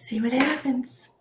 See what happens.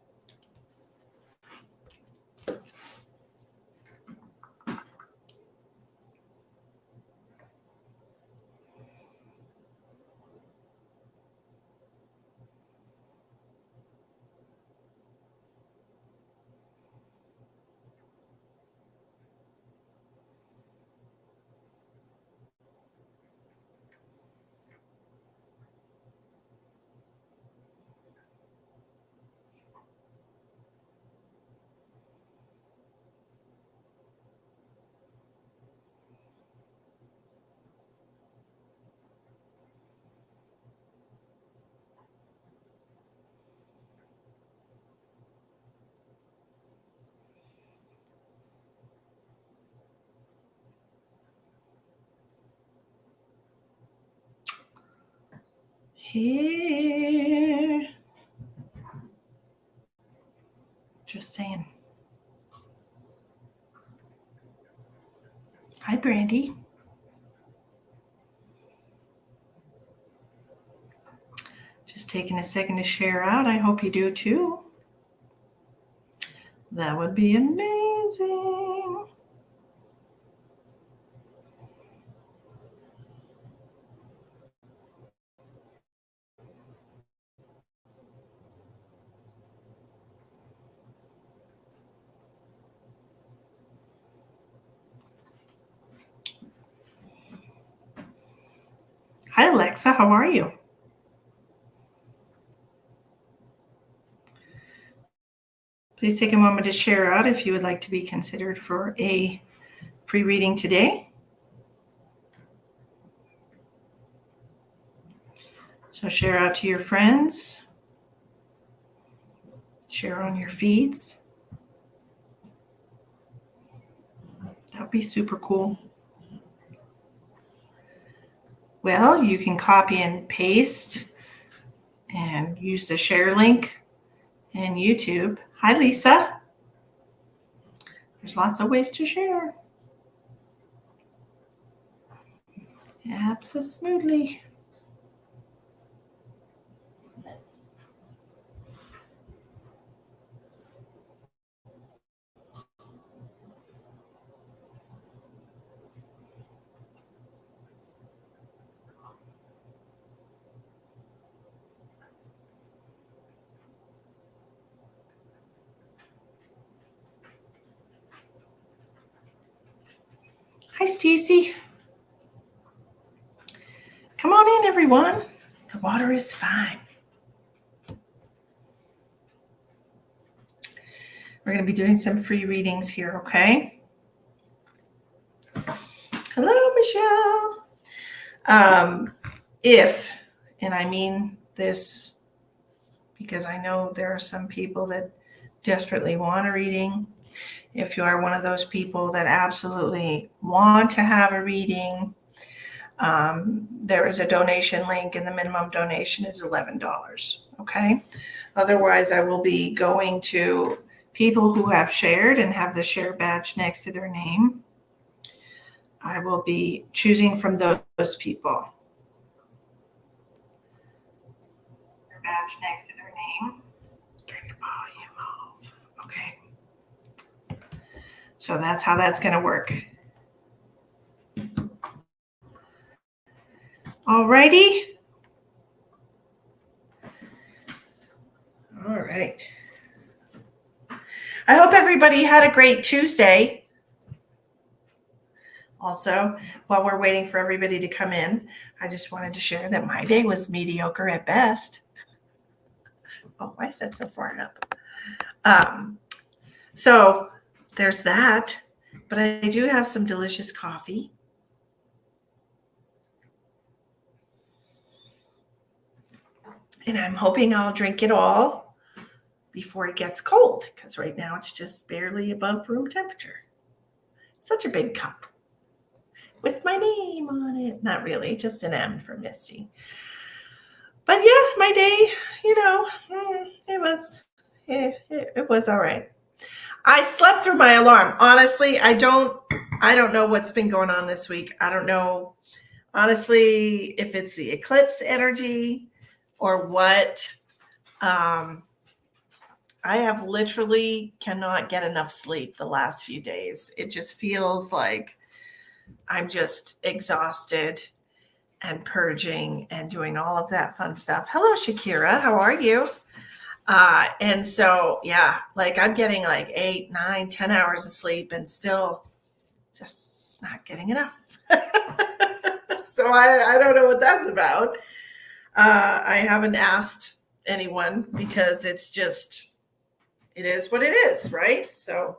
Here. Just saying. Hi, Brandy. Just taking a second to share out. I hope you do too. That would be amazing. Hi, Alexa. How are you? Please take a moment to share out if you would like to be considered for a free reading today. So share out to your friends. Share on your feeds. That would be super cool. Well, you can copy and paste and use the share link in YouTube. Hi, Lisa. There's lots of ways to share. Absolutely. Hi, Stacy. Come on in, everyone. The water is fine. We're going to be doing some free readings here, okay? Hello, Michelle. And I mean this because I know there are some people that desperately want a reading. If you are one of those people that absolutely want to have a reading, there is a donation link and the minimum donation is $11, okay? Otherwise, I will be going to people who have shared and have the share badge next to their name. I will be choosing from those people. Their badge next to their name. Turn the volume off. Okay. So that's how that's going to work. Alrighty. All right. I hope everybody had a great Tuesday. Also, while we're waiting for everybody to come in, I just wanted to share that my day was mediocre at best. Oh, why is that so far up? So there's that. But I do have some delicious coffee. And I'm hoping I'll drink it all before it gets cold, because right now it's just barely above room temperature. Such a big cup with my name on it. Not really, just an M for Misty. But yeah, my day, it was all right. I slept through my alarm. Honestly, I don't know what's been going on this week. I don't know, honestly, if it's the eclipse energy or what. I have literally cannot get enough sleep the last few days. It just feels like I'm just exhausted and purging and doing all of that fun stuff. Hello, Shakira. How are you? And so, yeah, like I'm getting like 8, 9, 10 hours of sleep and still just not getting enough. So I don't know what that's about. I haven't asked anyone because it's just, it is what it is, right? So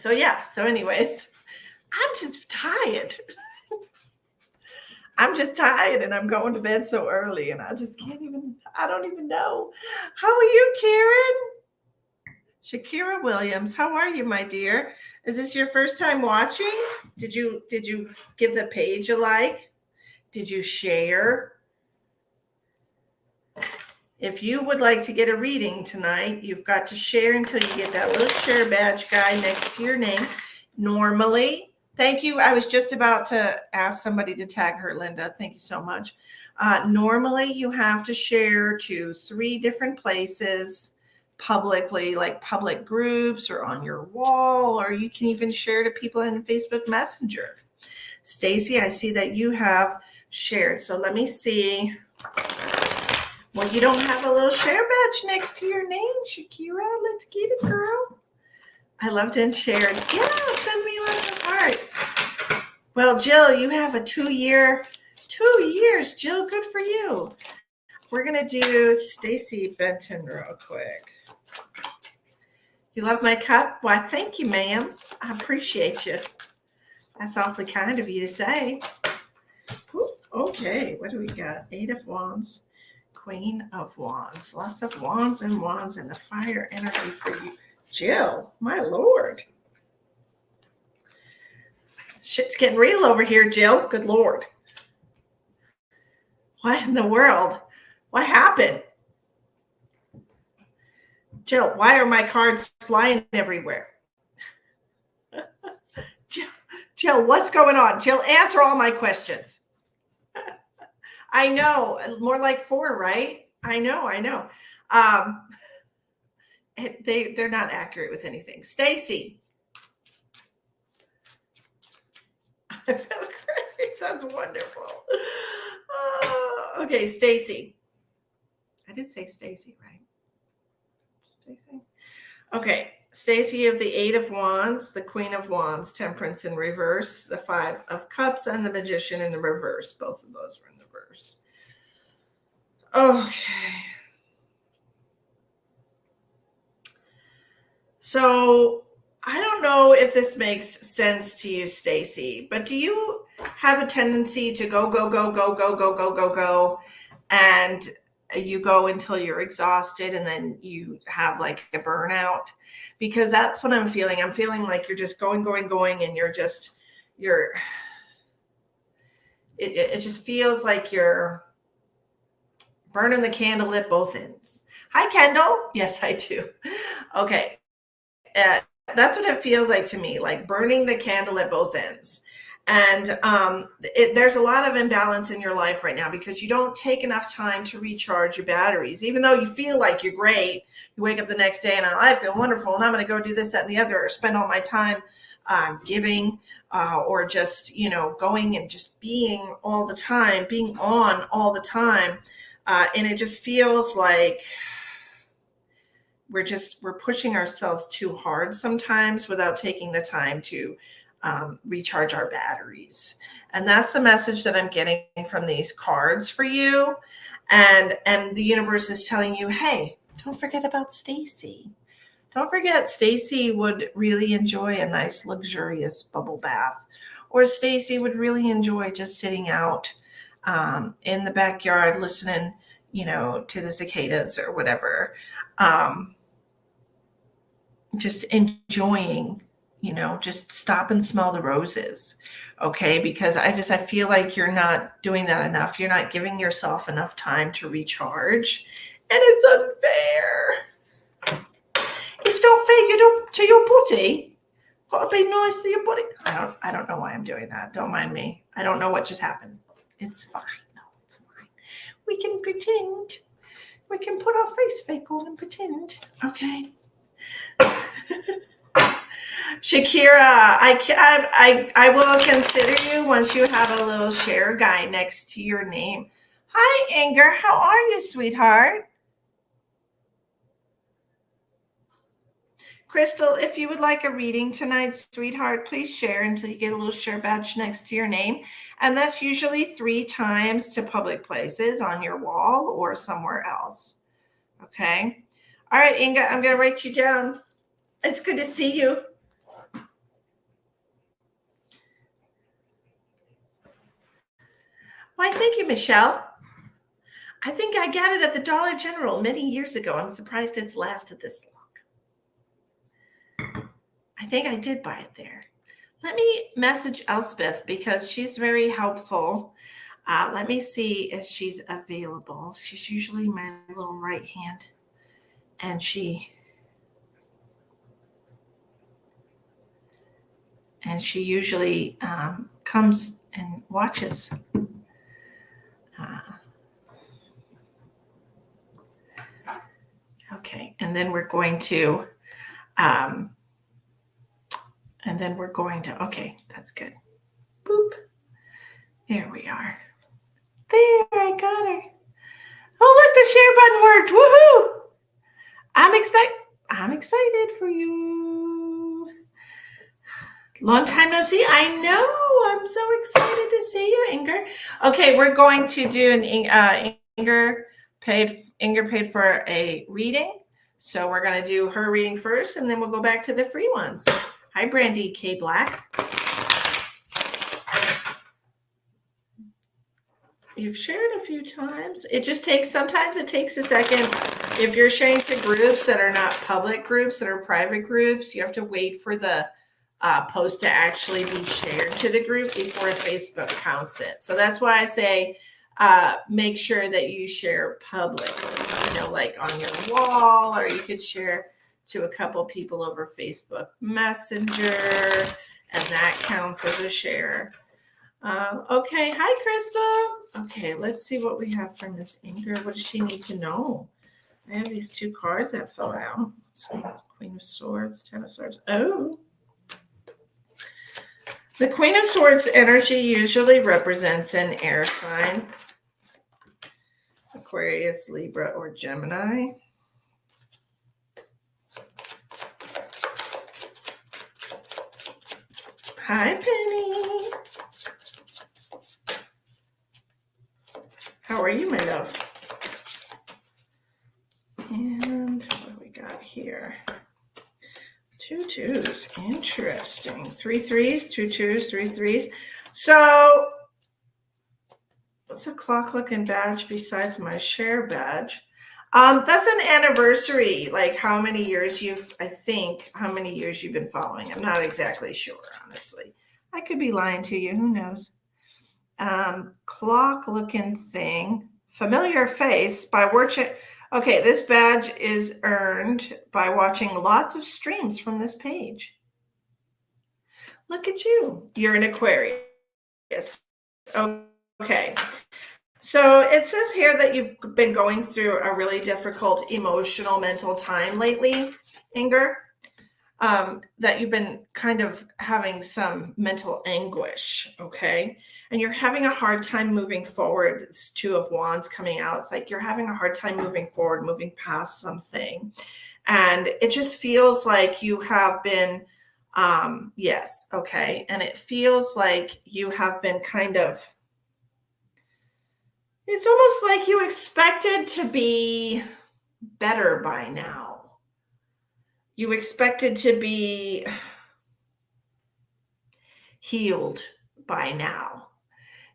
yeah. So anyways, I'm just tired. I'm just tired and I'm going to bed so early and I don't even know. How are you, Karen? Shakira Williams, how are you, my dear? Is this your first time watching? Did you give the page a like? Did you share? If you would like to get a reading tonight, you've got to share until you get that little share badge guy next to your name. Normally, thank you. I was just about to ask somebody to tag her, Linda. Thank you so much. Normally, you have to share to 3 different places publicly, like public groups or on your wall, or you can even share to people in Facebook Messenger. Stacy, I see that you have shared. So let me see. Well, you don't have a little share badge next to your name, Shakira. Let's get it, girl. I loved and shared. Yeah, send me lots of hearts. Well, Jill, you have a 2 years, Jill. Good for you. We're going to do Stacy Benton real quick. You love my cup? Why, thank you, ma'am. I appreciate you. That's awfully kind of you to say. Ooh, okay, what do we got? 8 of Wands. Queen of Wands. Lots of wands and the fire energy for you. Jill, my Lord. Shit's getting real over here, Jill. Good Lord. What in the world? What happened? Jill, why are my cards flying everywhere? Jill, what's going on? Jill, answer all my questions. I know, more like 4, right? I know. They're not accurate with anything. Stacy. I feel great. That's wonderful. Okay, Stacy. I did say Stacy, right? Stacy. Okay, Stacy of the 8 of Wands, the Queen of Wands, Temperance in reverse, the 5 of Cups, and the Magician in the reverse. Both of those were in the reverse. Okay. So I don't know if this makes sense to you, Stacy, but do you have a tendency to go, and you go until you're exhausted and then you have like a burnout? Because that's what I'm feeling. I'm feeling like you're just going, and it just feels like you're burning the candle at both ends. Hi, Kendall. Yes, I do. Okay. That's what it feels like to me, like burning the candle at both ends. And there's a lot of imbalance in your life right now because you don't take enough time to recharge your batteries. Even though you feel like you're great, you wake up the next day and I feel wonderful and I'm going to go do this, that, and the other, or spend all my time giving or just, going and just being all the time, being on all the time. And it just feels like we're pushing ourselves too hard sometimes without taking the time to recharge our batteries. And that's the message that I'm getting from these cards for you. And the universe is telling you, hey, don't forget about Stacy. Don't forget, Stacy would really enjoy a nice luxurious bubble bath, or Stacy would really enjoy just sitting out in the backyard listening, to the cicadas or whatever. Just enjoying, just stop and smell the roses. Okay. Because I feel like you're not doing that enough. You're not giving yourself enough time to recharge, and it's unfair. It's not fair to your body. Got to be nice to your body. I don't know why I'm doing that. Don't mind me. I don't know what just happened. It's fine though. It's fine. We can pretend. We can put our face fake on and pretend. Okay. Shakira, I will consider you once you have a little share guy next to your name. Hi, Inger. How are you, sweetheart? Crystal, if you would like a reading tonight, sweetheart, please share until you get a little share badge next to your name. And that's usually 3 times to public places on your wall or somewhere else. Okay. All right, Inga, I'm going to write you down. It's good to see you. Why, thank you, Michelle. I think I got it at the Dollar General many years ago. I'm surprised it's lasted this long. I think I did buy it there. Let me message Elspeth because she's very helpful. Let me see if she's available. She's usually my little right hand. And she usually comes and watches. Okay, and then we're going to, okay, that's good. Boop. There we are. There, I got her. Oh, look, the share button worked. Woohoo! I'm excited for you. Long time no see. I know. I'm so excited to see you, Inger. Okay, we're going to do an Inger paid for a reading. So we're going to do her reading first, and then we'll go back to the free ones. Hi, Brandy K. Black. You've shared a few times. Sometimes it takes a second. If you're sharing to groups that are not public groups, that are private groups, you have to wait for the post to actually be shared to the group before Facebook counts it. So that's why I say make sure that you share publicly, like on your wall, or you could share to a couple people over Facebook Messenger, and that counts as a share. Okay, hi, Crystal. Okay, let's see what we have from Miss Inger. What does she need to know? I have these 2 cards that fell out. Queen of Swords, 10 of Swords. Oh. The Queen of Swords energy usually represents an air sign. Aquarius, Libra, or Gemini. Hi, Penny. How are you, my love? And what do we got here? 2 2s. Interesting. 3 3s, 2 2s, 3 3s. So what's a clock looking badge besides my share badge? That's an anniversary, like how many years you've been following. I'm not exactly sure, honestly. I could be lying to you. Who knows? Clock looking thing. Familiar face by watching. Okay, this badge is earned by watching lots of streams from this page. Look at you. You're an Aquarius. Okay. So it says here that you've been going through a really difficult emotional mental time lately, Inger. That you've been kind of having some mental anguish, okay? And you're having a hard time moving forward. This 2 of Wands coming out. It's like you're having a hard time moving forward, moving past something. And it just feels like you have been, yes, okay. And it feels like you have been kind of, it's almost like you expected to be better by now. You expected to be healed by now,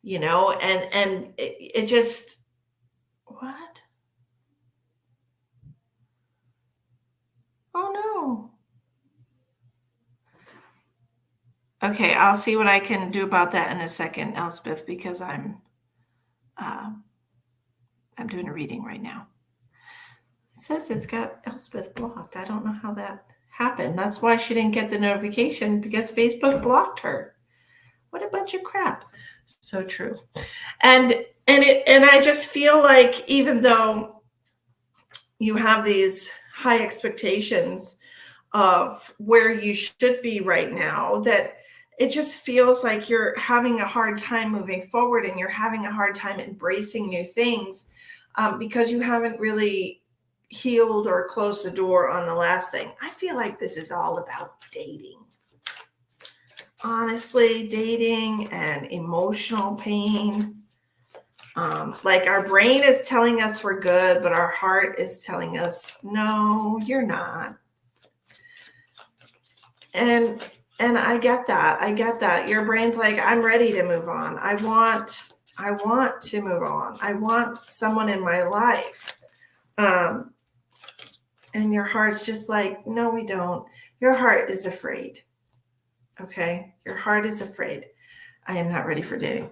and it just, what? Oh no. Okay, I'll see what I can do about that in a second, Elspeth, because I'm doing a reading right now. It says it's got Elspeth blocked. I don't know how that happened. That's why she didn't get the notification, because Facebook blocked her. What a bunch of crap. So true. And I just feel like, even though you have these high expectations of where you should be right now, that it just feels like you're having a hard time moving forward, and you're having a hard time embracing new things, because you haven't really healed or closed the door on the last thing. I feel like this is all about dating. Honestly, dating and emotional pain. Like our brain is telling us we're good, but our heart is telling us, no, you're not. And I get that. I get that. Your brain's like, I'm ready to move on. I want to move on. I want someone in my life. And your heart's just like, no, we don't. Your heart is afraid. Okay? Your heart is afraid. I am not ready for dating.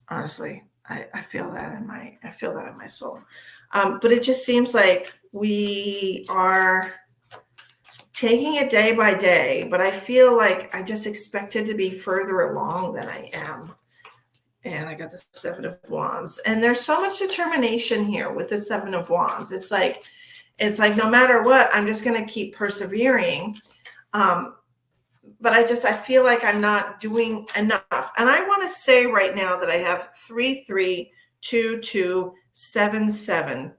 Honestly. I feel that in my soul. But it just seems like we are taking it day by day, but I feel like I just expected to be further along than I am. And I got the Seven of Wands. And there's so much determination here with the Seven of Wands. It's like no matter what, I'm just going to keep persevering. But I feel like I'm not doing enough. And I want to say right now that I have 3-3-2-2-7-7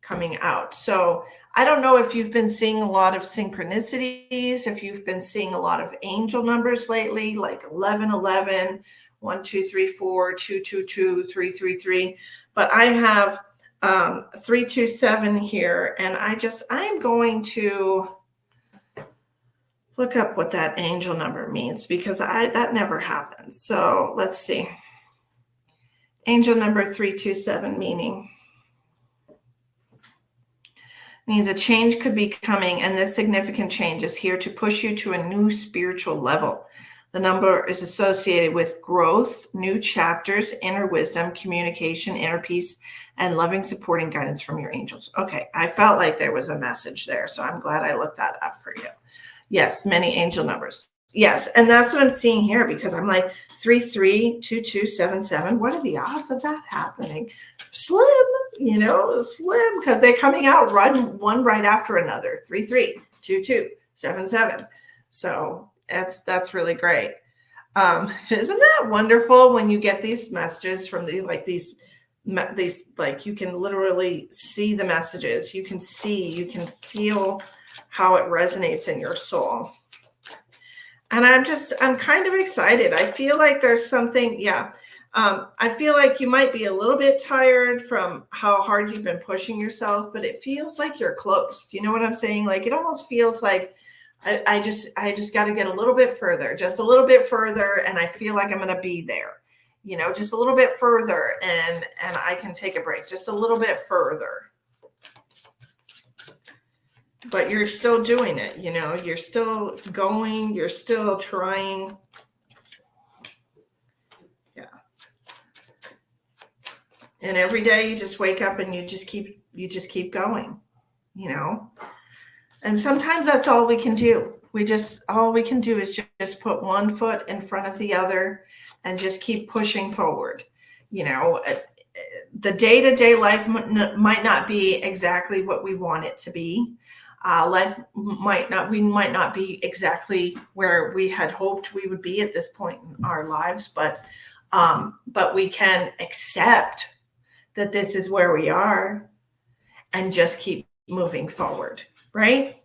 coming out. So I don't know if you've been seeing a lot of synchronicities, if you've been seeing a lot of angel numbers lately, like 1111, 1, 2, 3, 4, 2, 2, 2, 3, 3, 3. But I have 3, 2, 7 here. And I'm going to look up what that angel number means, because that never happens. So let's see. Angel number 327 means a change could be coming, and this significant change is here to push you to a new spiritual level. The number is associated with growth, new chapters, inner wisdom, communication, inner peace, and loving, supporting guidance from your angels. Okay, I felt like there was a message there, so I'm glad I looked that up for you. Yes, many angel numbers. Yes, and that's what I'm seeing here, because I'm like 3-3-2-2-7-7. What are the odds of that happening? Slim, slim, because they're coming out one right after another. 3-3-2-2-7-7. So that's really great. Isn't that wonderful when you get these messages from these like you can literally see the messages. You can feel how it resonates in your soul. And I'm kind of excited. I feel like there's something, I feel like you might be a little bit tired from how hard you've been pushing yourself, but it feels like you're close. Do you know what I'm saying? Like, it almost feels like I just got to get a little bit further, just a little bit further. And I feel like I'm going to be there, just a little bit further, and I can take a break just a little bit further. But you're still doing it, you're still going, you're still trying. Yeah. And every day you just wake up and you just keep going, And sometimes that's all we can do. All we can do is just put one foot in front of the other and just keep pushing forward. The day-to-day life might not be exactly what we want it to be. We might not be exactly where we had hoped we would be at this point in our lives, but we can accept that this is where we are and just keep moving forward, right?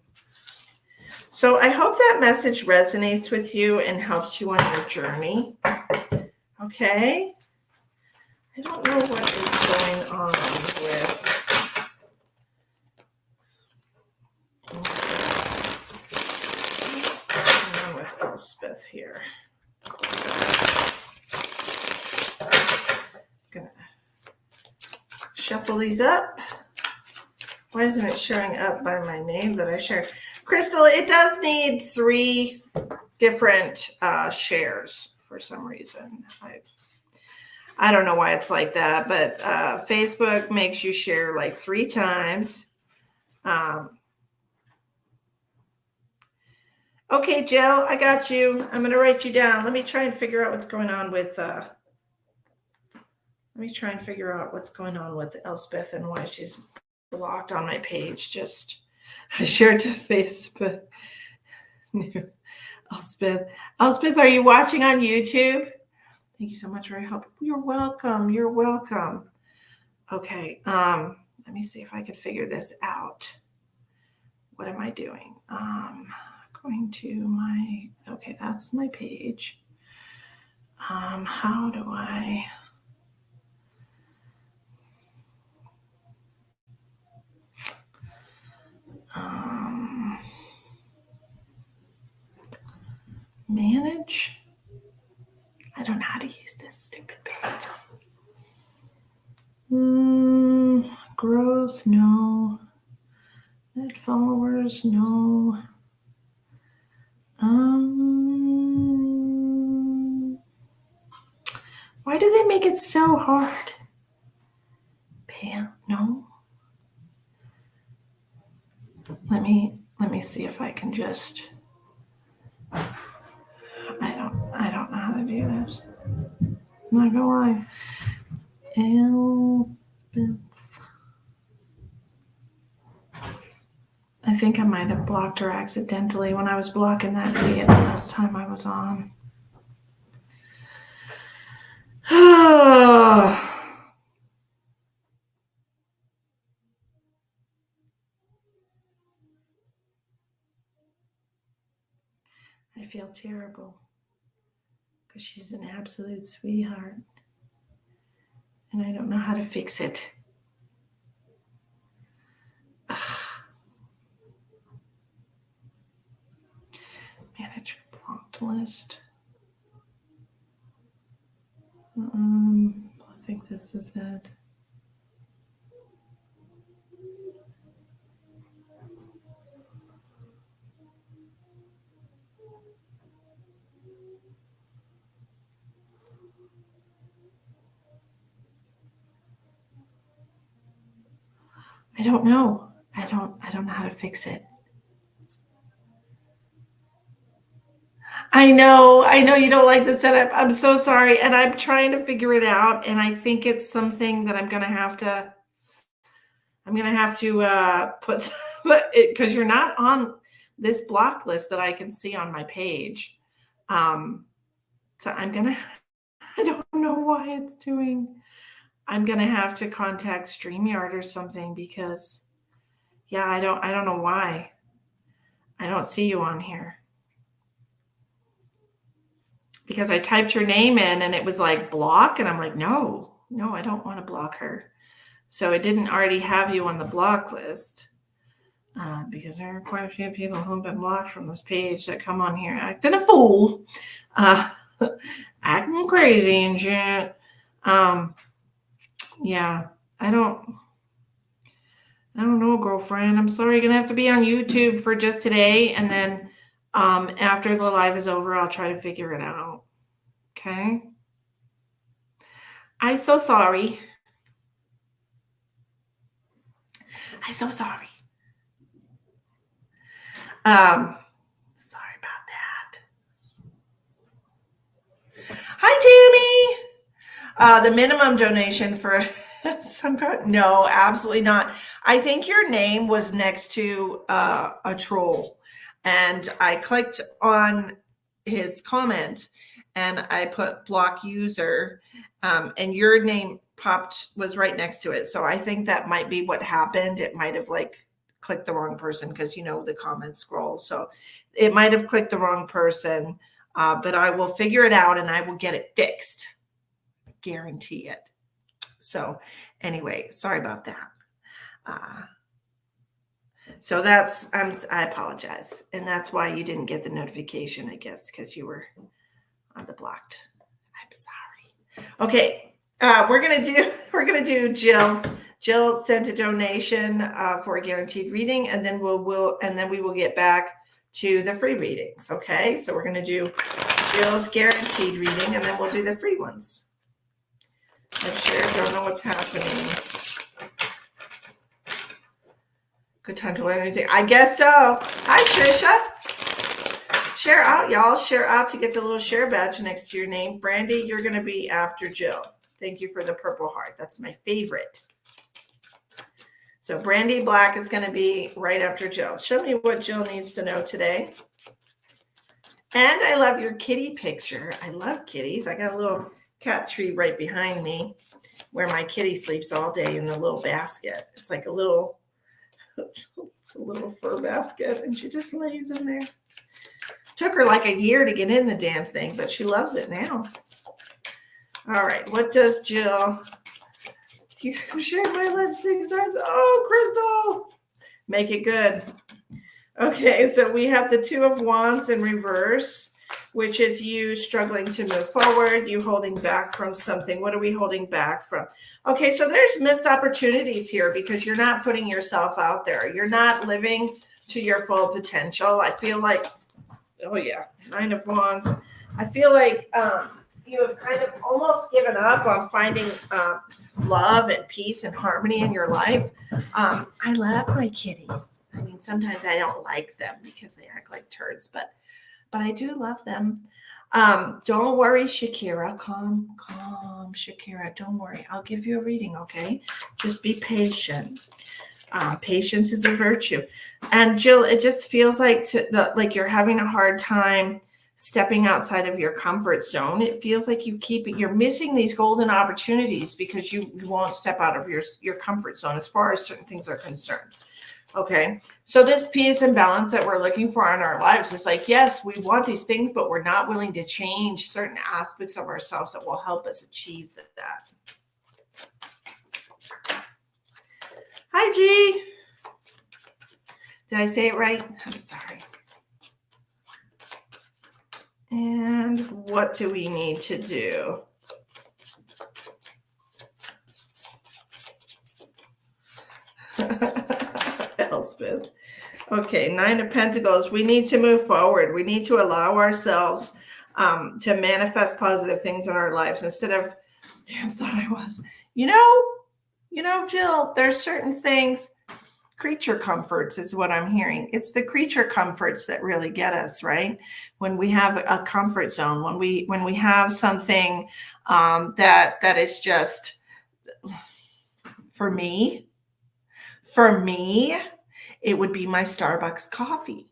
So I hope that message resonates with you and helps you on your journey. Okay. I don't know what is going on with Elspeth here. Gonna shuffle these up. Why isn't it showing up by my name that I shared? Crystal, it does need 3 different shares for some reason. I don't know why it's like that, but Facebook makes you share like 3 times. Okay, Jill, I got you. I'm going to write you down. Let me try and figure out what's going on with Elspeth and why she's blocked on my page. Just I shared to Facebook. Elspeth, are you watching on YouTube? Thank you so much for your help. You're welcome. You're welcome. Okay. Let me see if I can figure this out. What am I doing? Going to my, okay, that's my page. How do I, manage? I don't know how to use this stupid page. Growth, no. Net followers, no. Why do they make it so hard? Pam, no. Let me see if I can just. I don't know how to do this. I'm not gonna lie. Elspeth. I think I might have blocked her accidentally when I was blocking that video the last time I was on. I feel terrible because she's an absolute sweetheart and I don't know how to fix it. Manage blocked list. I think this is it. I don't know. I don't know how to fix it. I know you don't like the setup. I'm so sorry. And I'm trying to figure it out. And I think it's something that I'm going to have to put, because you're not on this block list that I can see on my page. So I don't know why it's doing. I'm going to have to contact StreamYard or something because, yeah, I don't know why. I don't see you on here. Because I typed your name in and it was like block. And I'm like, no, I don't want to block her. So it didn't already have you on the block list. Because there are quite a few people who've been blocked from this page that come on here acting a fool. Acting crazy and shit. Yeah, I don't know, girlfriend. I'm sorry. You're going to have to be on YouTube for just today. And then after the live is over, I'll try to figure it out. Okay. I'm so sorry. Sorry about that. Hi, Tammy. The minimum donation for some kind. No, absolutely not. I think your name was next to a troll, and I clicked on his comment, and I put block user, and your name was right next to it. So I think that might be what happened. It might have clicked the wrong person because the comments scroll. So it might have clicked the wrong person, but I will figure it out and I will get it fixed. I guarantee it. So anyway, sorry about that. So I apologize. And that's why you didn't get the notification, I guess, because you were on the blocked. I'm sorry. Okay. We're going to do Jill. Jill sent a donation for a guaranteed reading, and then we will get back to the free readings. Okay. So we're going to do Jill's guaranteed reading, and then we'll do the free ones. I'm sure I don't know what's happening. Good time to learn anything. I guess so. Hi, Trisha. Share out, y'all. Share out to get the little share badge next to your name. Brandy, you're going to be after Jill. Thank you for the purple heart. That's my favorite. So Brandy Black is going to be right after Jill. Show me what Jill needs to know today. And I love your kitty picture. I love kitties. I got a little cat tree right behind me where my kitty sleeps all day in the little basket. It's like a little, it's a little fur basket, and she just lays in there. Took her like a year to get in the damn thing, but she loves it now. All right, what does Jill? You shared my lipstick. Oh, Crystal, make it good. Okay, so we have the Two of Wands in reverse, which is you struggling to move forward, you holding back from something. What are we holding back from? Okay, so there's missed opportunities here because you're not putting yourself out there. You're not living to your full potential. I feel like, oh yeah, Nine of Wands. I feel like you have kind of almost given up on finding love and peace and harmony in your life. I love my kitties. I mean, sometimes I don't like them because they act like turds, but I do love them. Don't worry, Shakira. Calm, Shakira. Don't worry. I'll give you a reading, okay? Just be patient. Patience is a virtue. And Jill, it just feels like like you're having a hard time stepping outside of your comfort zone. It feels like you're missing these golden opportunities because you won't step out of your comfort zone as far as certain things are concerned. Okay. So this peace and balance that we're looking for in our lives is like, yes, we want these things, but we're not willing to change certain aspects of ourselves that will help us achieve that. Hi, G. Did I say it right? I'm sorry. And what do we need to do? Elspeth. Okay, Nine of Pentacles. We need to move forward. We need to allow ourselves to manifest positive things in our lives instead of, damn, thought I was. You know, Jill, there's certain things, creature comforts is what I'm hearing. It's the creature comforts that really get us, right? When we have a comfort zone, when we have something that is just, for me, it would be my Starbucks coffee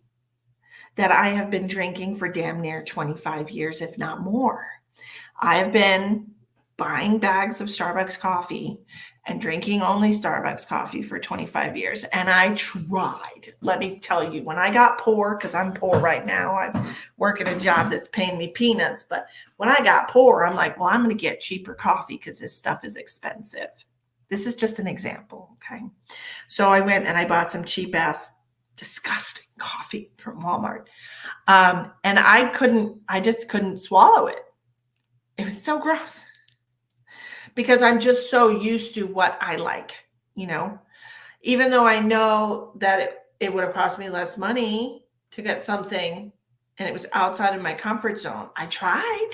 that I have been drinking for damn near 25 years, if not more. I have been buying bags of Starbucks coffee and drinking only Starbucks coffee for 25 years. And I tried, let me tell you, when I got poor, because I'm poor right now, I'm working a job that's paying me peanuts. But when I got poor, I'm like, well, I'm going to get cheaper coffee because this stuff is expensive. This is just an example, okay? So I went and I bought some cheap ass, disgusting coffee from Walmart. And I just couldn't swallow it. It was so gross because I'm just so used to what I like, even though I know that it would have cost me less money to get something and it was outside of my comfort zone. I tried,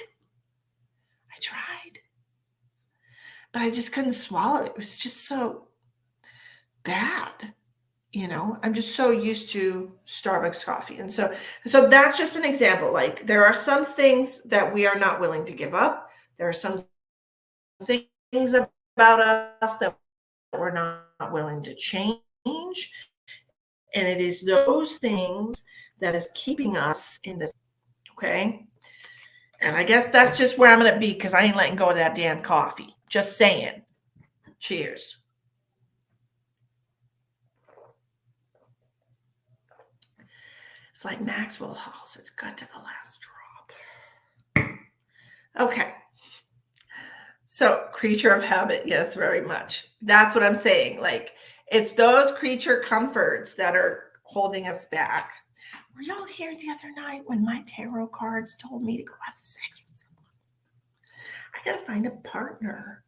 but I just couldn't swallow it. It was just so bad. I'm just so used to Starbucks coffee. And so that's just an example. Like, there are some things that we are not willing to give up. There are some things about us that we're not willing to change. And it is those things that is keeping us in this. Okay. And I guess that's just where I'm going to be because I ain't letting go of that damn coffee. Just saying. Cheers. It's like Maxwell House. It's got to the last drop. Okay. So, creature of habit. Yes, very much. That's what I'm saying. Like, it's those creature comforts that are holding us back. Were y'all here the other night when my tarot cards told me to go have sex with someone? I got to find a partner.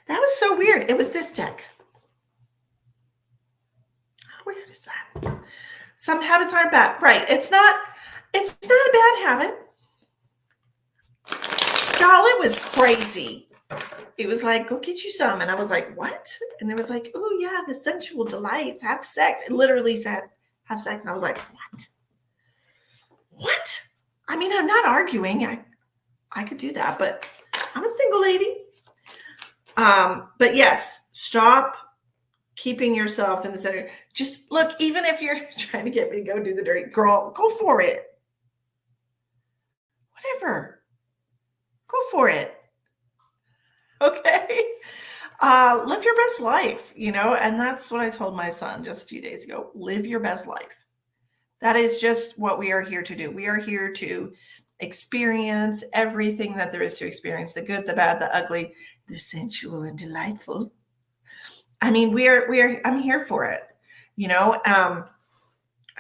That was so weird. It was this deck. How weird is that? Some habits aren't bad. Right. It's not a bad habit. Y'all, it was crazy. It was like, go get you some. And I was like, what? And it was like, oh yeah, the sensual delights, have sex. It literally said, have sex. And I was like, what? I mean, I'm not arguing. I could do that, but I'm a single lady. But yes, Stop keeping yourself in the center. Just look, even if you're trying to get me to go do the dirty, girl, go for it. Whatever. Go for it. Okay. Live your best life, and that's what I told my son just a few days ago. Live your best life. That is just what we are here to do. We are here to experience everything that there is to experience, the good, the bad, the ugly, the sensual and delightful. I mean, I'm here for it. I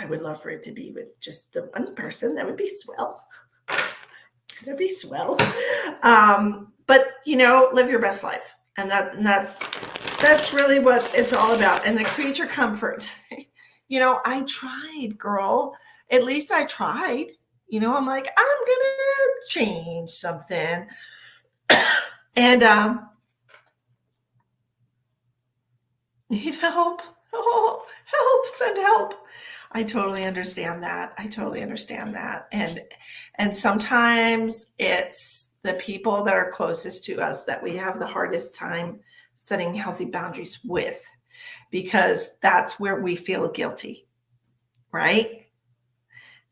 would love for it to be with just the one person. That would be swell. That'd be swell. But live your best life. And that's really what it's all about. And the creature comfort. I tried, girl. At least I tried. I'm like, I'm gonna change something. And need help. Oh, help, send help. I totally understand that. And sometimes it's the people that are closest to us that we have the hardest time setting healthy boundaries with, because that's where we feel guilty, right?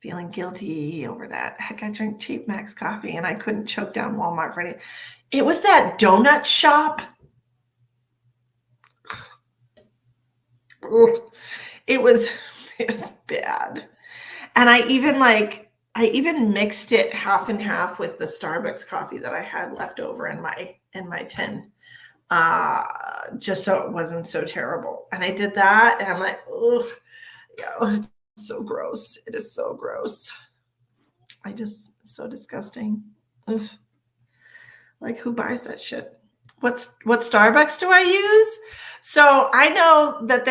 Feeling guilty over that. Heck, I drink cheap Max coffee and I couldn't choke down Walmart for anything. It was that donut shop. It was bad. And I even mixed it half and half with the Starbucks coffee that I had left over in my tin, just so it wasn't so terrible. And I did that, and I'm like, ugh, yeah, it's so gross. It is so gross. It's so disgusting. Ugh. Like, who buys that shit? What Starbucks do I use? So I know that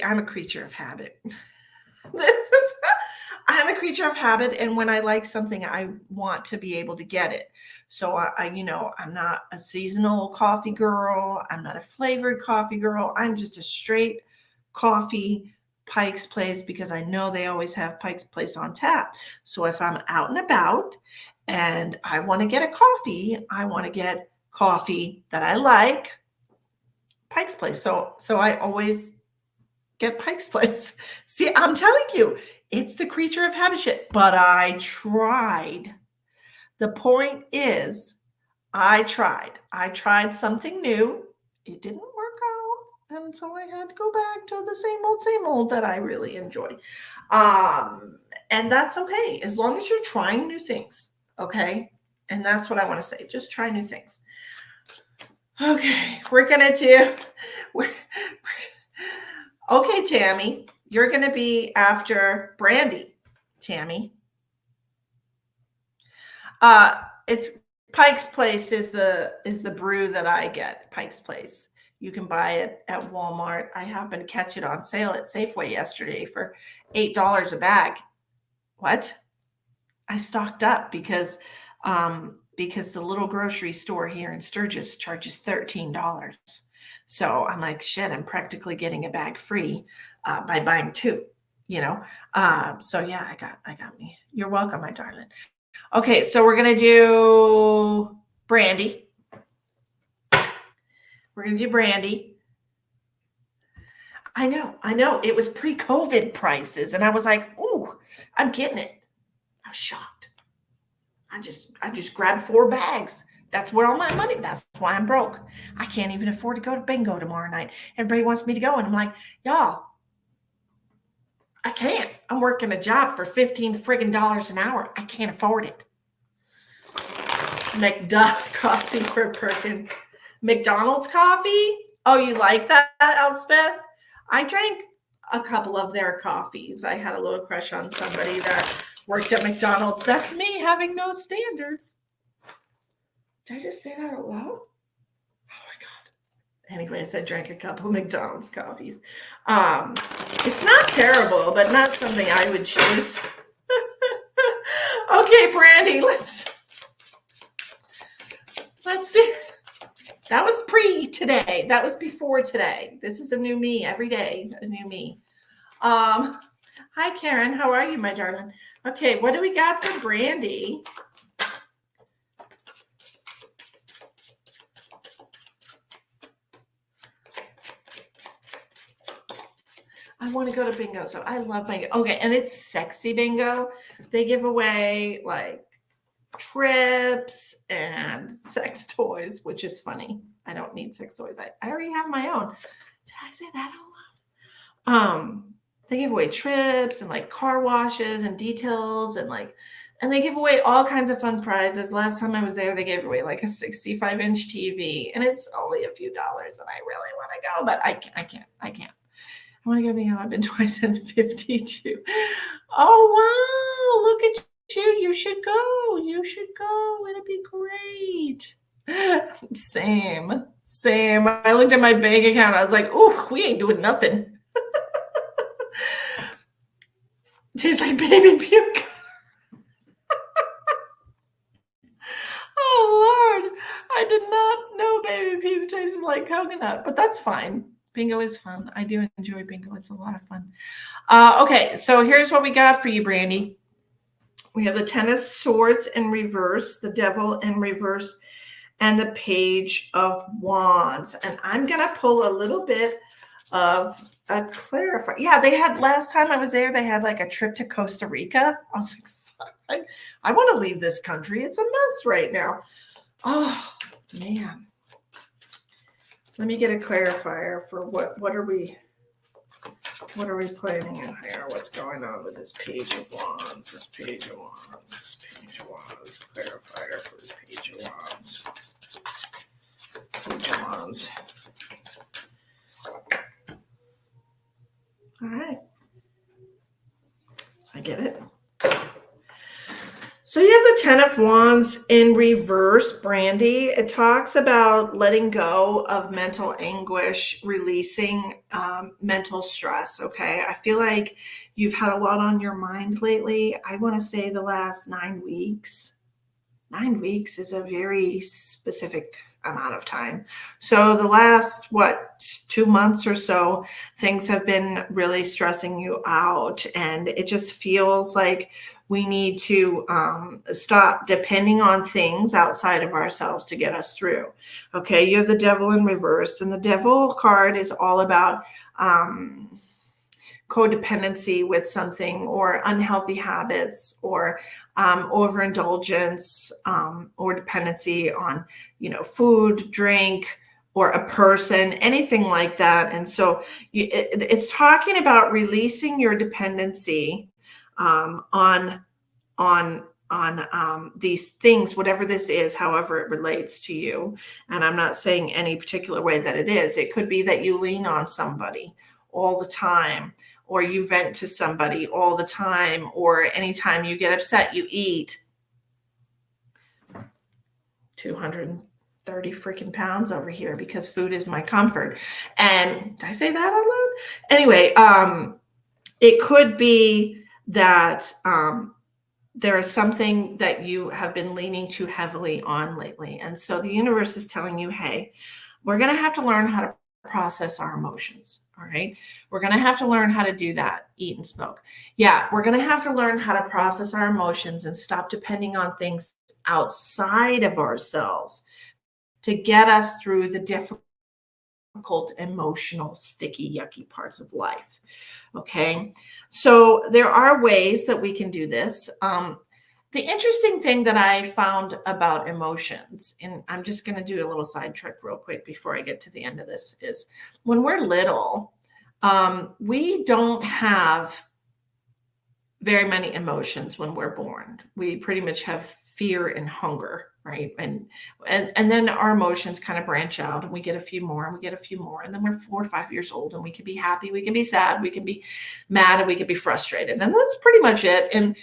I'm a creature of habit. I'm a creature of habit, and when I like something, I want to be able to get it. So I'm not a seasonal coffee girl. I'm not a flavored coffee girl. I'm just a straight coffee, Pike's Place, because I know they always have Pike's Place on tap. So if I'm out and about and I want to get a coffee, I want to get coffee that I like, Pike's Place. So I always get Pike's Place. See, I'm telling you, it's the creature of habit shit. But I tried. The point is, I tried something new. It didn't work out. And so I had to go back to the same old that I really enjoy. And that's okay, as long as you're trying new things. Okay. And that's what I want to say. Just try new things. Okay. Okay, Tammy, you're going to be after Brandy, Tammy. It's Pike's Place is the brew that I get. Pike's Place. You can buy it at Walmart. I happened to catch it on sale at Safeway yesterday for $8 a bag. What? I stocked up because the little grocery store here in Sturgis charges $13. So I'm like, shit, I'm practically getting a bag free by buying two, So yeah, I got me. You're welcome, my darling. Okay, so we're going to do Brandy. We're going to do Brandy. I know. It was pre-COVID prices, and I was like, ooh, I'm getting it. I was shocked. I just grabbed 4 bags. That's where all my money. That's why I'm broke. I can't even afford to go to bingo tomorrow night. Everybody wants me to go, and I'm like, y'all, I can't. I'm working a job for $15 friggin' an hour. I can't afford it. McDuck coffee for Perkin. McDonald's coffee? Oh, you like that, Elspeth? I drank a couple of their coffees. I had a little crush on somebody that worked at McDonald's. That's me having no standards. Did I just say that out loud? Oh my God. Anyways, I drank a couple of McDonald's coffees. It's not terrible, but not something I would choose. Okay, Brandy, let's see. That was pre-today. That was before today. This is a new me every day, a new me. Hi, Karen. How are you, my darling? Okay, what do we got for Brandy? I want to go to bingo. So I love bingo. Okay. And it's sexy bingo. They give away like trips and sex toys, which is funny. I don't need sex toys. I already have my own. Did I say that out loud? They give away trips and like car washes and details and they give away all kinds of fun prizes. Last time I was there, they gave away like a 65-inch TV, and it's only a few dollars, and I really want to go, but I can't. I want to go bingo. I've been twice in 52. Oh, wow. Look at you. You should go. It'd be great. Same. I looked at my bank account. I was like, ooh, we ain't doing nothing. Tastes like baby puke. Oh, Lord. I did not know baby puke tasted like coconut, but that's fine. Bingo is fun. I do enjoy bingo. It's a lot of fun. Okay, so here's what we got for you, Brandy. We have the Ten of Swords in reverse, the Devil in reverse, and the Page of Wands. And I'm going to pull a little bit of a clarifier. Yeah, they had, last time I was there, they had like a trip to Costa Rica. I was like, fuck, I want to leave this country. It's a mess right now. Oh, man. Let me get a clarifier for what are we planning in here? What's going on with this Page of Wands? This Page of Wands. Clarifier for this Page of Wands. Page of Wands. All right. I get it. So you have the Ten of Wands in reverse, Brandy. It talks about letting go of mental anguish, releasing mental stress, okay? I feel like you've had a lot on your mind lately. I want to say the last 9 weeks. 9 weeks is a very specific amount of time. So the last, 2 months or so, things have been really stressing you out. And it just feels like we need to stop depending on things outside of ourselves to get us through. Okay, you have the Devil in reverse, and the Devil card is all about codependency with something, or unhealthy habits, or overindulgence, or dependency on, food, drink, or a person, anything like that. And so it's talking about releasing your dependency on these things, whatever this is, however it relates to you. And I'm not saying any particular way that it is. It could be that you lean on somebody all the time, or you vent to somebody all the time, or anytime you get upset, you eat. 230 freaking pounds over here because food is my comfort. And did I say that out loud? Anyway, it could be that there is something that you have been leaning too heavily on lately. And so the universe is telling you, hey, we're going to have to learn how to process our emotions. All right. We're going to have to learn how to do that. Eat and smoke. Yeah. We're going to have to learn how to process our emotions and stop depending on things outside of ourselves to get us through the difficult, emotional, sticky, yucky parts of life. Okay. So there are ways that we can do this. The interesting thing that I found about emotions, and I'm just going to do a little side trick real quick before I get to the end of this, is when we're little, we don't have very many emotions when we're born. We pretty much have fear and hunger, right? And then our emotions kind of branch out, and we get a few more, and we get a few more, and then we're 4 or 5 years old, and we can be happy, we can be sad, we can be mad, and we can be frustrated, and that's pretty much it. And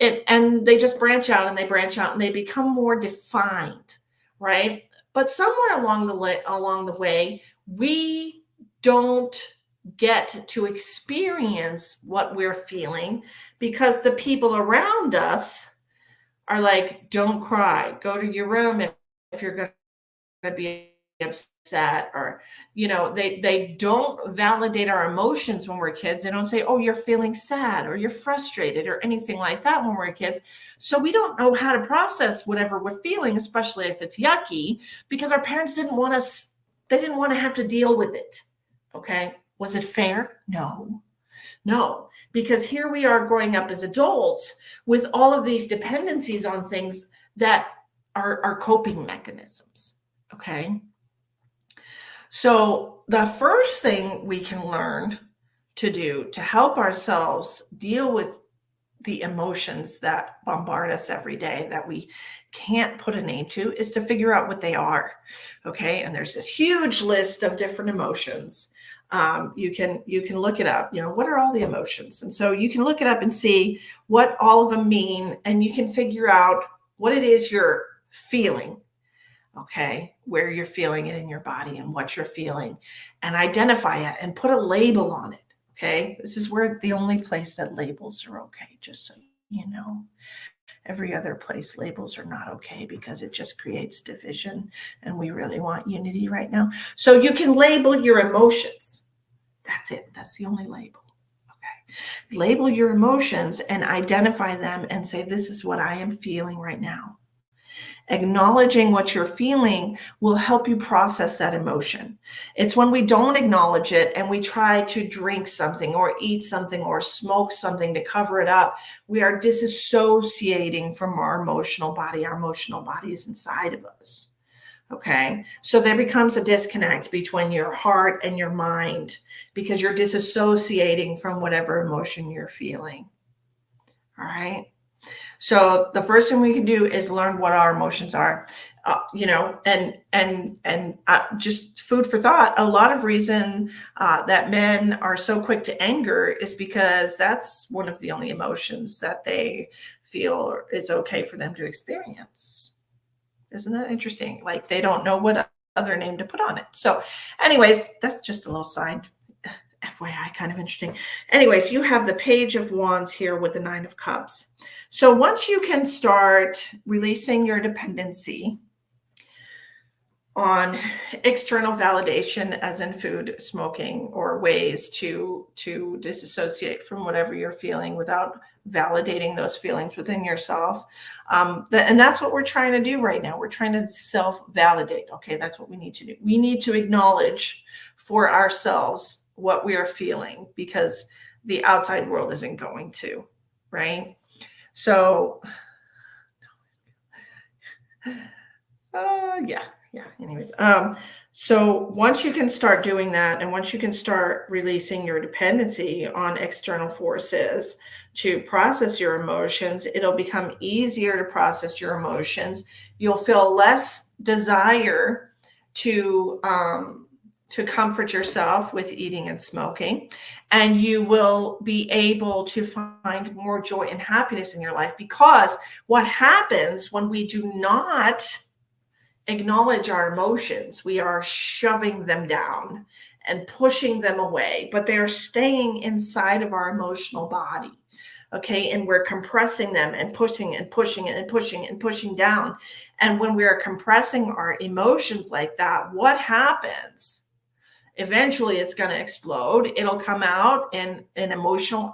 and they just branch out, and they become more defined, right? But somewhere along the way, we don't get to experience what we're feeling because the people around us are like, don't cry, go to your room if you're going to be upset, or they don't validate our emotions when we're kids. They don't say, oh, you're feeling sad, or you're frustrated, or anything like that when we're kids. So we don't know how to process whatever we're feeling, especially if it's yucky, because our parents didn't want to have to deal with it. Okay. Was it fair? No. No, because here we are growing up as adults with all of these dependencies on things that are coping mechanisms. Okay. So the first thing we can learn to do to help ourselves deal with the emotions that bombard us every day that we can't put a name to is to figure out what they are. Okay. And there's this huge list of different emotions. You can look it up, what are all the emotions? And so you can look it up and see what all of them mean, and you can figure out what it is you're feeling. Okay. Where you're feeling it in your body and what you're feeling, and identify it and put a label on it. Okay. This is where the only place that labels are okay, just so you know. Every other place, labels are not okay because it just creates division, and we really want unity right now. So you can label your emotions. That's it. That's the only label. Okay. Label your emotions and identify them and say, this is what I am feeling right now. Acknowledging what you're feeling will help you process that emotion. It's when we don't acknowledge it and we try to drink something or eat something or smoke something to cover it up, we are disassociating from our emotional body. Our emotional body is inside of us. Okay. So there becomes a disconnect between your heart and your mind because you're disassociating from whatever emotion you're feeling. All right. So the first thing we can do is learn what our emotions are, and just food for thought. A lot of reason that men are so quick to anger is because that's one of the only emotions that they feel is okay for them to experience. Isn't that interesting? Like they don't know what other name to put on it. So anyways, that's just a little side FYI, kind of interesting. Anyways, you have the Page of Wands here with the Nine of Cups. So once you can start releasing your dependency on external validation, as in food, smoking, or ways to disassociate from whatever you're feeling without validating those feelings within yourself. And that's what we're trying to do right now. We're trying to self-validate. Okay, that's what we need to do. We need to acknowledge for ourselves what we are feeling because the outside world isn't going to, right? So, yeah. Anyways, so once you can start doing that, and once you can start releasing your dependency on external forces to process your emotions, it'll become easier to process your emotions. You'll feel less desire to comfort yourself with eating and smoking, and you will be able to find more joy and happiness in your life, because what happens when we do not acknowledge our emotions, we are shoving them down and pushing them away, but they're staying inside of our emotional body. Okay. And we're compressing them and pushing and pushing and pushing and pushing down. And when we are compressing our emotions like that, what happens? Eventually it's going to explode. It'll come out in an emotional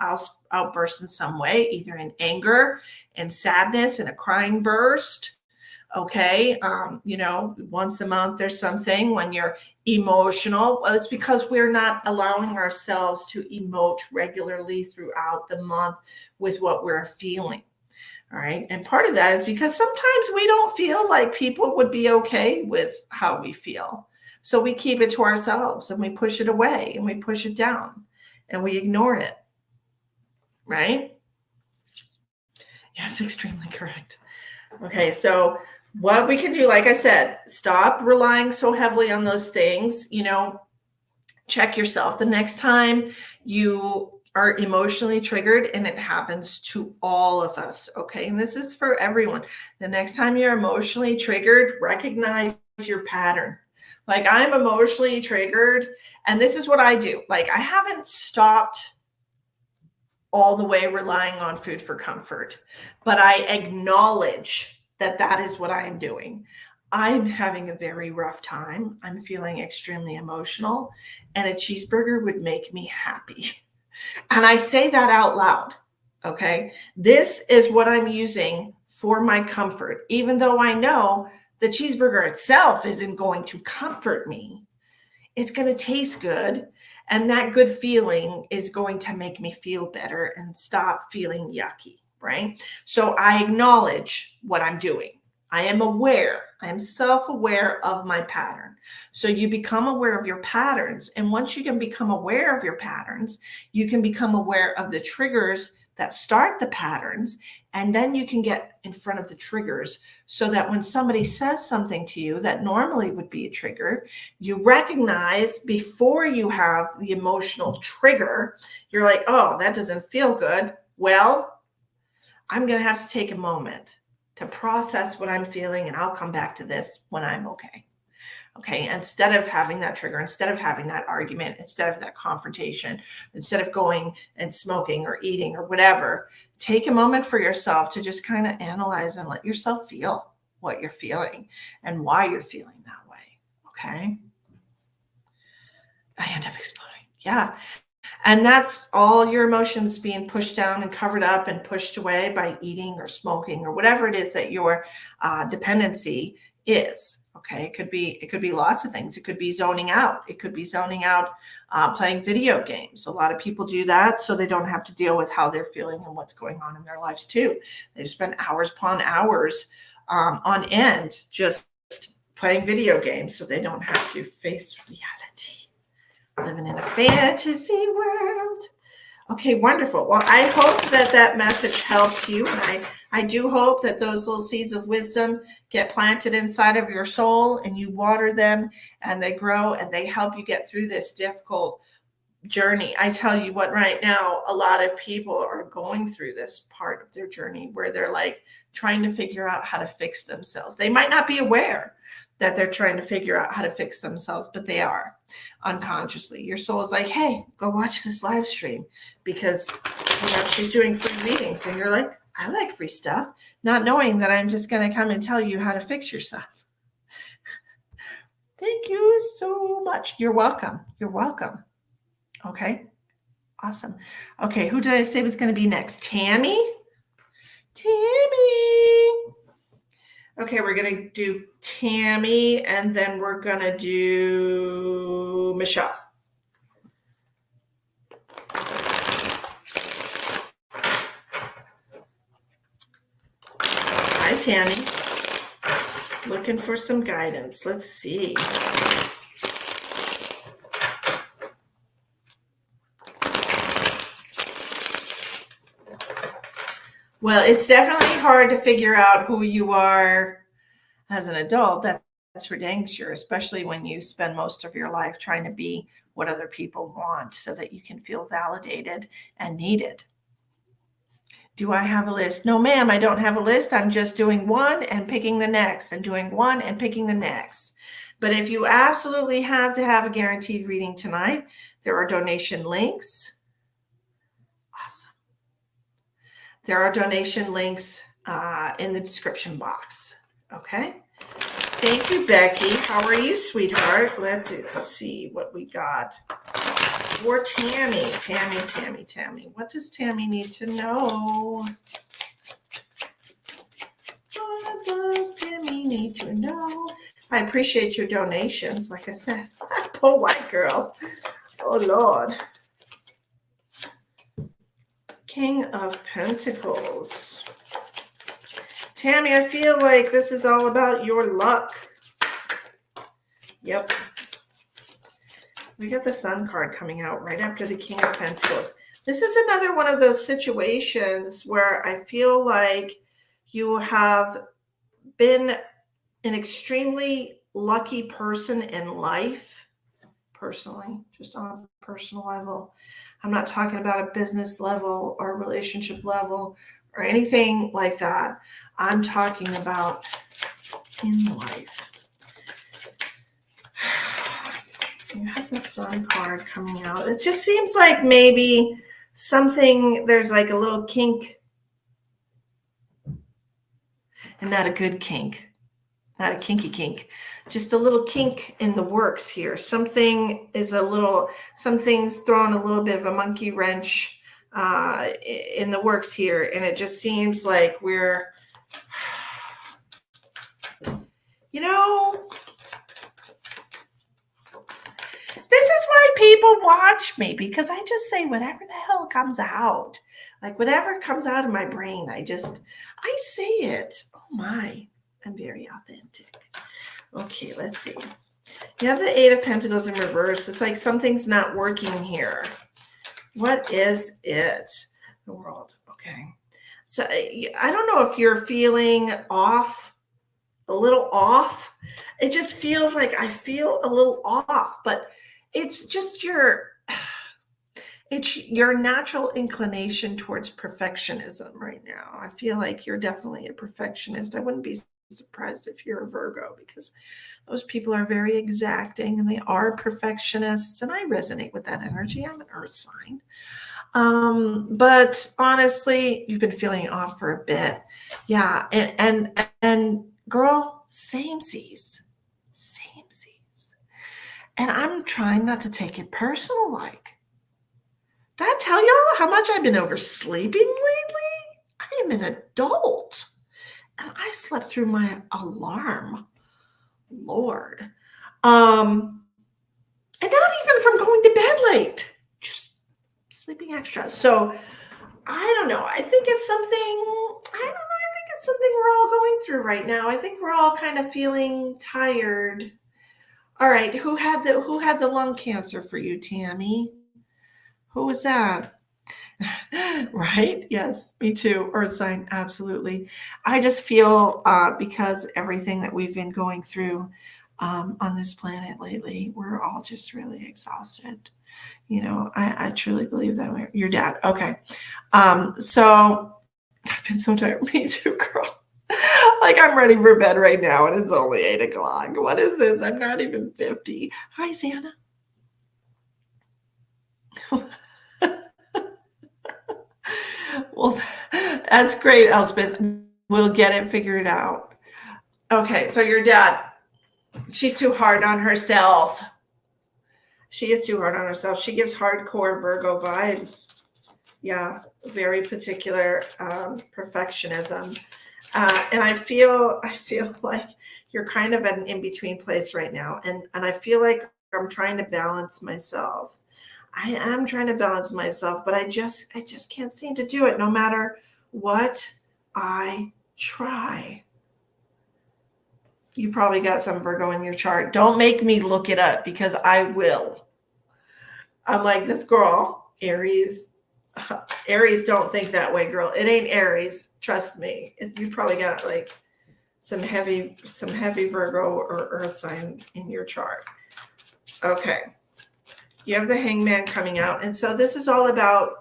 outburst in some way, either in anger and sadness and a crying burst. Okay. Once a month there's something when you're emotional. Well, it's because we're not allowing ourselves to emote regularly throughout the month with what we're feeling. All right. And part of that is because sometimes we don't feel like people would be okay with how we feel. So we keep it to ourselves and we push it away and we push it down and we ignore it. Right? Yes, extremely correct. Okay. So what we can do, like I said, stop relying so heavily on those things. Check yourself the next time you are emotionally triggered, and it happens to all of us. Okay. And this is for everyone. The next time you're emotionally triggered, recognize your pattern. Like, I'm emotionally triggered, and this is what I do. Like, I haven't stopped all the way relying on food for comfort, but I acknowledge that is what I am doing. I'm having a very rough time. I'm feeling extremely emotional, and a cheeseburger would make me happy. And I say that out loud. Okay. This is what I'm using for my comfort, even though I know the cheeseburger itself isn't going to comfort me. it's going to taste good. And that good feeling is going to make me feel better and stop feeling yucky, right? So I acknowledge what I'm doing. I am aware. I am self-aware of my pattern. So you become aware of your patterns. And once you can become aware of your patterns, you can become aware of the triggers that start the patterns. And then you can get in front of the triggers so that when somebody says something to you that normally would be a trigger, you recognize before you have the emotional trigger, you're like, oh, that doesn't feel good. Well, I'm going to have to take a moment to process what I'm feeling, and I'll come back to this when I'm okay. Okay. Instead of having that trigger, instead of having that argument, instead of that confrontation, instead of going and smoking or eating or whatever, take a moment for yourself to just kind of analyze and let yourself feel what you're feeling and why you're feeling that way. Okay. I end up exploding. Yeah. And that's all your emotions being pushed down and covered up and pushed away by eating or smoking or whatever it is that your dependency is. Okay, it could be lots of things. It could be zoning out. It could be zoning out, playing video games. A lot of people do that so they don't have to deal with how they're feeling and what's going on in their lives too. They spend hours upon hours on end just playing video games so they don't have to face reality. Living in a fantasy world. Okay, wonderful. Well, I hope that that message helps you. And I do hope that those little seeds of wisdom get planted inside of your soul and you water them and they grow and they help you get through this difficult journey. I tell you what, right now, a lot of people are going through this part of their journey where they're like trying to figure out how to fix themselves. They might not be aware that they're trying to figure out how to fix themselves, but they are unconsciously. Your soul is like, hey, go watch this live stream because she's doing free readings. And you're like, I like free stuff, not knowing that I'm just going to come and tell you how to fix yourself. Thank you so much. You're welcome. You're welcome. Okay. Awesome. Okay. Who did I say was going to be next? Tammy? Tammy. Okay. We're going to do Tammy and then we're going to do Michelle. Hi, Tammy. Looking for some guidance. Let's see. Well, it's definitely hard to figure out who you are as an adult. That's for dang sure, especially when you spend most of your life trying to be what other people want so that you can feel validated and needed. Do I have a list? No, ma'am, I don't have a list. I'm just doing one and picking the next and doing one and picking the next. But if you absolutely have to have a guaranteed reading tonight, there are donation links. Awesome. There are donation links in the description box. Okay. Thank you, Becky. How are you, sweetheart? Let's see what we got for Tammy. Tammy. What does Tammy need to know? What does Tammy need to know? I appreciate your donations. Like I said, poor white girl. Oh, Lord. King of Pentacles. Tammy, I feel like this is all about your luck. Yep. We got the Sun card coming out right after the King of Pentacles. This is another one of those situations where I feel like you have been an extremely lucky person in life, personally, just on a personal level. I'm not talking about a business level or a relationship level or anything like that. I'm talking about in life. You have the Sun card coming out. It just seems like maybe something, there's like a little kink, and not a good kink, not a kinky kink, just a little kink in the works here. Something's throwing a little bit of a monkey wrench in the works here. And it just seems like we're, people watch me because I just say whatever the hell comes out. Like whatever comes out of my brain, I say it. Oh my, I'm very authentic. Okay, let's see. You have the Eight of Pentacles in reverse. It's like something's not working here. What is it? The World. Okay. So I don't know if you're feeling off, a little off. It just feels like I feel a little off, but it's just it's your natural inclination towards perfectionism right now. I feel like you're definitely a perfectionist. I wouldn't be surprised if you're a Virgo because those people are very exacting and they are perfectionists. And I resonate with that energy. I'm an earth sign. But honestly, you've been feeling off for a bit. Yeah. And girl, same seas. And I'm trying not to take it personal. Like, did I tell y'all how much I've been oversleeping lately? I am an adult. And I slept through my alarm. Lord. And not even from going to bed late. Just sleeping extra. So I don't know. I think it's something we're all going through right now. I think we're all kind of feeling tired. All right, who had the lung cancer for you, Tammy? Who was that? Right? Yes, me too. Earth sign, absolutely. I just feel because everything that we've been going through on this planet lately, we're all just really exhausted. You know, I truly believe that. Your dad. Okay. So I've been so tired. Me too, girl. Like I'm ready for bed right now and it's only 8:00. What is this? I'm not even 50. Hi, Xana. Well, that's great, Elspeth. We'll get it figured out. Okay, so your dad, she's too hard on herself. She is too hard on herself. She gives hardcore Virgo vibes. Yeah, very particular perfectionism. And I feel like you're kind of at an in-between place right now. And I feel like I'm trying to balance myself. I am trying to balance myself, but I just can't seem to do it no matter what I try. You probably got some Virgo in your chart. Don't make me look it up because I will. I'm like this girl, Aries. Aries don't think that way, girl. It ain't Aries. Trust me. You probably got like some heavy Virgo or Earth sign in your chart. Okay. You have the Hangman coming out. And so this is all about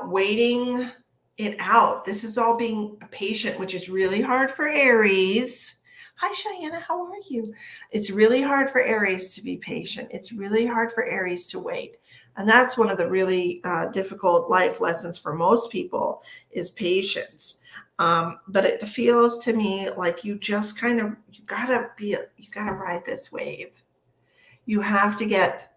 waiting it out. This is all being patient, which is really hard for Aries. Hi, Cheyenne. How are you? It's really hard for Aries to be patient. It's really hard for Aries to wait. And that's one of the really difficult life lessons for most people is patience. But it feels to me like you just you gotta ride this wave. You have to get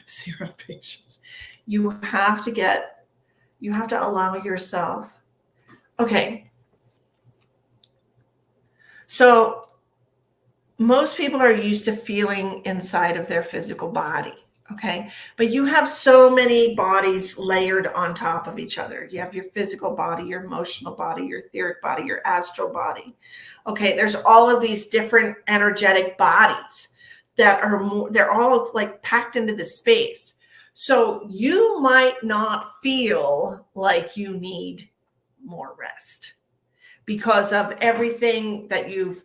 zero patience. You have to allow yourself. Okay. So most people are used to feeling inside of their physical body. Okay. But you have so many bodies layered on top of each other. You have your physical body, your emotional body, your etheric body, your astral body. Okay. There's all of these different energetic bodies that they're all like packed into this space. So you might not feel like you need more rest because of everything that you've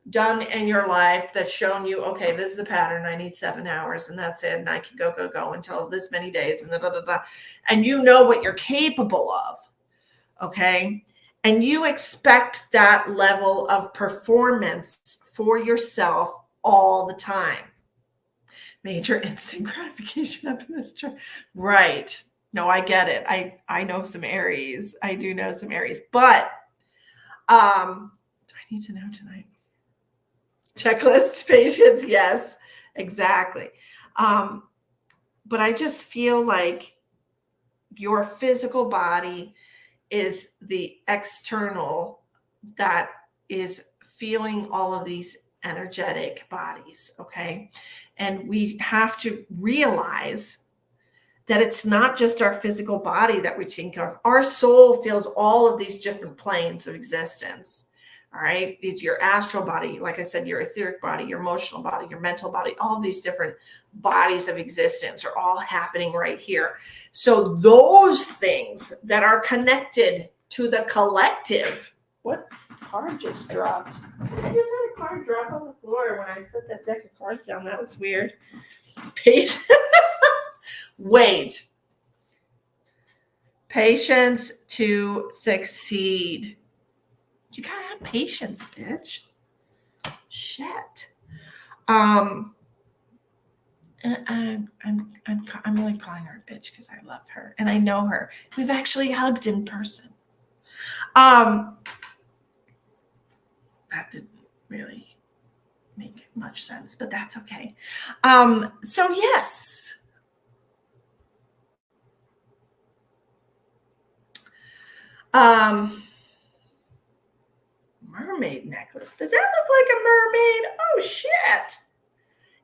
done in your life that's shown you, okay, this is the pattern. I need 7 hours and that's it. And I can go until this many days and and you know what you're capable of. Okay. And you expect that level of performance for yourself all the time. Major instant gratification up in this chart. Right. No, I get it. I know some Aries. I do know some Aries. But do I need to know tonight? Checklist, patience, yes, exactly. But I just feel like your physical body is the external that is feeling all of these energetic bodies, okay? And we have to realize that it's not just our physical body that we think of. Our soul feels all of these different planes of existence. All right. It's your astral body, like I said, your etheric body, your emotional body, your mental body, all these different bodies of existence are all happening right here. So those things that are connected to the collective. What card just dropped? I just had a card drop on the floor when I set that deck of cards down. That was weird. Patience. Wait. Patience to succeed. You gotta have patience, bitch. Shit. I'm only calling her a bitch because I love her and I know her. We've actually hugged in person. That didn't really make much sense, but that's okay. So yes. Mermaid necklace. Does that look like a mermaid? Oh shit.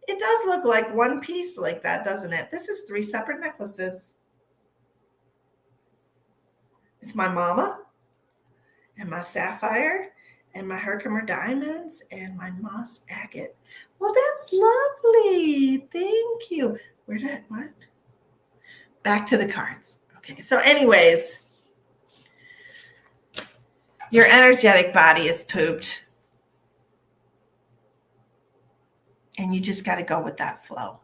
It does look like one piece like that, doesn't it? This is 3 separate necklaces. It's my mama and my sapphire and my Herkimer diamonds and my moss agate. Well, that's lovely. Thank you. What? Back to the cards. Okay. So anyways, your energetic body is pooped. And you just got to go with that flow.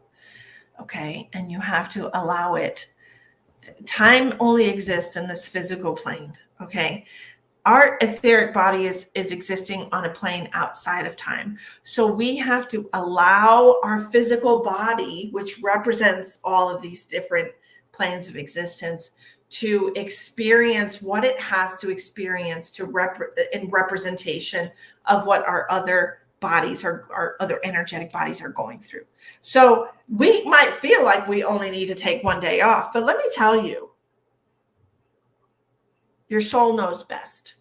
Okay. And you have to allow it. Time only exists in this physical plane. Okay. Our etheric body is existing on a plane outside of time. So we have to allow our physical body, which represents all of these different planes of existence, to experience what it has to experience in representation of what our other bodies our other energetic bodies are going through. So we might feel like we only need to take one day off, but let me tell you, your soul knows best.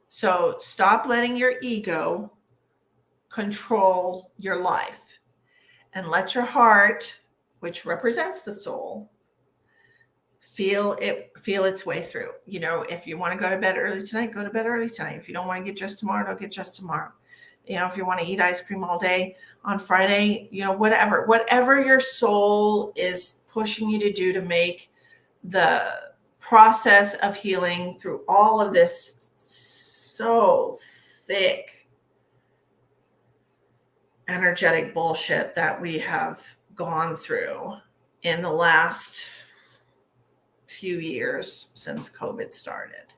So stop letting your ego control your life and let your heart, which represents the soul, feel its way through. You know, if you want to go to bed early tonight, go to bed early tonight. If you don't want to get dressed tomorrow, don't get dressed tomorrow. You know, if you want to eat ice cream all day on Friday, you know, whatever your soul is pushing you to do to make the process of healing through all of this so thick energetic bullshit that we have gone through in the last few years since COVID started.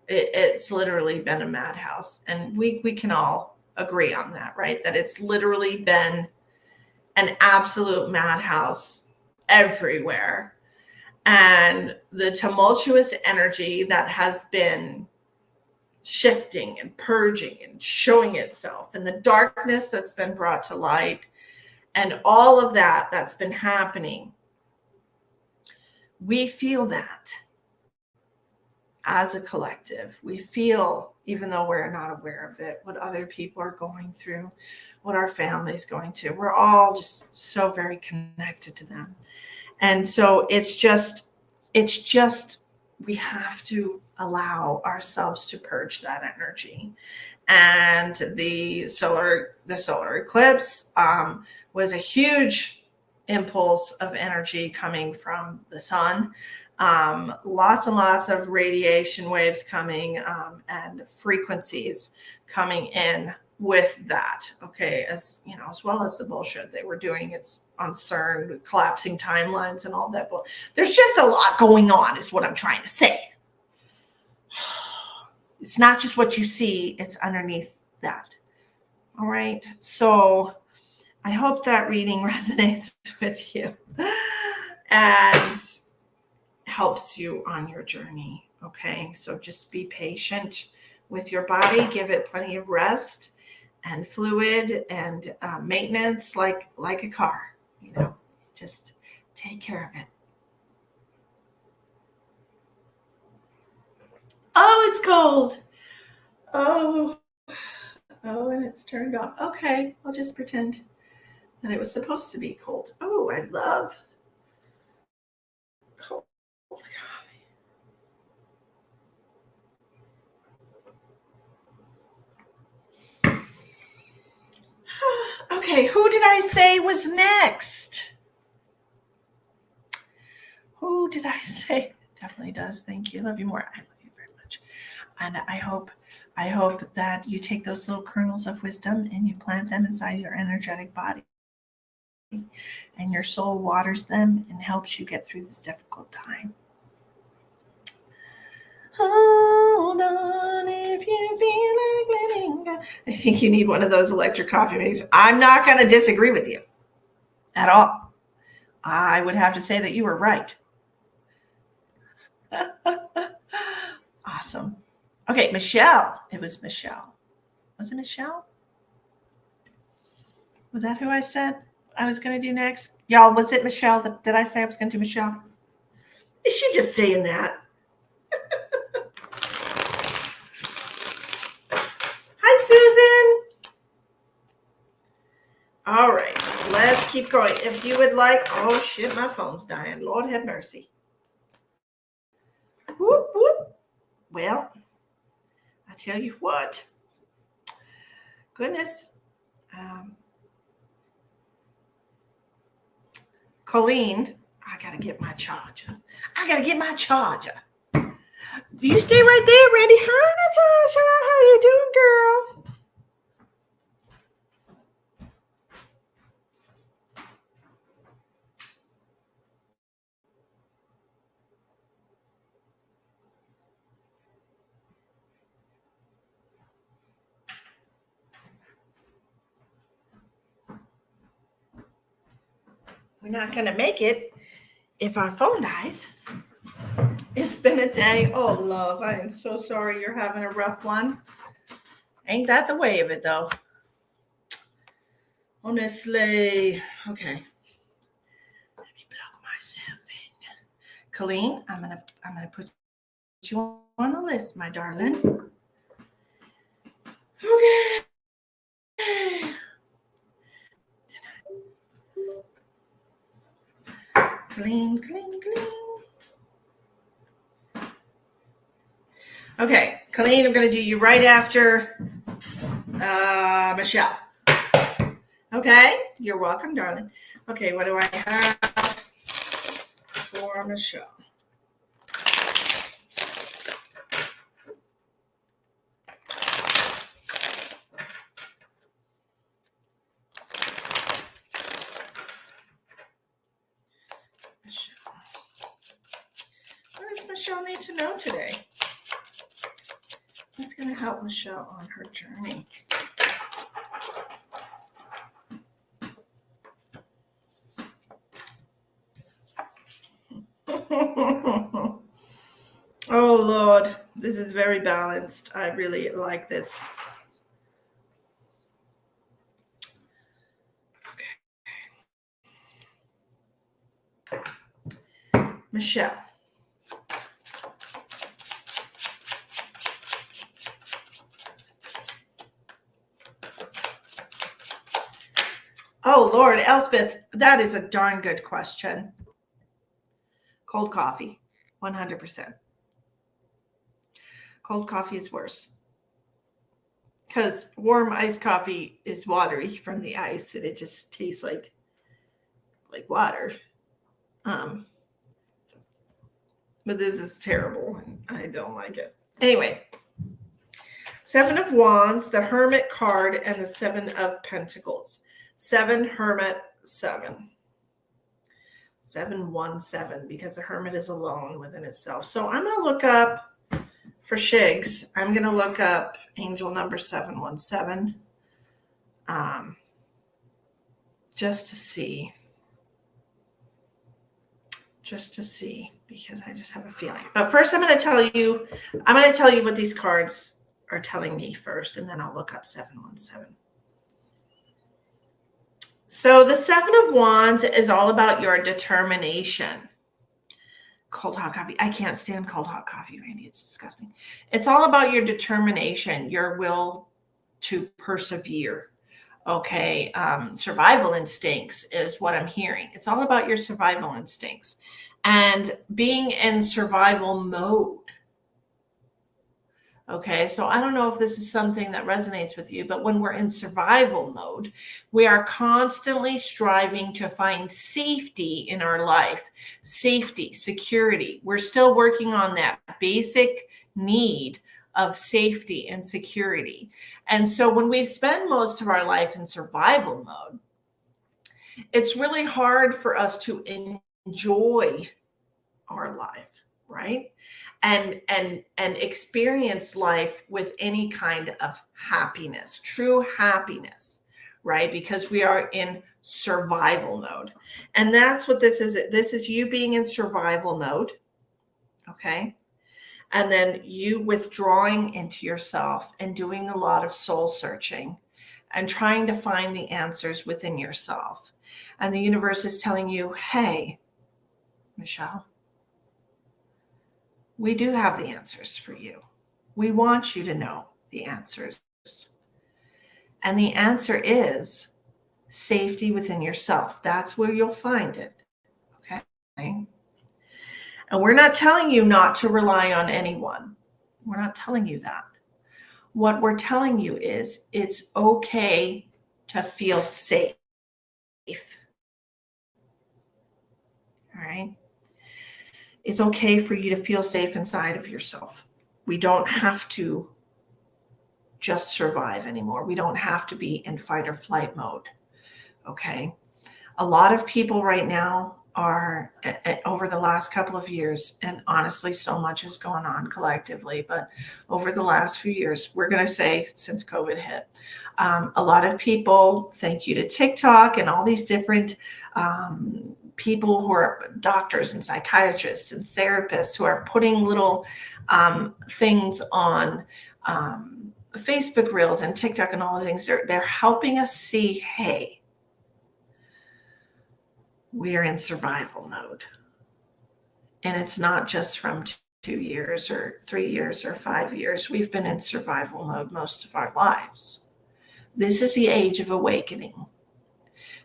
It's literally been a madhouse. And we can all agree on that, right? That it's literally been an absolute madhouse everywhere. And the tumultuous energy that has been shifting and purging and showing itself, and the darkness that's been brought to light, and all of that that's been happening, we feel that as a collective. We feel, even though we're not aware of it, what other people are going through, what our family's going to. We're all just so very connected to them. And so it's just we have to allow ourselves to purge that energy. And the solar eclipse was a huge impulse of energy coming from the sun. Lots and lots of radiation waves coming and frequencies coming in with that. Okay, as you know, as well as the bullshit they were doing. It's on CERN with collapsing timelines and all that. But there's just a lot going on, is what I'm trying to say. It's not just what you see, it's underneath that. All right. So I hope that reading resonates with you and helps you on your journey. Okay. So just be patient with your body, give it plenty of rest and fluid and maintenance, like a car, you know, just take care of it. Oh, it's cold. Oh, Oh, and it's turned off. Okay, I'll just pretend that it was supposed to be cold. Oh, I love cold coffee. Okay, who did I say was next? Who did I say? Definitely does. Thank you. Love you more. I love you very much. And I hope that you take those little kernels of wisdom and you plant them inside your energetic body. And your soul waters them and helps you get through this difficult time. Hold on if you feel like letting go. I think you need one of those electric coffee makers. I'm not going to disagree with you at all. I would have to say that you were right. Awesome. Okay, Michelle. It was Michelle. Was it Michelle? Was that who I said I was going to do next? Y'all, was it Michelle? Did I say I was going to do Michelle? Is she just saying that? Hi, Susan. All right, let's keep going. If you would like, oh shit, my phone's dying. Lord have mercy. Whoop, whoop. Well, I tell you what. Goodness. Colleen, I got to get my charger. You stay right there, Randy. Hi, Natasha. How are you doing, girl? We're not going to make it if our phone dies. It's been a day. Oh, love, I am so sorry you're having a rough one. Ain't that the way of it, though? Honestly. Okay. Let me plug myself in. Colleen, I'm gonna put you on the list, my darling. Okay. Clean. Okay, Colleen, I'm going to do you right after Michelle. Okay, you're welcome, darling. Okay, what do I have for Michelle? What does Michelle need to know today? What's going to help Michelle on her journey? Oh, Lord, this is very balanced. I really like this. Okay. Michelle. Oh, Lord, Elspeth, that is a darn good question. Cold coffee, 100%. Cold coffee is worse. Because warm iced coffee is watery from the ice, and it just tastes like water. But this is terrible, and I don't like it. Anyway, 7 of Wands, the Hermit card, and the 7 of Pentacles. 7, Hermit, 7. 717, because the Hermit is alone within itself. So I'm going to look up, for Shigs, I'm going to look up angel number 717, just to see, because I just have a feeling. But first, I'm going to tell you what these cards are telling me first, and then I'll look up 717. So the 7 of Wands is all about your determination. Cold hot coffee. I can't stand cold hot coffee, Randy. It's disgusting. It's all about your determination, your will to persevere. Okay. Survival instincts is what I'm hearing. It's all about your survival instincts and being in survival mode. Okay, so I don't know if this is something that resonates with you, but when we're in survival mode, we are constantly striving to find safety in our life, safety, security. We're still working on that basic need of safety and security. And so when we spend most of our life in survival mode, it's really hard for us to enjoy our life, right? And experience life with any kind of happiness, true happiness, right? Because we are in survival mode. And that's what this is. This is you being in survival mode, okay? And then you withdrawing into yourself and doing a lot of soul searching and trying to find the answers within yourself. And the universe is telling you, hey, Michelle, we do have the answers for you. We want you to know the answers. And the answer is safety within yourself. That's where you'll find it. Okay. And we're not telling you not to rely on anyone. We're not telling you that. What we're telling you is it's okay to feel safe. All right. It's okay for you to feel safe inside of yourself. We don't have to just survive anymore. We don't have to be in fight or flight mode. Okay. A lot of people right now are over the last couple of years, and honestly, so much has gone on collectively, but over the last few years, we're going to say since COVID hit, a lot of people, thank you to TikTok and all these different people who are doctors and psychiatrists and therapists who are putting little things on Facebook Reels and TikTok and all the things. They're helping us see, hey, we are in survival mode. And it's not just from 2 years or 3 years or 5 years. We've been in survival mode most of our lives. This is the age of awakening.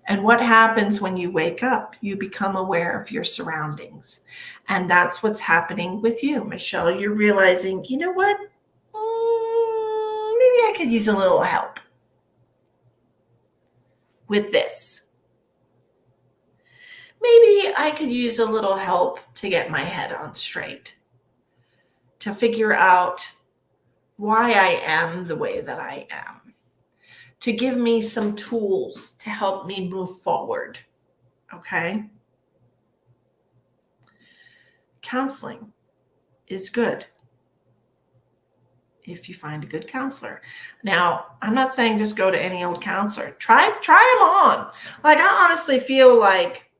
And what happens when you wake up? You become aware of your surroundings. And that's what's happening with you, Michelle. You're realizing, you know what? Maybe I could use a little help with this. Maybe I could use a little help to get my head on straight, to figure out why I am the way that I am, to give me some tools to help me move forward. Okay? Counseling is good if you find a good counselor. Now, I'm not saying just go to any old counselor. Try them on. Like, I honestly feel like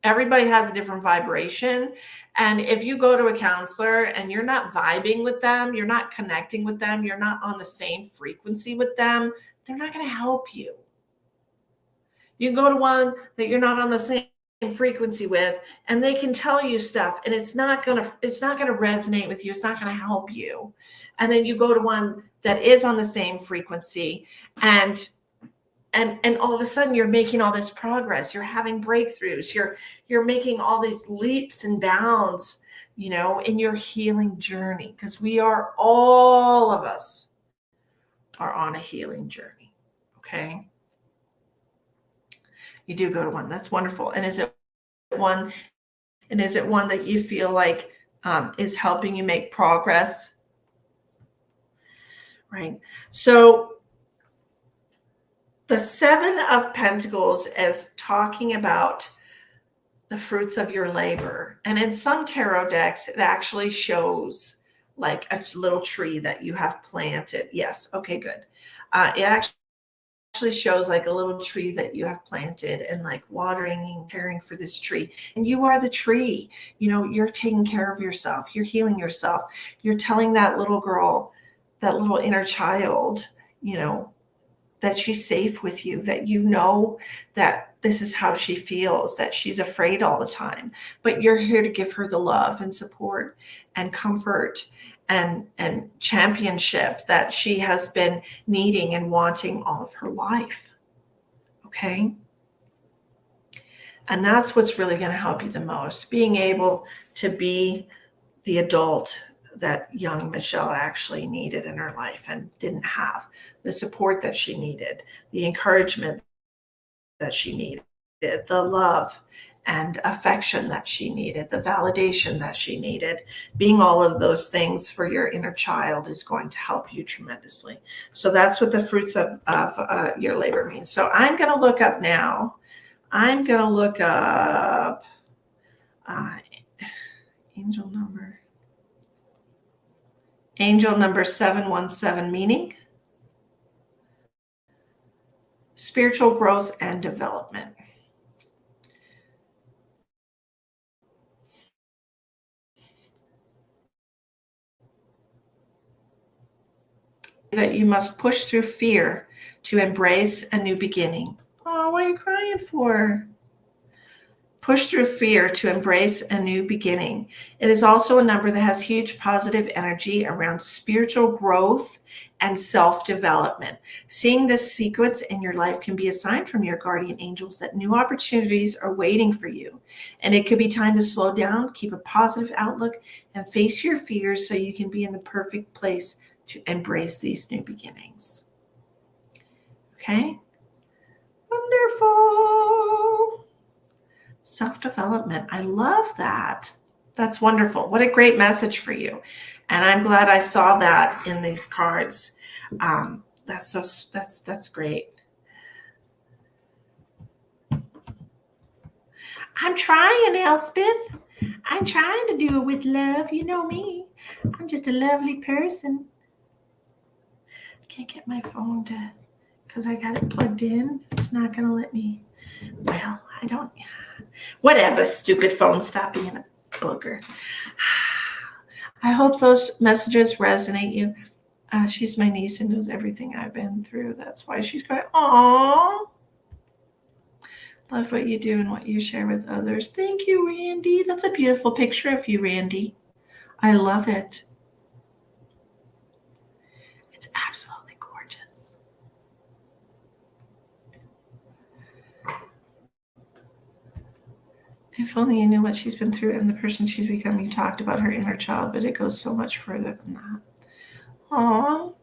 everybody has a different vibration. And if you go to a counselor and you're not vibing with them, you're not connecting with them, you're not on the same frequency with them, they're not going to help you. You can go to one that you're not on the same frequency with, and they can tell you stuff, and it's not going to resonate with you. It's not going to help you. And then you go to one that is on the same frequency, and all of a sudden you're making all this progress. You're having breakthroughs. You're making all these leaps and bounds, in your healing journey, because all of us are on a healing journey. Okay. You do go to one. That's wonderful. And is it one that you feel like is helping you make progress? Right. So the 7 of Pentacles is talking about the fruits of your labor. And in some tarot decks, it actually shows like a little tree that you have planted. Yes. Okay, good. It actually shows like a little tree that you have planted and like watering and caring for this tree. And you are the tree. You're taking care of yourself. You're healing yourself. You're telling that little girl, that little inner child, that she's safe with you, that that this is how she feels, that she's afraid all the time. But you're here to give her the love and support and comfort and championship that she has been needing and wanting all of her life. Okay. And that's what's really going to help you the most, being able to be the adult that young Michelle actually needed in her life and didn't have, the support that she needed, the encouragement that she needed, the love and affection that she needed, the validation that she needed. Being all of those things for your inner child is going to help you tremendously. So that's what the fruits of your labor means. So I'm going to look up now. I'm going to look up angel number 717, meaning spiritual growth and development. That you must push through fear to embrace a new beginning. Oh, what are you crying for? Push through fear to embrace a new beginning. It is also a number that has huge positive energy around spiritual growth and self-development. Seeing this sequence in your life can be a sign from your guardian angels that new opportunities are waiting for you. And it could be time to slow down, keep a positive outlook, and face your fears so you can be in the perfect place to embrace these new beginnings. Okay? Wonderful. Self-development. I love that. That's wonderful. What a great message for you. And I'm glad I saw that in these cards. That's great. I'm trying, Elspeth. I'm trying to do it with love. You know me. I'm just a lovely person. I can't get my phone to, because I got it plugged in. It's not going to let me. Well, I don't. Whatever, stupid phone, stop being a booger. I hope those messages resonate you. She's my niece and knows everything I've been through. That's why she's going, aww. Love what you do and what you share with others. Thank you, Randy. That's a beautiful picture of you, Randy. I love it. It's absolutely gorgeous. If only you knew what she's been through and the person she's become. You talked about her inner child, but it goes so much further than that. Aww.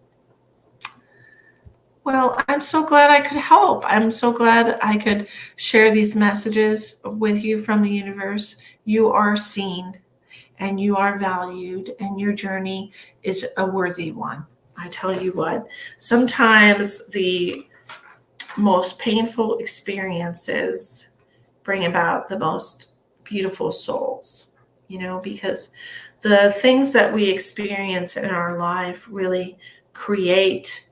Well, I'm so glad I could help. I'm so glad I could share these messages with you from the universe. You are seen and you are valued, and your journey is a worthy one. I tell you what, sometimes the most painful experiences bring about the most beautiful souls, because the things that we experience in our life really create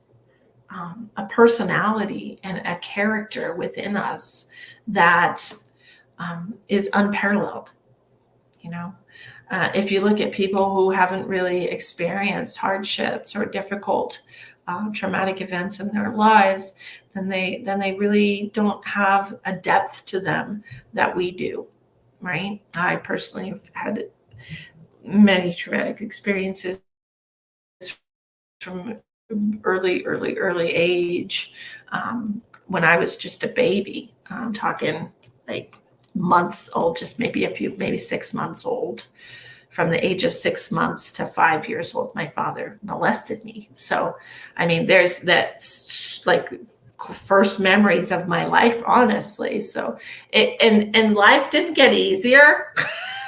a personality and a character within us that is unparalleled. If you look at people who haven't really experienced hardships or difficult traumatic events in their lives, then they really don't have a depth to them that we do, right? I personally have had many traumatic experiences from early age, when I was just a baby. I'm talking like months old, just maybe 6 months old. From the age of 6 months to 5 years old, my father molested me. So, I mean, there's that like first memories of my life, honestly. So and life didn't get easier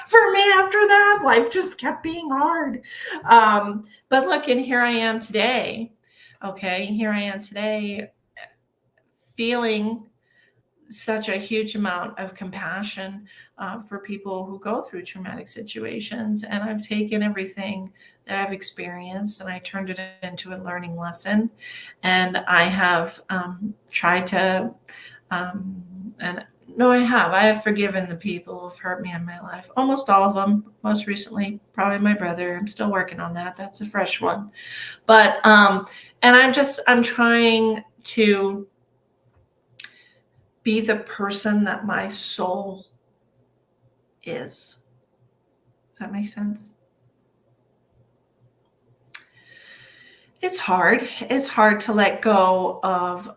for me after that. Life just kept being hard. But look, and here I am today. Okay, here I am today, feeling such a huge amount of compassion for people who go through traumatic situations. And I've taken everything that I've experienced and I turned it into a learning lesson. And I have tried to, I have forgiven the people who've hurt me in my life. Almost all of them. Most recently, probably my brother. I'm still working on that. That's a fresh one. But, and I'm trying to be the person that my soul is. Does that make sense? It's hard. It's hard to let go of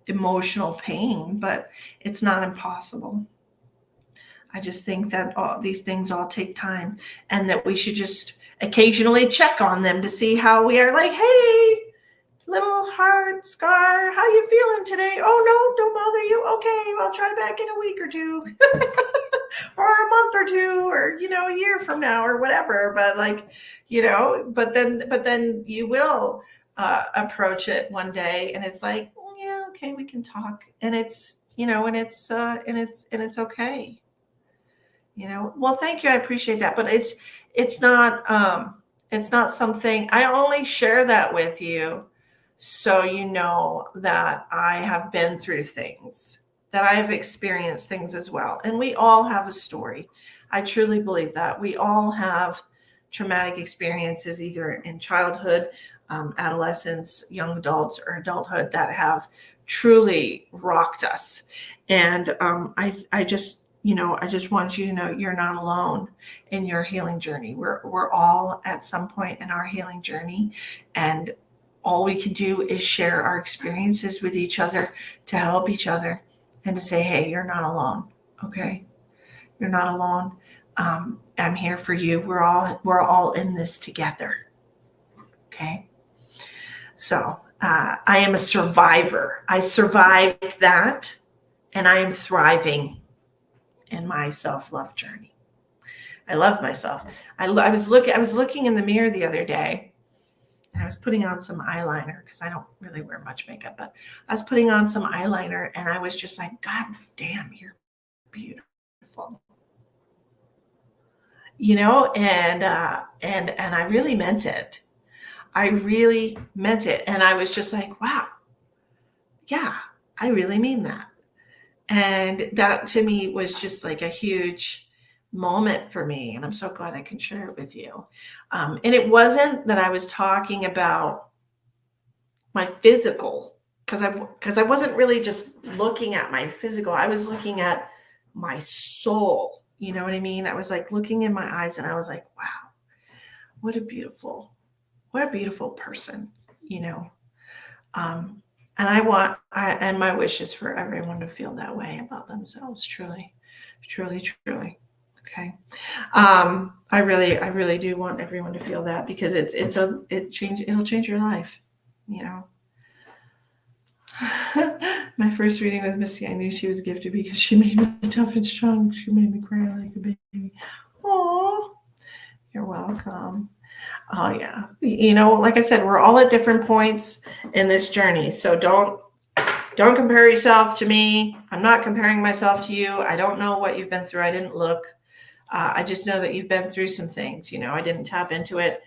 emotional pain, but it's not impossible. I just think that all these things all take time, and that we should just occasionally check on them to see how we are. Like, hey, little heart scar, how you feeling today? Oh no, don't bother you. Okay, I'll try back in a week or two. Or a month or two, or a year from now, or whatever. But like, but then you will approach it one day, and it's like, yeah, okay, we can talk, and it's okay. Well, thank you, I appreciate that, but it's not something. I only share that with you so you know that I have been through things, that I have experienced things as well, and we all have a story. I truly believe that we all have traumatic experiences, either in childhood, adolescence, young adults, or adulthood, that have truly rocked us. And I just want you to know you're not alone in your healing journey. We're all at some point in our healing journey, and all we can do is share our experiences with each other to help each other, and to say, hey, you're not alone. Okay, you're not alone. I'm here for you. We're all in this together. Okay, so I am a survivor. I survived that, and I am thriving in my self-love journey. I love myself. I was looking in the mirror the other day, and I was putting on some eyeliner, because I don't really wear much makeup, but I was putting on some eyeliner, and I was just like, God damn, you're beautiful. And I really meant it. I really meant it. And I was just like, wow, yeah, I really mean that. And that to me was just like a huge moment for me. And I'm so glad I can share it with you. And it wasn't that I was talking about my physical, because I wasn't really just looking at my physical. I was looking at my soul. You know what I mean? I was like looking in my eyes, and I was like, wow, what a beautiful person, you know. Um, and and my wish is for everyone to feel that way about themselves. Truly, truly, truly. Okay. I really do want everyone to feel that, because it'll change your life, you know. My first reading with Misty, I knew she was gifted because she made me tough and strong. She made me cry like a baby. Oh, you're welcome. Oh yeah. Like I said, we're all at different points in this journey. So don't compare yourself to me. I'm not comparing myself to you. I don't know what you've been through. I didn't look. I just know that you've been through some things. I didn't tap into it.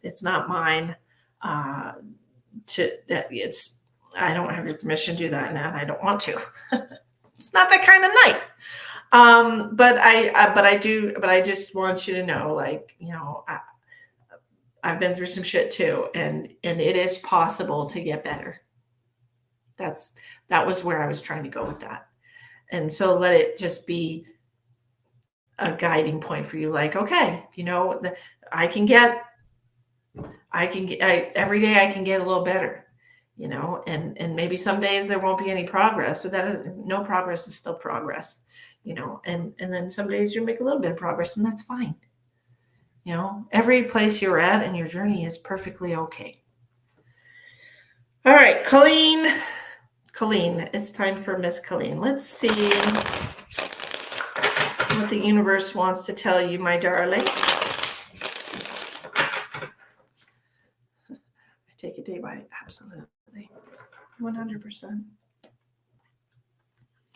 It's not mine. It's I don't have your permission to do that, and I don't want to. It's not that kind of night. But I just want you to know, like, I've been through some shit too, and it is possible to get better. That was where I was trying to go with that. And so let it just be a guiding point for you. Like, okay, I can get, every day I can get a little better, and maybe some days there won't be any progress, but that is, no progress is still progress, and then some days you make a little bit of progress, and that's fine. Every place you're at in your journey is perfectly okay. All right, Colleen, it's time for Miss Colleen. Let's see what the universe wants to tell you, my darling. I take it day by day, absolutely, 100%.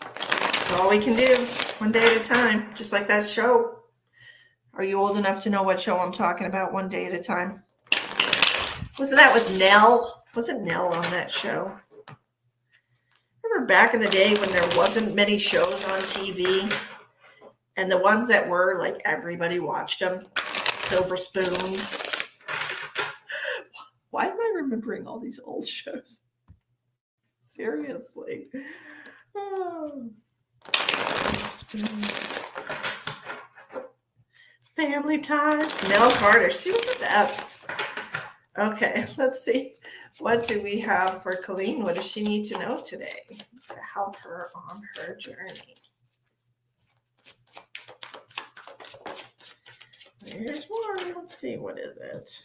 That's all we can do, one day at a time, just like that show. Are you old enough to know what show I'm talking about? One day at a time. Wasn't that with Nell? Wasn't Nell on that show? Remember back in the day when there wasn't many shows on TV, and the ones that were, like, everybody watched them? Silver Spoons. Why am I remembering all these old shows? Seriously. Oh. Spoons. Family Ties. Nell Carter. She was the best. Okay, let's see. What do we have for Colleen? What does she need to know today to help her on her journey? Here's one. Let's see, what is it?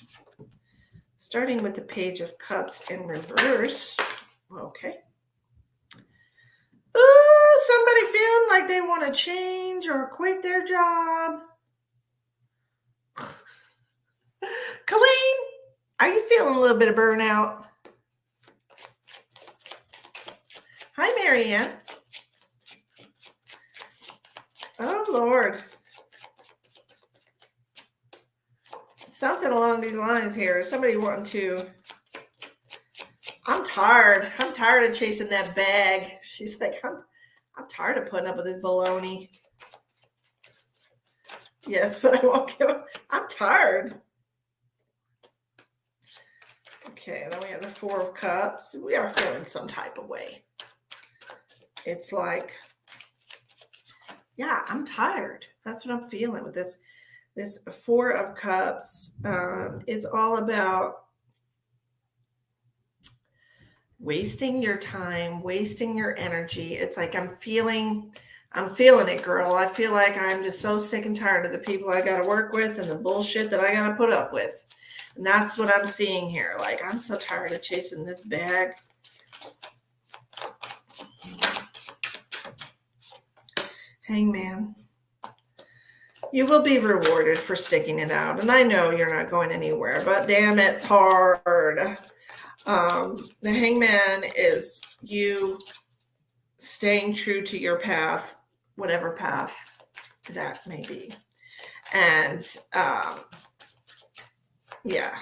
Starting with the Page of Cups in reverse. Okay. Ooh, somebody feeling like they want to change or quit their job. Colleen, are you feeling a little bit of burnout? Hi, Marianne. Oh, Lord. Something along these lines here. Somebody wanting to. I'm tired. I'm tired of chasing that bag. She's like, I'm tired of putting up with this baloney. Yes, but I won't give up. I'm tired. Okay, then we have the Four of Cups. We are feeling some type of way. It's like, yeah, I'm tired. That's what I'm feeling with this Four of Cups. It's all about wasting your time, wasting your energy. It's like I'm feeling it, girl. I feel like I'm just so sick and tired of the people I got to work with and the bullshit that I got to put up with. And that's what I'm seeing here. Like, I'm so tired of chasing this bag. Hangman. You will be rewarded for sticking it out. And I know you're not going anywhere, but damn, it's hard. The Hangman is you staying true to your path, whatever path that may be. And yeah,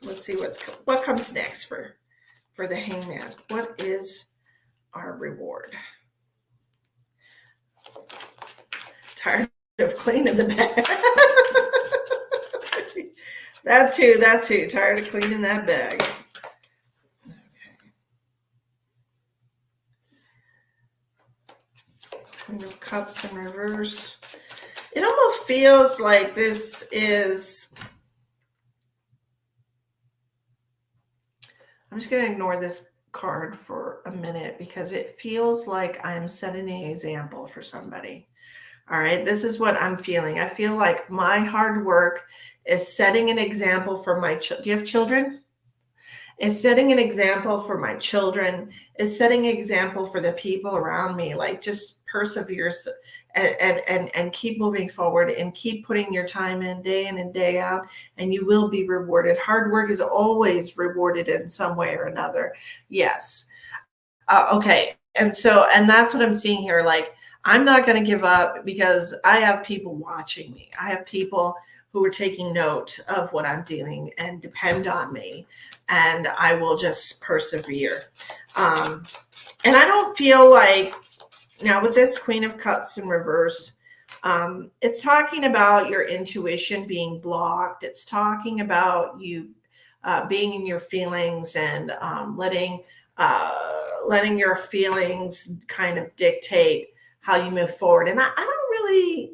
let's see what comes next for the Hangman. What is our reward? Tired of cleaning the bag. That too. Tired of cleaning that bag. Queen of Cups in reverse. It almost feels like this is, I'm just going to ignore this card for a minute because it feels like I'm setting an example for somebody. All right, this is what I'm feeling. I feel like my hard work is setting an example for my children. Do you have children? Is setting an example for my children, is setting an example for the people around me. Like, just persevere and keep moving forward and keep putting your time in and day out, and you will be rewarded. Hard work is always rewarded in some way or another. Yes. Okay. And that's what I'm seeing here. Like, I'm not going to give up because I have people watching me. I have people who are taking note of what I'm doing and depend on me, and I will just persevere. And I don't feel like, now with this Queen of Cups in reverse, it's talking about your intuition being blocked. It's talking about you being in your feelings and letting your feelings kind of dictate how you move forward. And I don't really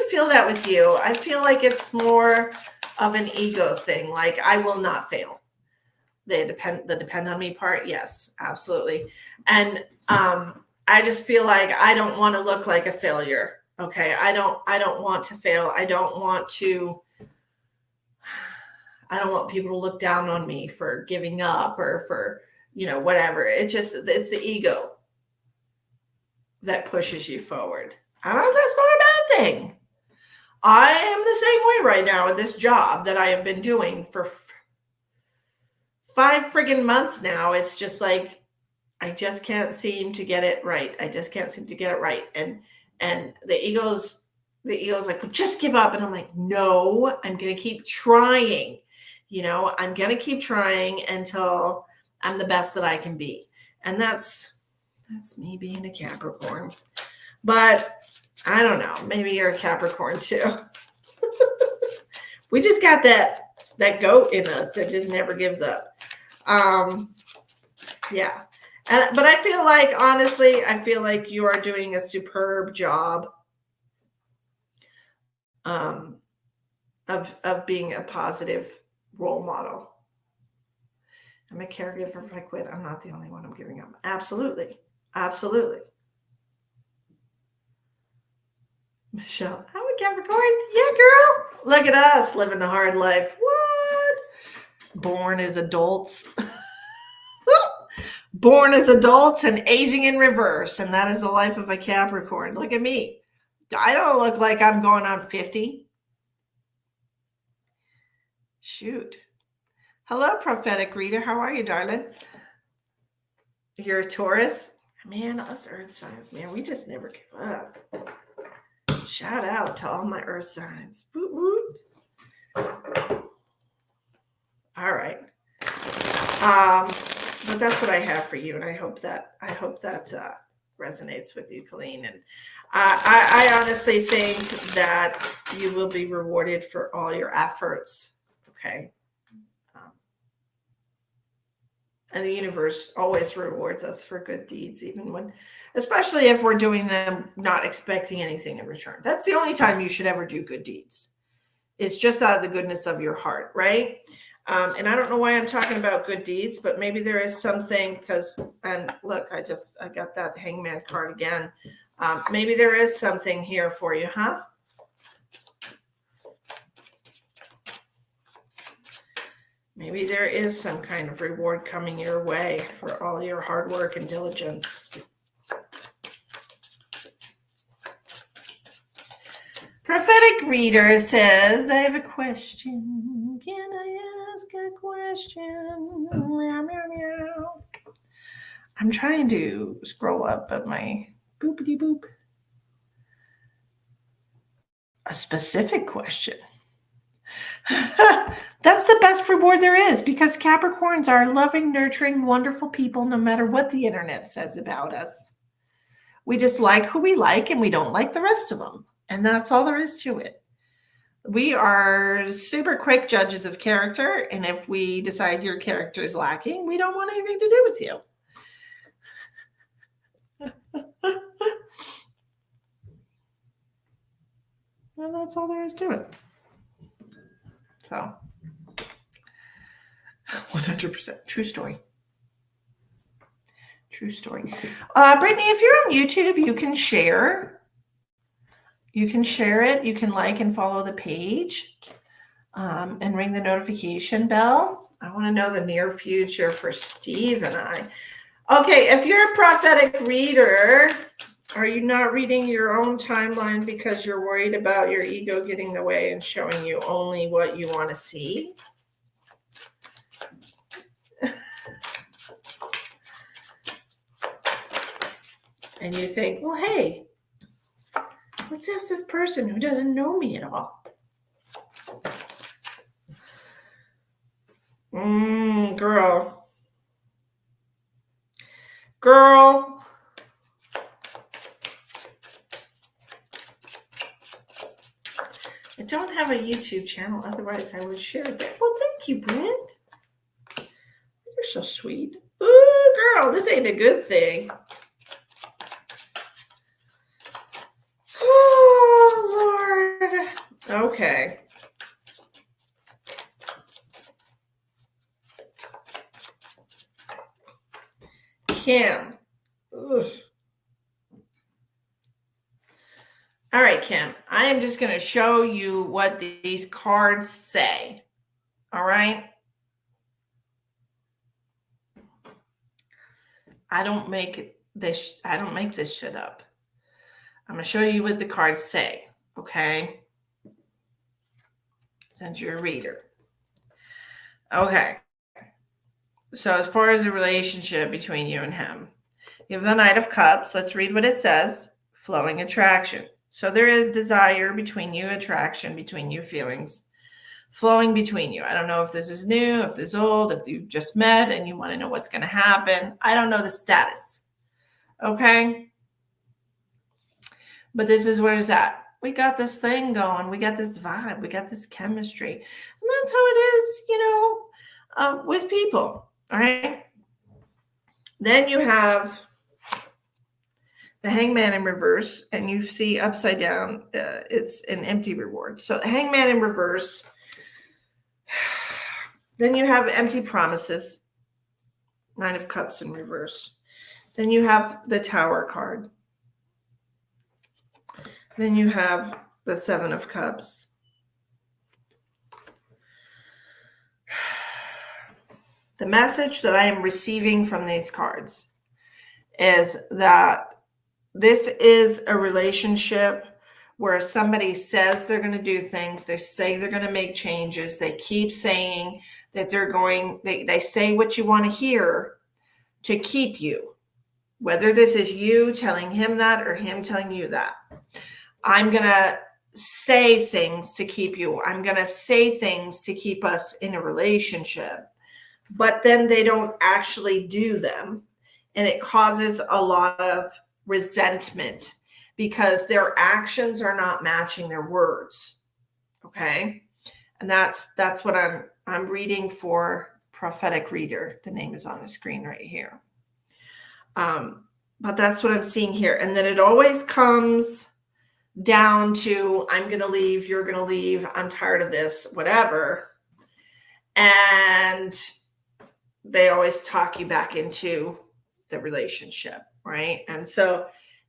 feel that with you. I feel like it's more of an ego thing. Like, I will not fail. The depend on me part. Yes, absolutely. And I just feel like I don't want to look like a failure. Okay. I don't want to fail. I don't want people to look down on me for giving up or for, whatever. It's the ego that pushes you forward. And that's not a bad thing. I am the same way right now with this job that I have been doing for 5 friggin' months now. It's just like, I just can't seem to get it right. And the ego's like, well, just give up. And I'm like, no, I'm going to keep trying. I'm going to keep trying until I'm the best that I can be. And that's me being a Capricorn. But I don't know. Maybe you're a Capricorn too. We just got that goat in us that just never gives up. Yeah. But I feel like, honestly, you are doing a superb job. of being a positive role model. I'm a caregiver. If I quit, I'm not the only one I'm giving up. Absolutely. Absolutely. Michelle, I'm a Capricorn. Yeah, girl. Look at us living the hard life. What? Born as adults. Born as adults and aging in reverse. And that is the life of a Capricorn. Look at me. I don't look like I'm going on 50. Shoot. Hello, prophetic reader. How are you, darling? You're a Taurus? Man, us earth signs, man, we just never give up. Shout out to all my earth signs. Woot, woot. All right. But that's what I have for you, and I hope that resonates with you, Colleen. And I honestly think that you will be rewarded for all your efforts. Okay. And the universe always rewards us for good deeds, especially if we're doing them not expecting anything in return. That's the only time you should ever do good deeds. It's just out of the goodness of your heart, right? And I don't know why I'm talking about good deeds, but maybe there is something and look, I got that hangman card again. Maybe there is something here for you, huh? Maybe there is some kind of reward coming your way for all your hard work and diligence. Prophetic reader says, I have a question. Can I ask a question? Meow, meow, meow. I'm trying to scroll up at my boopity boop. A specific question. That's the best reward there is, because Capricorns are loving, nurturing, wonderful people, no matter what the internet says about us. We just like who we like, and we don't like the rest of them. And that's all there is to it. We are super quick judges of character. And if we decide your character is lacking, we don't want anything to do with you. And that's all there is to it. So, 100% true story. True story. Brittany, if you're on YouTube, you can share. You can share it. You can like and follow the page and ring the notification bell. I want to know the near future for Steve and I. Okay, if you're a prophetic reader, are you not reading your own timeline because you're worried about your ego getting in the way and showing you only what you want to see? And you think, well, hey, let's ask this person who doesn't know me at all. Girl. I don't have a YouTube channel, otherwise I would share it. Well, thank you, Brent. You're so sweet. Ooh, girl, this ain't a good thing. Oh, Lord. Okay. Kim. Ugh. All right, Kim. I am just going to show you what these cards say. All right. I don't make this shit up. I'm going to show you what the cards say. Okay. Since you're a reader. Okay. So as far as the relationship between you and him, you have the Knight of Cups. Let's read what it says. Flowing attraction. So there is desire between you, attraction between you, feelings flowing between you. I don't know if this is new, if this is old, if you just met and you want to know what's going to happen. I don't know the status. Okay. But this is where it's at. We got this thing going. We got this vibe. We got this chemistry. And that's how it is, with people. All right. Then you have the Hangman in reverse, and you see upside down, it's an empty reward. So the Hangman in reverse. Then you have empty promises, Nine of Cups in reverse. Then you have the Tower card. Then you have the Seven of Cups. The message that I am receiving from these cards is that this is a relationship where somebody says they're going to do things. They say they're going to make changes. They keep saying that they're going, they say what you want to hear to keep you. Whether this is you telling him that or him telling you that. I'm going to say things to keep you. I'm going to say things to keep us in a relationship. But then they don't actually do them. And it causes a lot of resentment because their actions are not matching their words. Okay. And that's what I'm reading for Prophetic Reader. The name is on the screen right here. But that's what I'm seeing here. And then it always comes down to, I'm going to leave, you're going to leave, I'm tired of this, whatever. And they always talk you back into the relationship, right? And so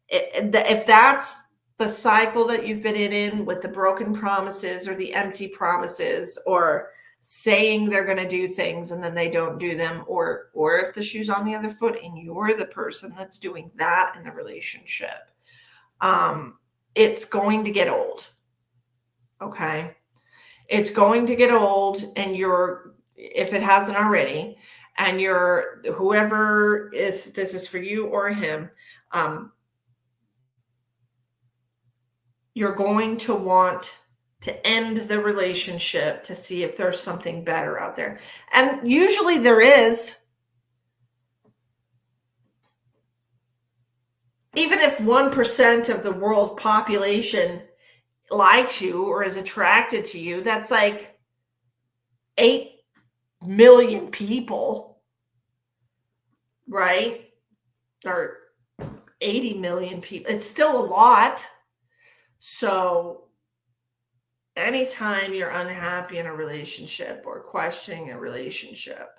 if that's the cycle that you've been in with the broken promises or the empty promises, or saying they're going to do things and then they don't do them, or if the shoe's on the other foot and you're the person that's doing that in the relationship, it's going to get old. Okay. It's going to get old, and if it hasn't already, and whoever this is for you or him, you're going to want to end the relationship to see if there's something better out there. And usually there is. Even if 1% of the world population likes you or is attracted to you, that's like 8 million people, right? Or 80 million people. It's still a lot. So anytime you're unhappy in a relationship or questioning a relationship,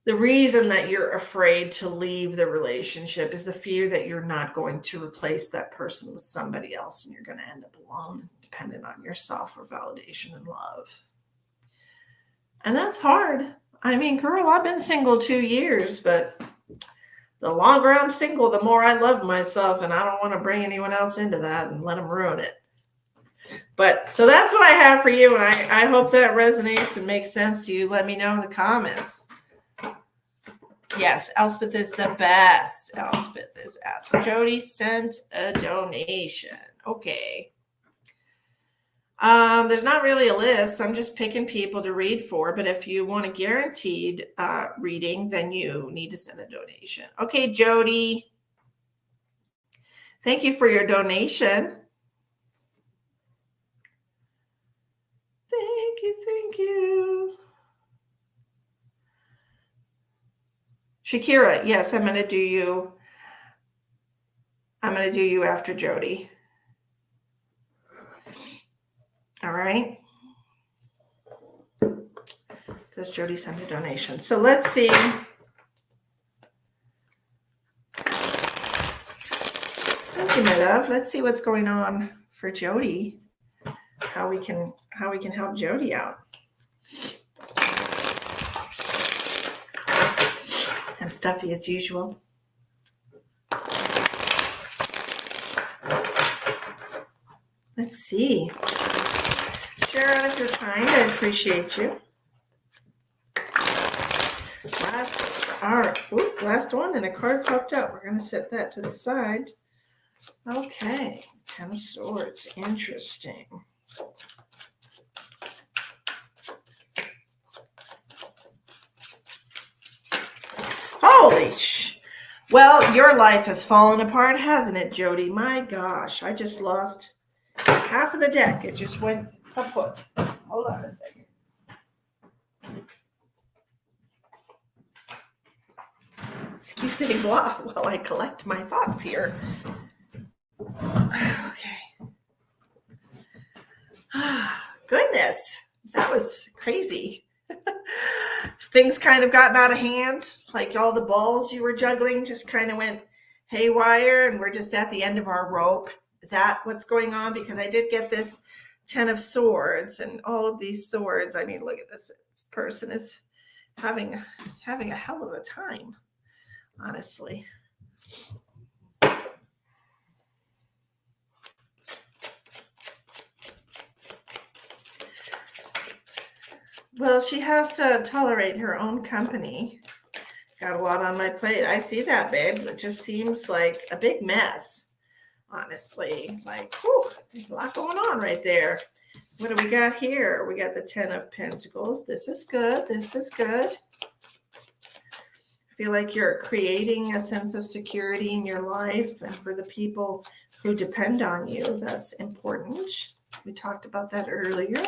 the reason that you're afraid to leave the relationship is the fear that you're not going to replace that person with somebody else, and you're going to end up alone, dependent on yourself for validation and love. And that's hard. I mean, girl, I've been single 2 years, but the longer I'm single, the more I love myself, and I don't want to bring anyone else into that and let them ruin it. But so that's what I have for you, and I hope that resonates and makes sense to you. Let me know in the comments. Yes, Elspeth is the best. Elspeth is absolute. Jody sent a donation. Okay. There's not really a list. I'm just picking people to read for, but if you want a guaranteed reading, then you need to send a donation. Okay, Jody. Thank you for your donation. Thank you. Shakira, yes, I'm going to do you after Jody. All right. Because Jody sent a donation. So let's see. Thank you, my love. Let's see what's going on for Jody. How we can help Jody out. And stuffy as usual. Let's see. Sharon, if you're kind, I appreciate you. Last one, and a card popped out. We're going to set that to the side. Okay, 10 of Swords. Interesting. Well, your life has fallen apart, hasn't it, Jody? My gosh, I just lost half of the deck. It just went kaput. Hold on a second. excusez moi while I collect my thoughts here. Okay. Goodness, that was crazy. Things kind of gotten out of hand, like all the balls you were juggling just kind of went haywire, and we're just at the end of our rope. Is that what's going on? Because I did get this 10 of swords and all of these swords. I mean, look at this. This person is having a hell of a time, honestly. Well, she has to tolerate her own company. Got a lot on my plate. I see that, babe. It just seems like a big mess, honestly. Like, whew, there's a lot going on right there. What do we got here? We got the 10 of Pentacles. This is good. This is good. I feel like you're creating a sense of security in your life, and for the people who depend on you, that's important. We talked about that earlier.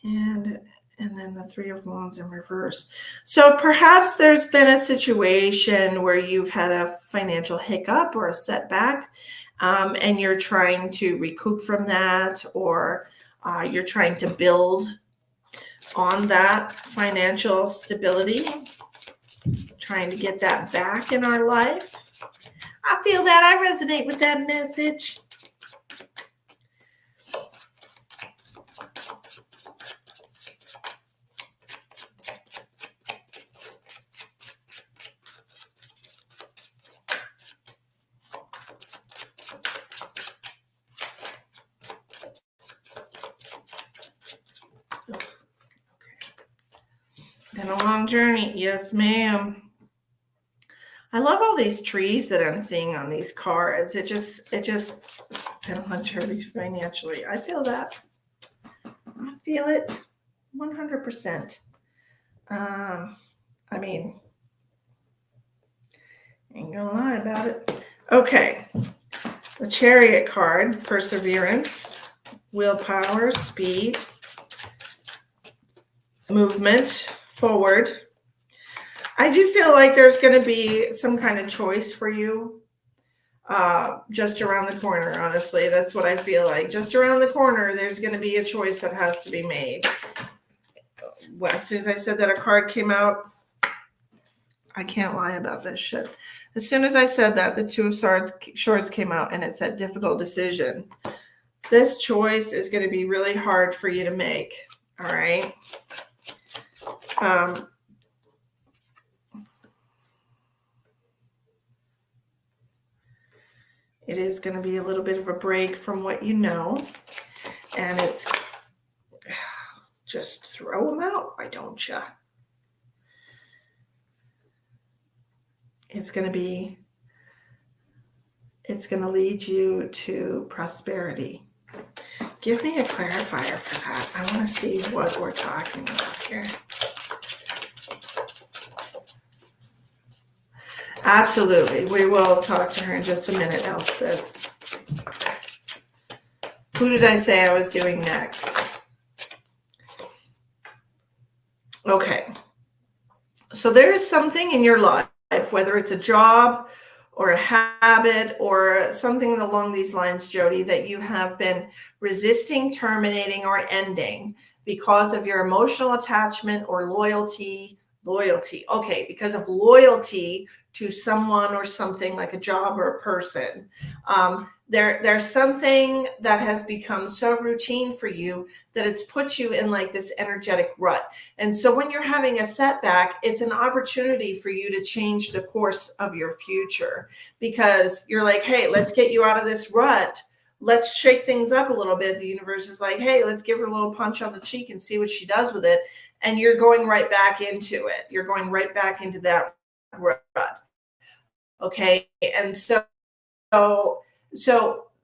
And then the 3 of Wands in reverse. So perhaps there's been a situation where you've had a financial hiccup or a setback, and you're trying to recoup from that, or you're trying to build on that financial stability, trying to get that back in our life. I feel that. I resonate with that message. Been a long journey. Yes, ma'am. I love all these trees that I'm seeing on these cards. It just been a long journey financially. I feel that. I feel it 100%. I mean, ain't gonna lie about it. Okay. The Chariot card, perseverance, willpower, speed, movement forward. I do feel like there's going to be some kind of choice for you just around the corner, honestly. That's what I feel like. Just around the corner, there's going to be a choice that has to be made. Well, as soon as I said that a card came out, I can't lie about this shit. As soon as I said that, the 2 of Swords came out, and it said difficult decision. This choice is going to be really hard for you to make. All right. It is going to be a little bit of a break from what you know, and it's just throw them out. Why don't you? It's going to lead you to prosperity. Give me a clarifier for that. I want to see what we're talking about here. Absolutely. We will talk to her in just a minute, Elspeth. Who did I say I was doing next? Okay. So there is something in your life, whether it's a job or a habit or something along these lines, Jody, that you have been resisting, terminating, or ending because of your emotional attachment or loyalty. Okay, because of loyalty to someone or something like a job or a person. There's something that has become so routine for you that it's put you in like this energetic rut. And so when you're having a setback, it's an opportunity for you to change the course of your future, because you're like, hey, let's get you out of this rut. Let's shake things up a little bit. The universe is like, hey, let's give her a little punch on the cheek and see what she does with it. And you're going right back into it. You're going right back into that rut. Okay. And so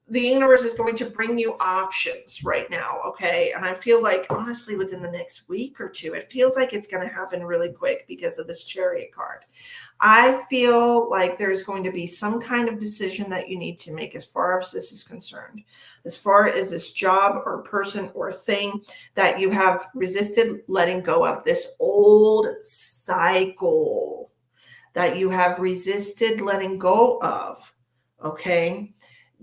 the universe is going to bring you options right now, okay? And I feel like, honestly, within the next week or two, it feels like it's going to happen really quick because of this Chariot card. I feel like there's going to be some kind of decision that you need to make as far as this is concerned, as far as this job or person or thing that you have resisted letting go of, this old cycle that you have resisted letting go of, okay?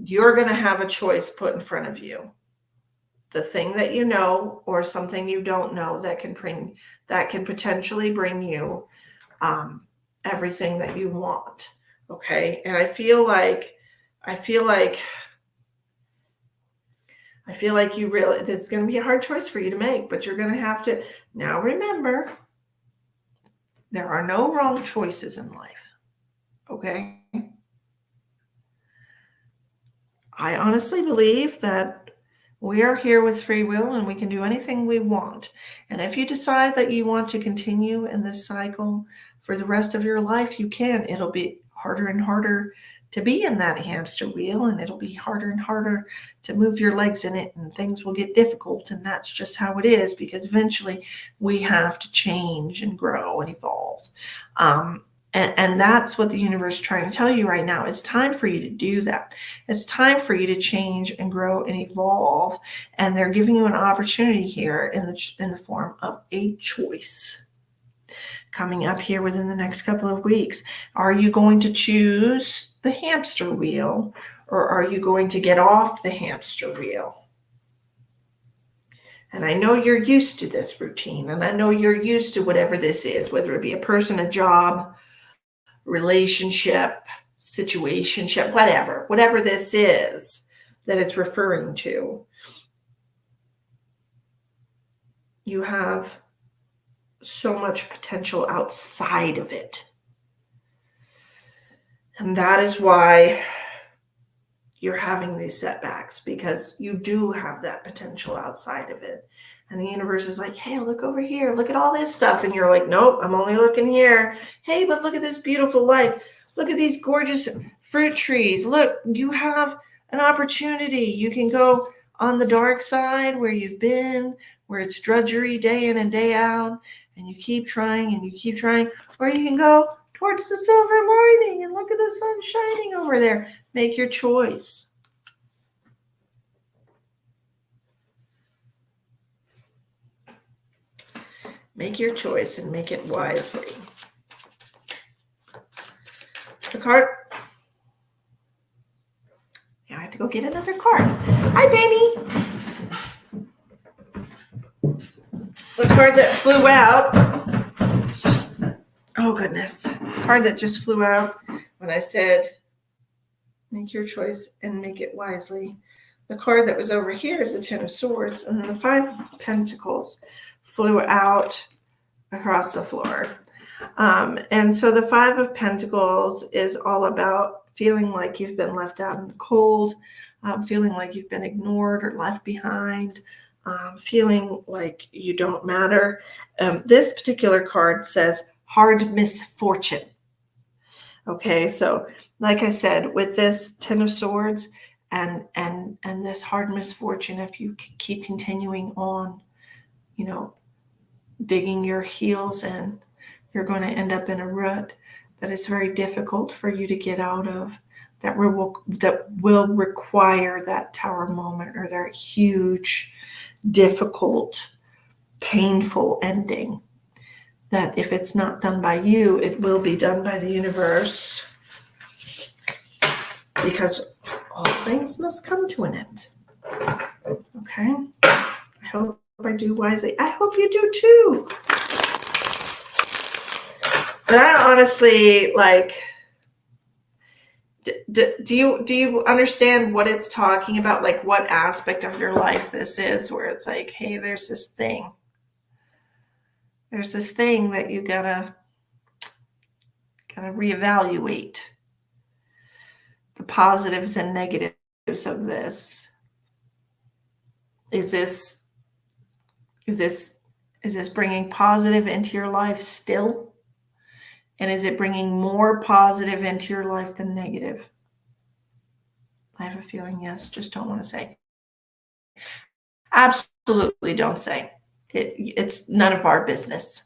You're going to have a choice put in front of you. The thing that you know or something you don't know that can potentially bring you everything that you want. Okay. And I feel like you really, this is going to be a hard choice for you to make, but you're going to have to. Now remember, there are no wrong choices in life. Okay. I honestly believe that we are here with free will and we can do anything we want. And if you decide that you want to continue in this cycle for the rest of your life, you can. It'll be harder and harder to be in that hamster wheel, and it'll be harder and harder to move your legs in it, and things will get difficult. And that's just how it is, because eventually we have to change and grow and evolve. And that's what the universe is trying to tell you right now. It's time for you to do that. It's time for you to change and grow and evolve. And they're giving you an opportunity here in the form of a choice coming up here within the next couple of weeks. Are you going to choose the hamster wheel, or are you going to get off the hamster wheel? And I know you're used to this routine, and I know you're used to whatever this is, whether it be a person, a job, relationship, situationship, whatever this is that it's referring to. You have so much potential outside of it. And that is why you're having these setbacks, because you do have that potential outside of it. And the universe is like, hey, look over here. Look at all this stuff. And you're like, nope, I'm only looking here. Hey, but look at this beautiful life. Look at these gorgeous fruit trees. Look, you have an opportunity. You can go on the dark side where you've been, where it's drudgery day in and day out, and you keep trying and you keep trying. Or you can go towards the silver lining and look at the sun shining over there. Make your choice. Make your choice and make it wisely. The card. Yeah, I have to go get another card. Hi, baby. The card that flew out. Oh, goodness. Card that just flew out when I said, make your choice and make it wisely. The card that was over here is the Ten of Swords, and then the Five of Pentacles flew out across the floor. And so the Five of Pentacles is all about feeling like you've been left out in the cold, feeling like you've been ignored or left behind, feeling like you don't matter. This particular card says hard misfortune. Okay, so like I said, with this Ten of Swords and this hard misfortune, if you keep continuing on, digging your heels in, you're going to end up in a rut that is very difficult for you to get out of, that will require that tower moment or that huge, difficult, painful ending. That if it's not done by you, it will be done by the universe, because all things must come to an end. Okay? I hope I do wisely. I hope you do too. But I honestly, do you understand what it's talking about? Like what aspect of your life this is, where it's like, hey, there's this thing. There's this thing that you gotta reevaluate the positives and negatives of this. Is this bringing positive into your life still? And is it bringing more positive into your life than negative? I have a feeling yes, just don't want to say. Absolutely don't say. It's none of our business.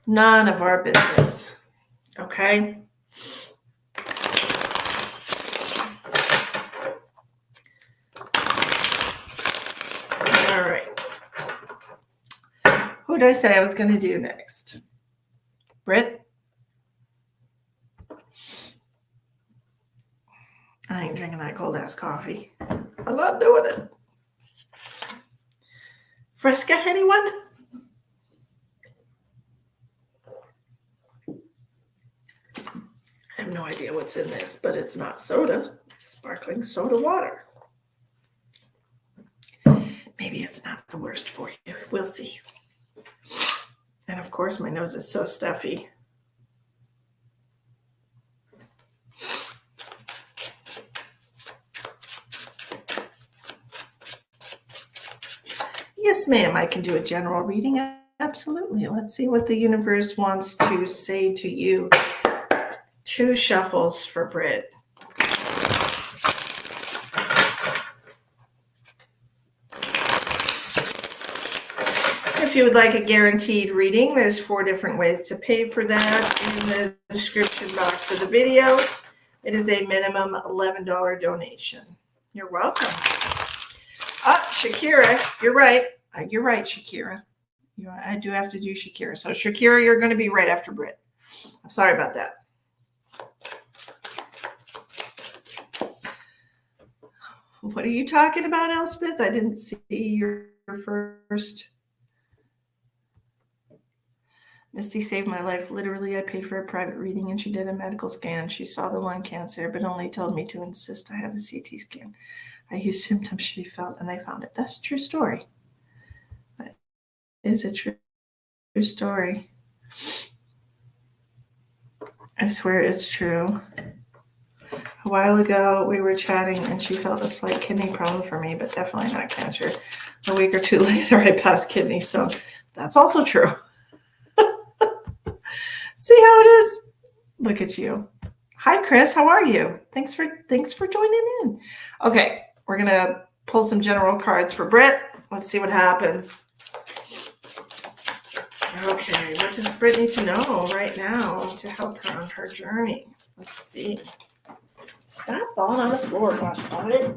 None of our business. Okay? All right. Who did I say I was going to do next? Britt? I ain't drinking that cold ass coffee. I'm not doing it. Fresca, anyone? I have no idea what's in this, but it's not soda. It's sparkling soda water. Maybe it's not the worst for you. We'll see. And of course, my nose is so stuffy. Yes, ma'am, I can do a general reading. Absolutely. Let's see what the universe wants to say to you. 2 shuffles for Britt. If you would like a guaranteed reading, there's 4 different ways to pay for that in the description box of the video. It is a minimum $11 donation. You're welcome. Shakira, you're right. You're right, Shakira. I do have to do Shakira. So Shakira, you're going to be right after Britt. I'm sorry about that. What are you talking about, Elspeth? I didn't see your first. Misty saved my life. Literally, I paid for a private reading and she did a medical scan. She saw the lung cancer, but only told me to insist I have a CT scan. I used symptoms she felt and I found it. That's a true story. That is a true story. I swear it's true. A while ago, we were chatting and she felt a slight kidney problem for me, but definitely not cancer. A week or 2 later, I passed kidney stone. That's also true. See how it is? Look at you. Hi, Chris. How are you? Thanks for joining in. Okay, we're going to pull some general cards for Britt. Let's see what happens. Okay, what does Britt need to know right now to help her on her journey? Let's see. Stop falling on the floor, gosh darn it.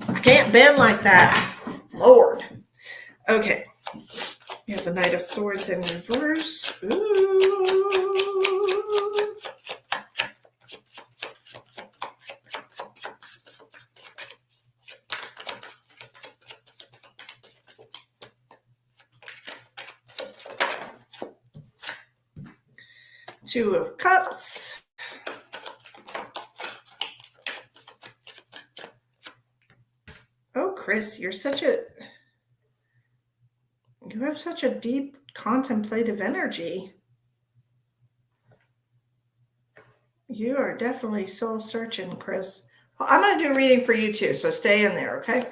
I can't bend like that. Lord. Okay. We have the Knight of Swords in reverse. Ooh. 2 of Cups. Oh, Chris, you have such a deep contemplative energy. You are definitely soul searching, Chris. Well, I'm going to do a reading for you too, so stay in there, okay?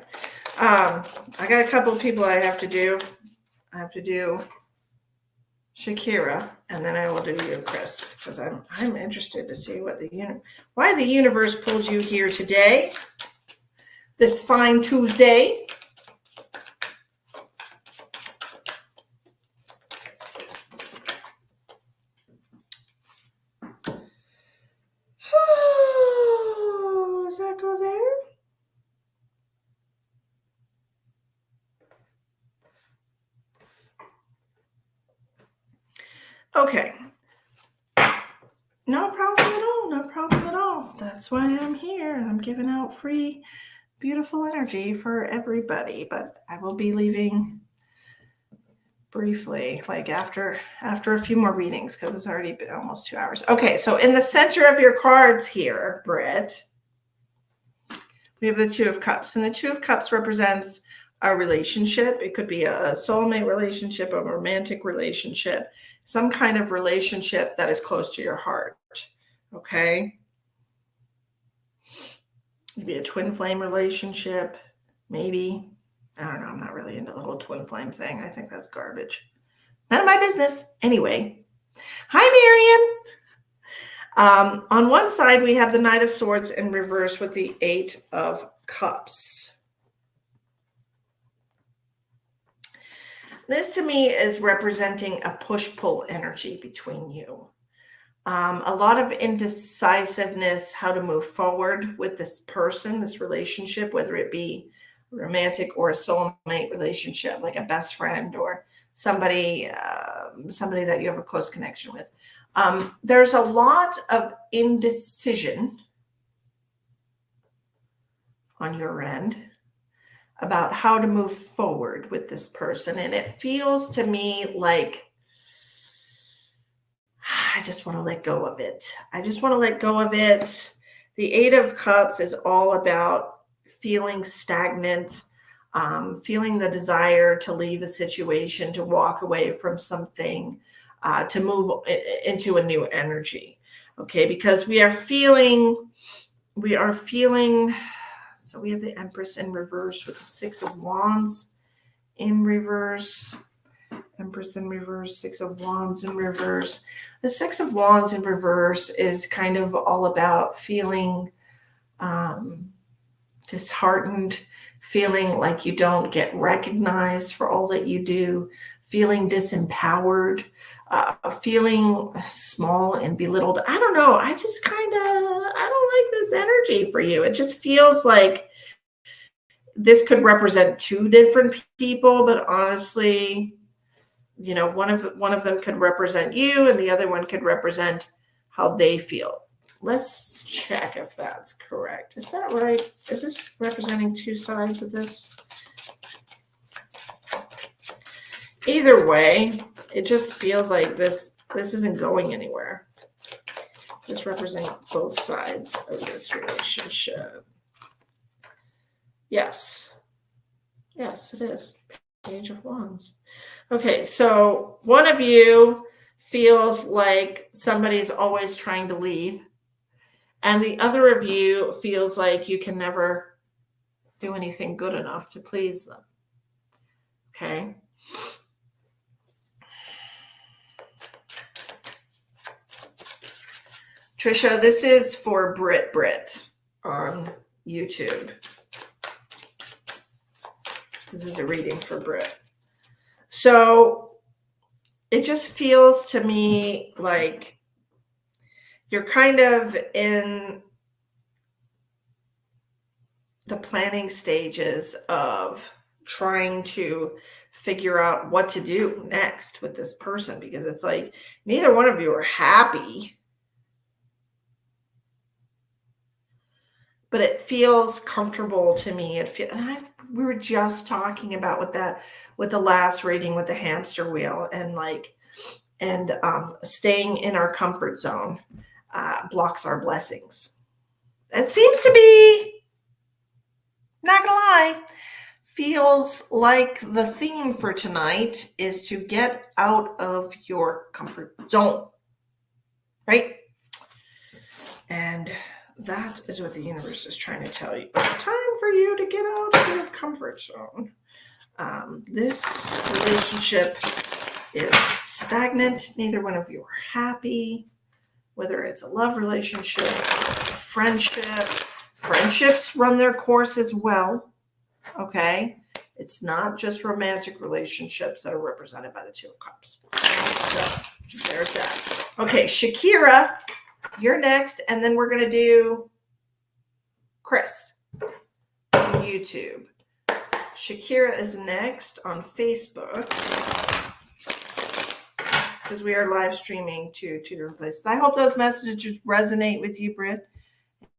I got a couple of people I have to do. I have to do Shakira, and then I will do you, Chris, because I'm interested to see why the universe pulled you here today, this fine Tuesday. Does that go there? Okay. No problem at all. No problem at all. That's why I'm here. I'm giving out free, beautiful energy for everybody. But I will be leaving briefly, like after a few more readings, because it's already been almost 2 hours. Okay, so in the center of your cards here, Britt, we have the 2 of Cups. And the 2 of Cups represents a relationship. It could be a soulmate relationship, a romantic relationship, some kind of relationship that is close to your heart. Okay. Maybe a twin flame relationship. Maybe. I don't know. I'm not really into the whole twin flame thing. I think that's garbage. None of my business. Anyway. Hi, On one side, we have the Knight of Swords in reverse with the Eight of Cups. This to me is representing a push-pull energy between you. A lot of indecisiveness, how to move forward with this person, this relationship, whether it be romantic or a soulmate relationship, like a best friend or somebody that you have a close connection with. There's a lot of indecision on your end about how to move forward with this person. And it feels to me like I just want to let go of it. I just want to let go of it. The Eight of Cups is all about feeling stagnant, feeling the desire to leave a situation, to walk away from something, to move into a new energy. Okay, because we are feeling, so we have the Empress in reverse with the Six of Wands in reverse. Empress in reverse, Six of Wands in reverse. The Six of Wands in reverse is kind of all about feeling disheartened, feeling like you don't get recognized for all that you do, feeling disempowered, feeling small and belittled. I don't know. I don't like this energy for you. It just feels like this could represent two different people, but honestly, one of them could represent you and the other one could represent how they feel. Let's check if that's correct. Is that right? Is this representing two sides of this? Either way, it just feels like this isn't going anywhere. This represents both sides of this relationship. Yes. Yes, it is. Page of Wands. Okay, so one of you feels like somebody's always trying to leave, and the other of you feels like you can never do anything good enough to please them. Okay. Trisha, this is for Brit on YouTube. This is a reading for Brit. So it just feels to me like you're kind of in the planning stages of trying to figure out what to do next with this person, because it's like neither one of you are happy, but it feels comfortable to me. We were just talking about with the last reading with the hamster wheel, and staying in our comfort zone blocks our blessings. It seems to be, not gonna lie, feels like the theme for tonight is to get out of your comfort zone, right? And that is what the universe is trying to tell you. It's time for you to get out of your comfort zone. This relationship is stagnant. Neither one of you are happy, whether it's a love relationship, a friendship. Friendships run their course as well. Okay. It's not just romantic relationships that are represented by the Two of Cups. So there's that. Okay, Shakira, you're next, and then we're going to do Chris on YouTube. Shakira is next on Facebook because we are live streaming to two different places. I hope those messages resonate with you, Britt,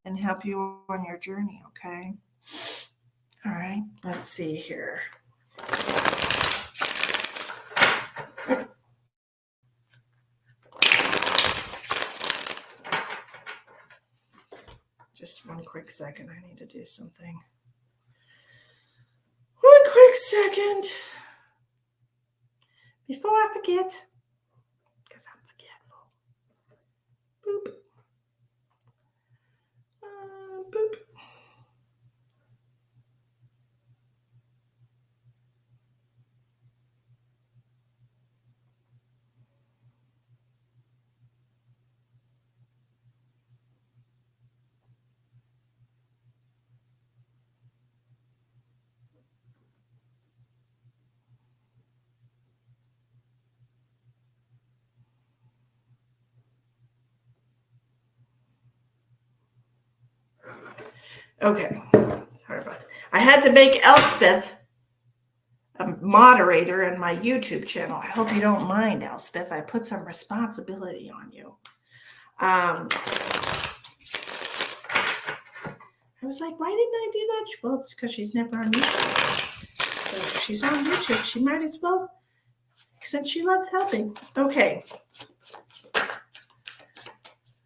and help you on your journey, okay? All right, let's see here. Just one quick second. I need to do something. One quick second. Before I forget, because I'm forgetful. Boop. Boop. Okay. Sorry about that. I had to make Elspeth a moderator in my YouTube channel. I hope you don't mind, Elspeth. I put some responsibility on you. I was like, why didn't I do that? Well, it's because she's never on YouTube. So if she's on YouTube, she might as well, since she loves helping. Okay.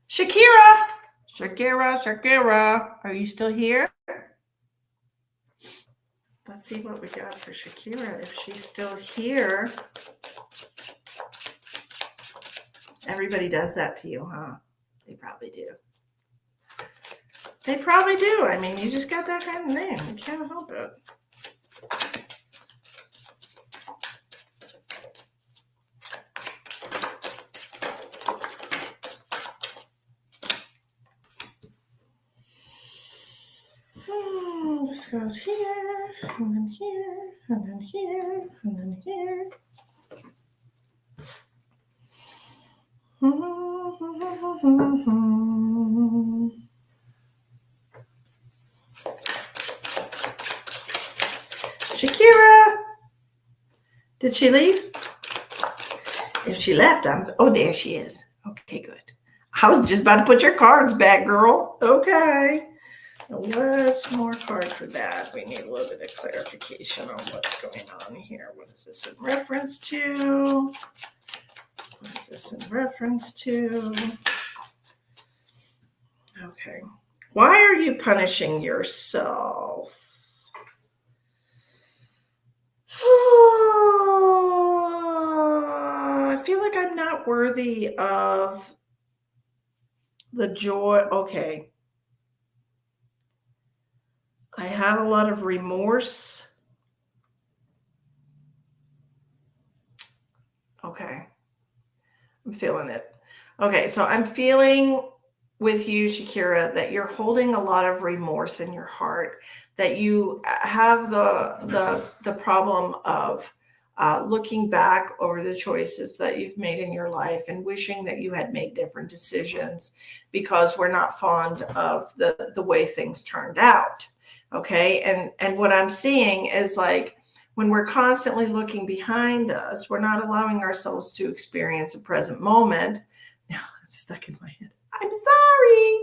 Shakira, are you still here? Let's see what we got for Shakira. If she's still here. Everybody does that to you, huh? They probably do. They probably do. I mean, you just got that kind of name. You can't help it. This goes here, and then here, and then here, and then here. Shakira, did she leave? If she left, oh, there she is. Okay, good. I was just about to put your cards back, girl. Okay. What's more card for that? We need a little bit of clarification on what's going on here. What is this in reference to? What is this in reference to? Okay. Why are you punishing yourself? I feel like I'm not worthy of the joy. Okay. I have a lot of remorse. Okay. I'm feeling it. Okay, so I'm feeling with you, Shakira, that you're holding a lot of remorse in your heart, that you have the problem of looking back over the choices that you've made in your life and wishing that you had made different decisions because we're not fond of the way things turned out. Okay, and what I'm seeing is like when we're constantly looking behind us, we're not allowing ourselves to experience a present moment. Now it's stuck in my head. I'm sorry.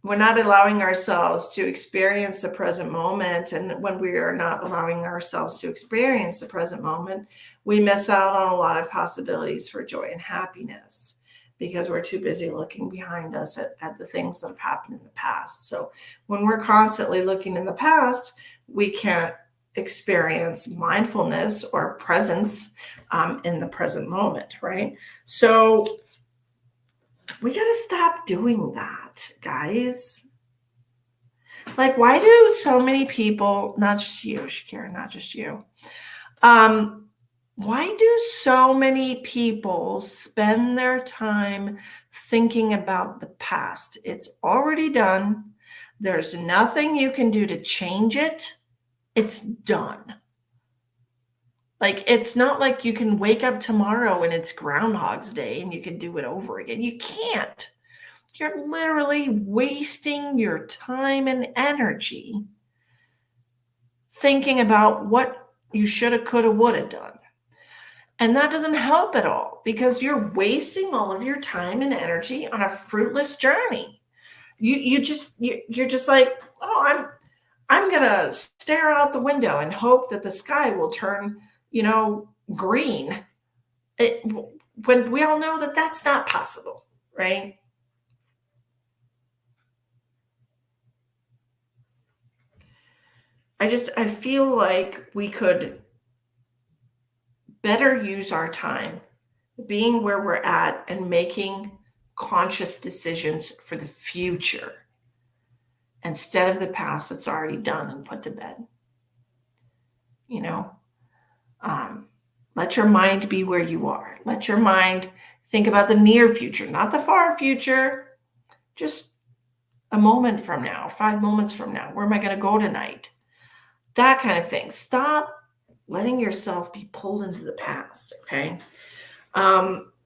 We're not allowing ourselves to experience the present moment. And when we are not allowing ourselves to experience the present moment, we miss out on a lot of possibilities for joy and happiness because we're too busy looking behind us at the things that have happened in the past. So when we're constantly looking in the past, we can't experience mindfulness or presence in the present moment, right? So we got to stop doing that, guys. Like, why do so many people, not just you, Shakira, not just you, why do so many people spend their time thinking about the past? It's already done. There's nothing you can do to change it. It's done. Like, it's not like you can wake up tomorrow and it's Groundhog's Day and you can do it over again. You can't. You're literally wasting your time and energy thinking about what you shoulda, coulda, woulda done. And that doesn't help at all because you're wasting all of your time and energy on a fruitless journey. You're just like, oh, I'm gonna stare out the window and hope that the sky will turn, green. When we all know that that's not possible, right? I feel like we could better use our time being where we're at and making conscious decisions for the future instead of the past that's already done and put to bed. Let your mind be where you are. Let your mind think about the near future, not the far future, just a moment from now, 5 moments from now. Where am I going to go tonight? That kind of thing. Stop letting yourself be pulled into the past, okay?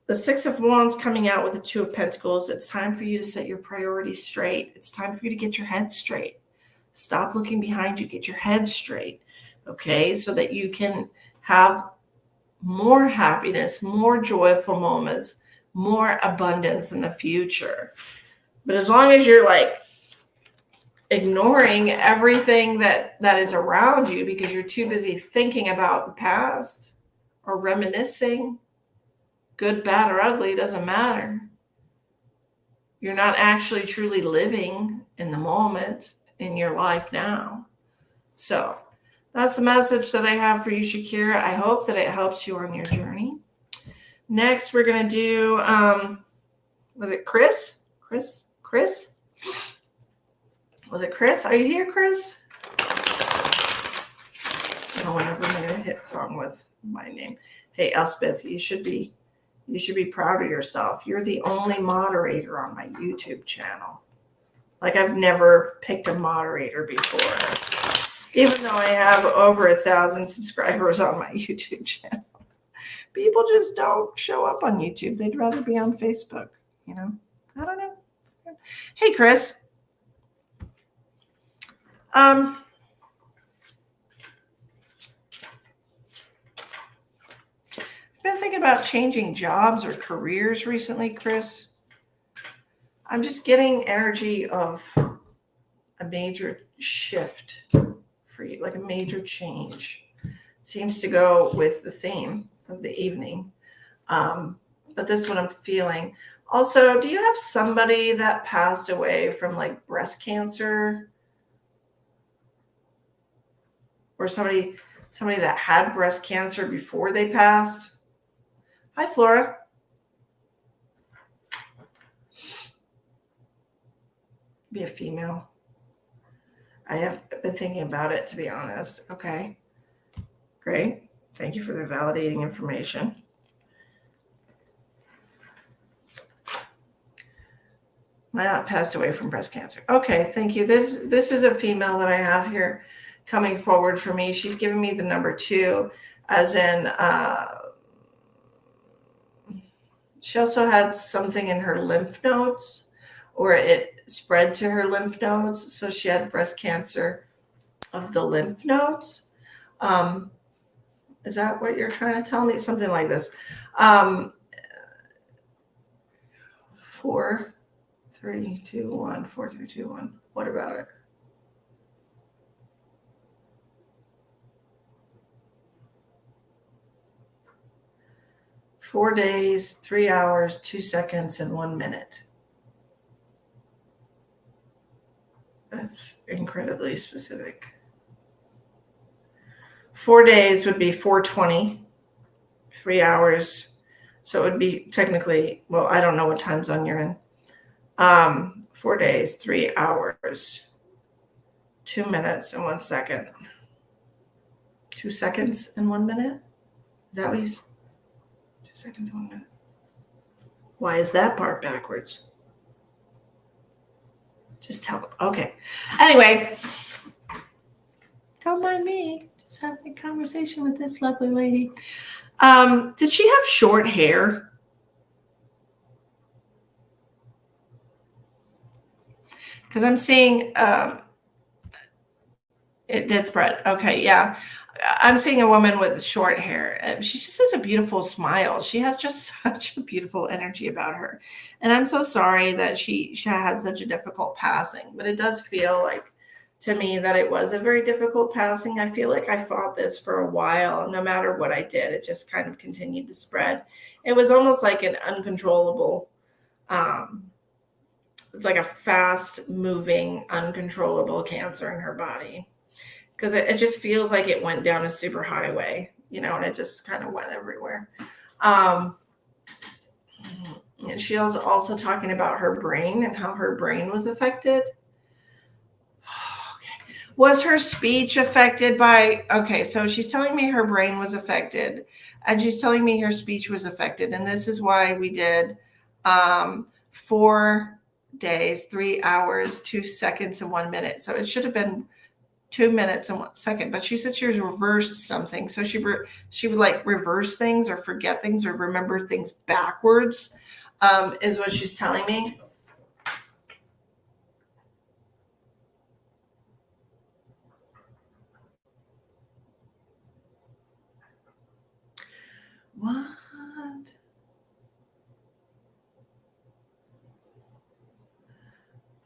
the Six of Wands coming out with the Two of Pentacles. It's time for you to set your priorities straight. It's time for you to get your head straight. Stop looking behind you. Get your head straight, okay? So that you can have more happiness, more joyful moments, more abundance in the future. But as long as you're like ignoring everything that is around you because you're too busy thinking about the past or reminiscing, good, bad, or ugly, doesn't matter. You're not actually truly living in the moment in your life now. So that's the message that I have for you, Shakira. I hope that it helps you on your journey. Next, we're going to do, was it Chris? Chris? Was it Chris? Are you here, Chris? No one ever made a hit song with my name. Hey, Elspeth, you should be proud of yourself. You're the only moderator on my YouTube channel. Like, I've never picked a moderator before, even though I have over 1,000 subscribers on my YouTube channel. People just don't show up on YouTube. They'd rather be on Facebook, you know? I don't know. Hey, Chris. I've been thinking about changing jobs or careers recently, Chris. I'm just getting energy of a major shift for you, like a major change. Seems to go with the theme of the evening. But this is what I'm feeling. Also, do you have somebody that passed away from like breast cancer? Or somebody that had breast cancer before they passed? Hi, Flora. Be a female. I have been thinking about it, to be honest. Okay. Great. Thank you for the validating information. My aunt passed away from breast cancer. Okay, thank you. This is a female that I have here coming forward for me. She's giving me the number 2, as in she also had something in her lymph nodes, or it spread to her lymph nodes. So she had breast cancer of the lymph nodes. Is that what you're trying to tell me? Something like this. 4, 3, 2, 1, 4, 3, 2, 1. What about it? Four days, 3 hours, 2 seconds, and 1 minute. That's incredibly specific. 4 days would be 4:20, 3 hours. So it would be technically, well, I don't know what time zone you're in. 4 days, 3 hours, 2 minutes, and 1 second. 2 seconds and 1 minute? Is that what you said? 2 seconds, 1 minute. Why is that part backwards? Just tell them. Okay. Anyway, don't mind me. Just having a conversation with this lovely lady. Did she have short hair? Because I'm seeing it did spread. Okay, yeah. I'm seeing a woman with short hair. She just has a beautiful smile. She has just such a beautiful energy about her. And I'm so sorry that she had such a difficult passing. But it does feel like, to me, that it was a very difficult passing. I feel like I fought this for a while. No matter what I did, it just kind of continued to spread. It was almost like an uncontrollable, it's like a fast moving, uncontrollable cancer in her body. Because it just feels like it went down a super highway, and it just kind of went everywhere. And she was also talking about her brain and how her brain was affected. Okay. Was her speech affected by, okay, so she's telling me her brain was affected, and she's telling me her speech was affected. And this is why we did 4 days, 3 hours, 2 seconds, and 1 minute. So it should have been 2 minutes and 1 second, but she said she was reversed something. So she would like reverse things or forget things or remember things backwards, is what she's telling me. What?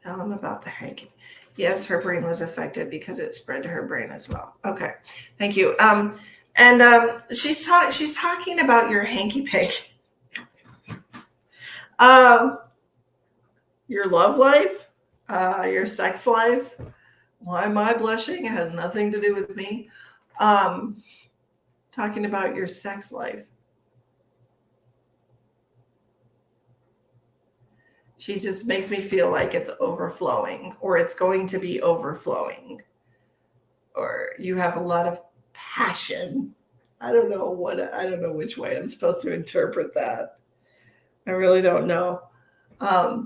Tell them about the hanky. Yes, her brain was affected because it spread to her brain as well. Okay, thank you. She's talking about your hanky panky. Your love life, your sex life. Why am I blushing? It has nothing to do with me. Talking about your sex life. She just makes me feel like it's overflowing, or it's going to be overflowing, or you have a lot of passion. I don't know which way I'm supposed to interpret that. I really don't know. A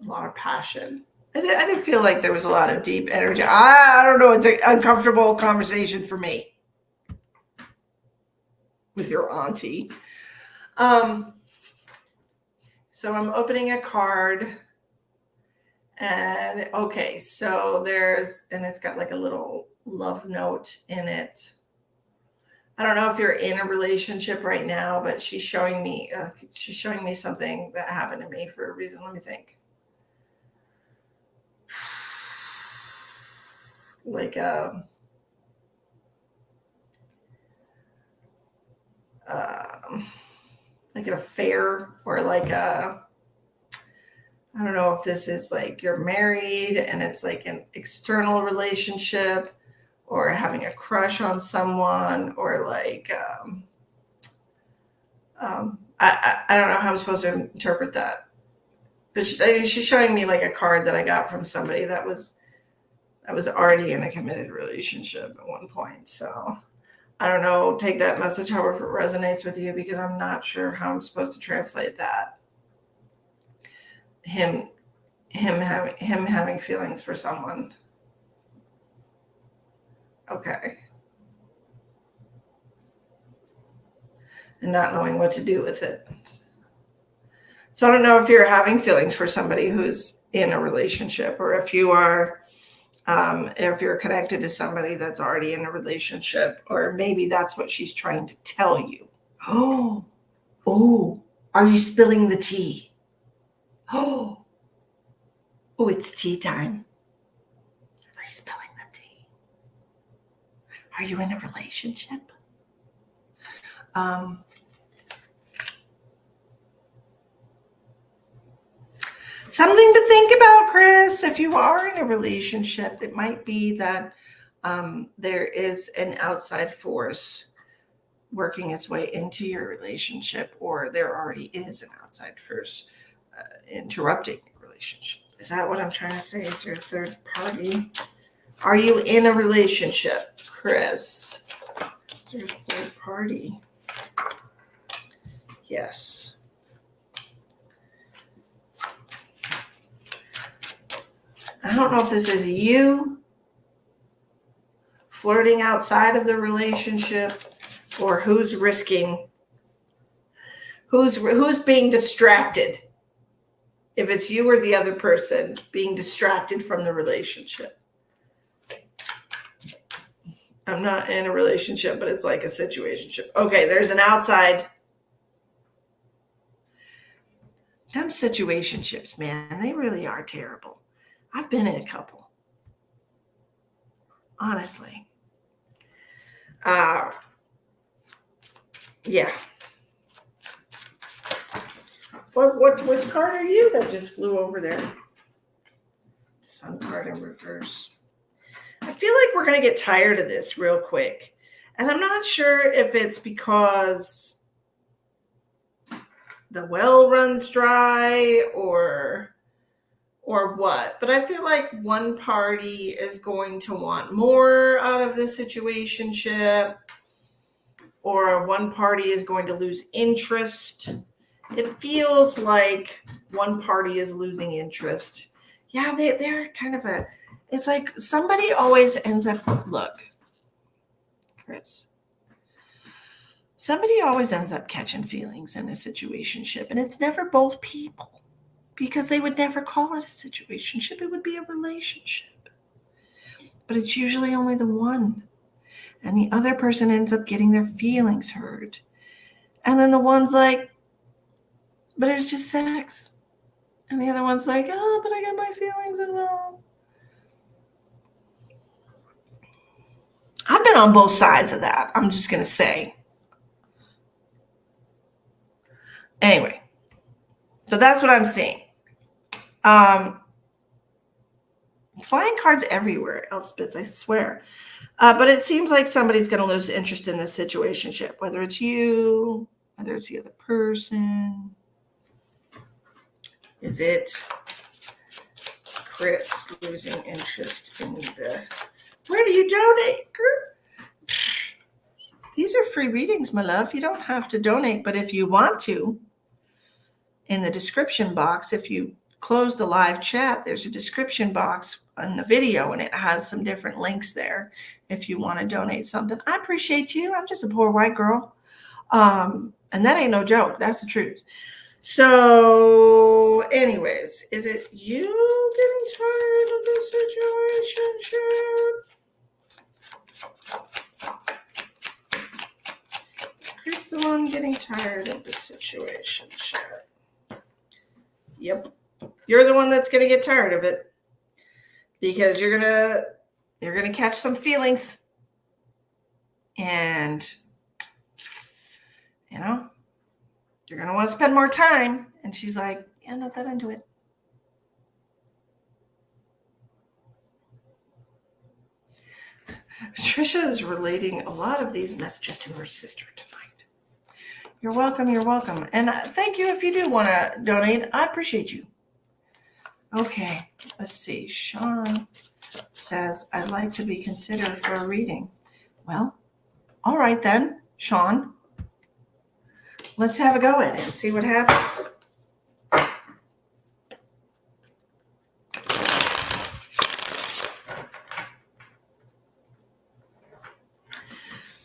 lot of passion. I didn't feel like there was a lot of deep energy. I don't know. It's an uncomfortable conversation for me with your auntie. So I'm opening a card, and okay, so it's got like a little love note in it. I don't know if you're in a relationship right now, but she's showing me something that happened to me for a reason. Let me think. Like like an affair, or like I don't know if this is like you're married and it's like an external relationship, or having a crush on someone, or like I don't know how I'm supposed to interpret that. But she's showing me like a card that I got from somebody that was already in a committed relationship at one point. So I don't know, take that message however it resonates with you, because I'm not sure how I'm supposed to translate that. Him having feelings for someone. Okay. And not knowing what to do with it. So I don't know if you're having feelings for somebody who's in a relationship, or if you are, if you're connected to somebody that's already in a relationship, or maybe that's what she's trying to tell you. Oh, are you spilling the tea? Oh, it's tea time. Are you spilling the tea? Are you in a relationship? Something to think about, Chris. If you are in a relationship, it might be that there is an outside force working its way into your relationship, or there already is an outside force interrupting your relationship. Is that what I'm trying to say? Is there a third party? Are you in a relationship, Chris? Is there a third party? Yes. I don't know if this is you flirting outside of the relationship, or who's being distracted. If it's you or the other person being distracted from the relationship. I'm not in a relationship, but it's like a situationship. Okay, there's an outside. Them situationships, man, they really are terrible. I've been in a couple. Honestly. Yeah. Which card are you that just flew over there? Sun card in reverse. I feel like we're going to get tired of this real quick. And I'm not sure if it's because the well runs dry or what. But I feel like one party is going to want more out of this situationship, or one party is going to lose interest. It feels like one party is losing interest. Yeah, they're kind of It's like somebody always ends up, look, Chris, somebody always ends up catching feelings in a situationship, and it's never both people, because they would never call it a situationship. It would be a relationship. But it's usually only the one. And the other person ends up getting their feelings hurt. And then the one's like, but it was just sex. And the other one's like, oh, but I got my feelings involved. I've been on both sides of that. I'm just going to say. Anyway, so that's what I'm seeing. Flying cards everywhere, Elspeth, I swear. But it seems like somebody's going to lose interest in this situationship, whether it's you, whether it's the other person. Is it Chris losing interest in the... Where do you donate, Kurt? These are free readings, my love. You don't have to donate, but if you want to, in the description box, if you close the live chat, there's a description box on the video, and it has some different links there if you want to donate something. I appreciate you. I'm just a poor white girl. And that ain't no joke. That's the truth. So, anyways, is it you getting tired of this situationship? Is Chris the one getting tired of the situationship? Yep. You're the one that's going to get tired of it, because you're going to catch some feelings, and you're going to want to spend more time. And she's like, yeah, I'm not that into it. Trisha is relating a lot of these messages to her sister tonight. You're welcome. You're welcome. And thank you if you do want to donate. I appreciate you. Okay, let's see. Sean says, I'd like to be considered for a reading. Well, all right then, Sean. Let's have a go at it and see what happens.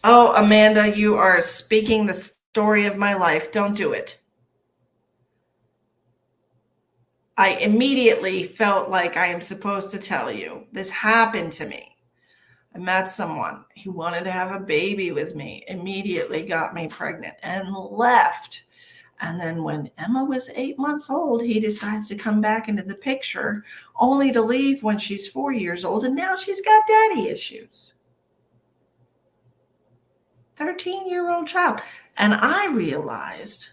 Oh, Amanda, you are speaking the story of my life. Don't do it. I immediately felt like I am supposed to tell you. This happened to me. I met someone. He wanted to have a baby with me, immediately got me pregnant and left. And then when Emma was 8 months old, he decides to come back into the picture, only to leave when she's 4 years old. And now she's got daddy issues. 13-year-old child. And I realized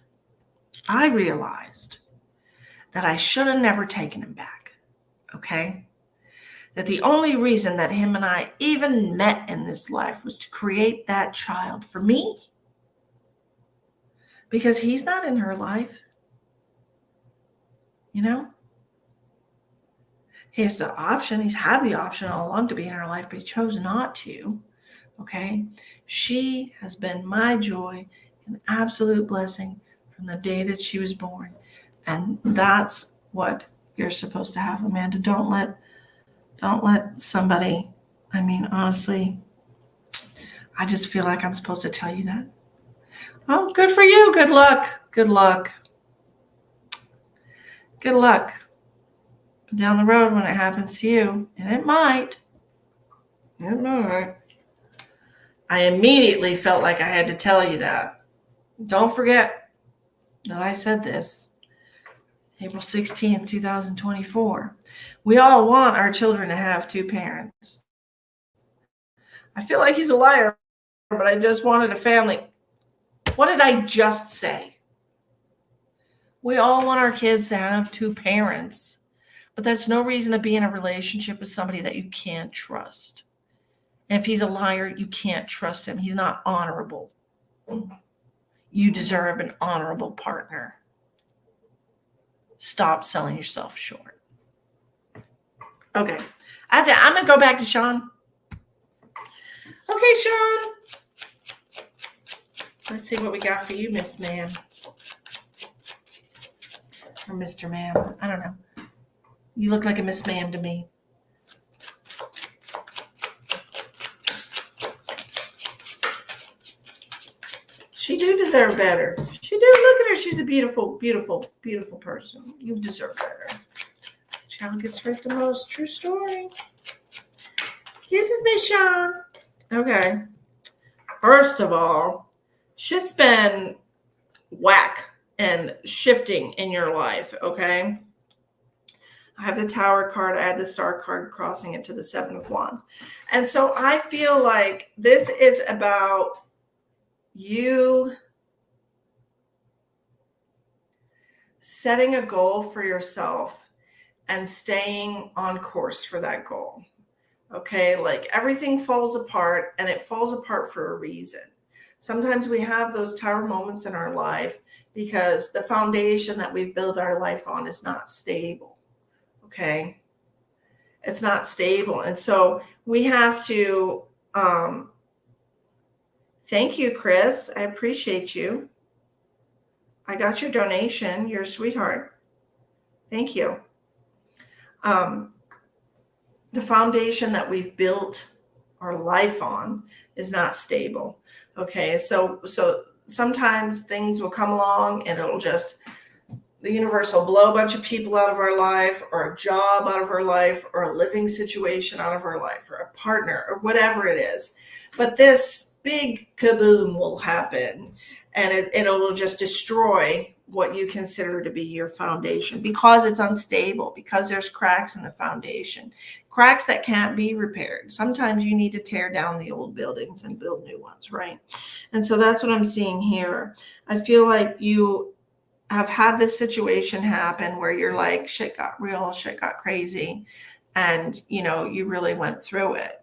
that I should have never taken him back. Okay? That the only reason that him and I even met in this life was to create that child for me. Because he's not in her life. He has the option. He's had the option all along to be in her life, but he chose not to. Okay? She has been my joy and absolute blessing from the day that she was born. And that's what you're supposed to have, Amanda. Don't let somebody, honestly, I just feel like I'm supposed to tell you that. Oh, good for you. Good luck. Good luck. Good luck. But down the road when it happens to you, and it might. I immediately felt like I had to tell you that. Don't forget that I said this. April 16th, 2024. We all want our children to have two parents. I feel like he's a liar, but I just wanted a family. What did I just say? We all want our kids to have two parents, but that's no reason to be in a relationship with somebody that you can't trust. And if he's a liar, you can't trust him. He's not honorable. You deserve an honorable partner. Stop selling yourself short. Okay. That's it. I'm going to go back to Sean. Okay, Sean. Let's see what we got for you, Miss Ma'am. Or Mr. Ma'am. I don't know. You look like a Miss Ma'am to me. She do deserve better. She do. Look at her. She's a beautiful, beautiful, beautiful person. You deserve better. Child gets hurt the most. True story. Kisses, Miss Sean. Okay. First of all, shit's been whack and shifting in your life, okay? I have the Tower card. I had the Star card crossing it to the Seven of Wands. And so I feel like this is about you setting a goal for yourself and staying on course for that goal. Okay, like everything falls apart, and it falls apart for a reason. Sometimes we have those tower moments in our life because the foundation that we've built our life on is not stable. Okay, it's not stable. And so we have to, thank you, Chris. I appreciate you. I got your donation. You're a sweetheart. Thank you. The foundation that we've built our life on is not stable. Okay, so sometimes things will come along and it'll just, the universe will blow a bunch of people out of our life, or a job out of our life, or a living situation out of our life, or a partner, or whatever it is. But this big kaboom will happen, and it'll just destroy what you consider to be your foundation because it's unstable, because there's cracks in the foundation, cracks that can't be repaired. Sometimes you need to tear down the old buildings and build new ones, right? And so that's what I'm seeing here. I feel like you have had this situation happen where you're like, shit got real, shit got crazy, and you really went through it.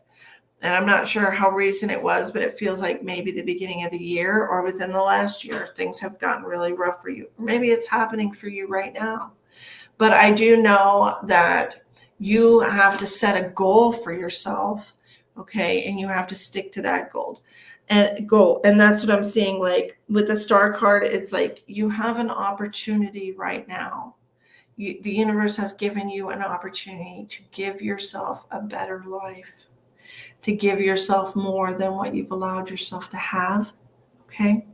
And I'm not sure how recent it was, but it feels like maybe the beginning of the year or within the last year, things have gotten really rough for you. Or maybe it's happening for you right now. But I do know that you have to set a goal for yourself, okay? And you have to stick to that goal. And that's what I'm seeing. Like with the Star card, it's like you have an opportunity right now. The universe has given you an opportunity to give yourself a better life, to give yourself more than what you've allowed yourself to have, okay?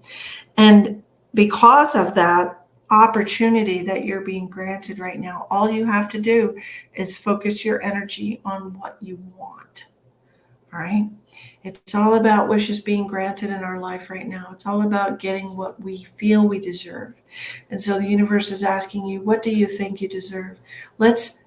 And because of that opportunity that you're being granted right now, all you have to do is focus your energy on what you want, all right? It's all about wishes being granted in our life right now. It's all about getting what we feel we deserve. And so the universe is asking you, what do you think you deserve? Let's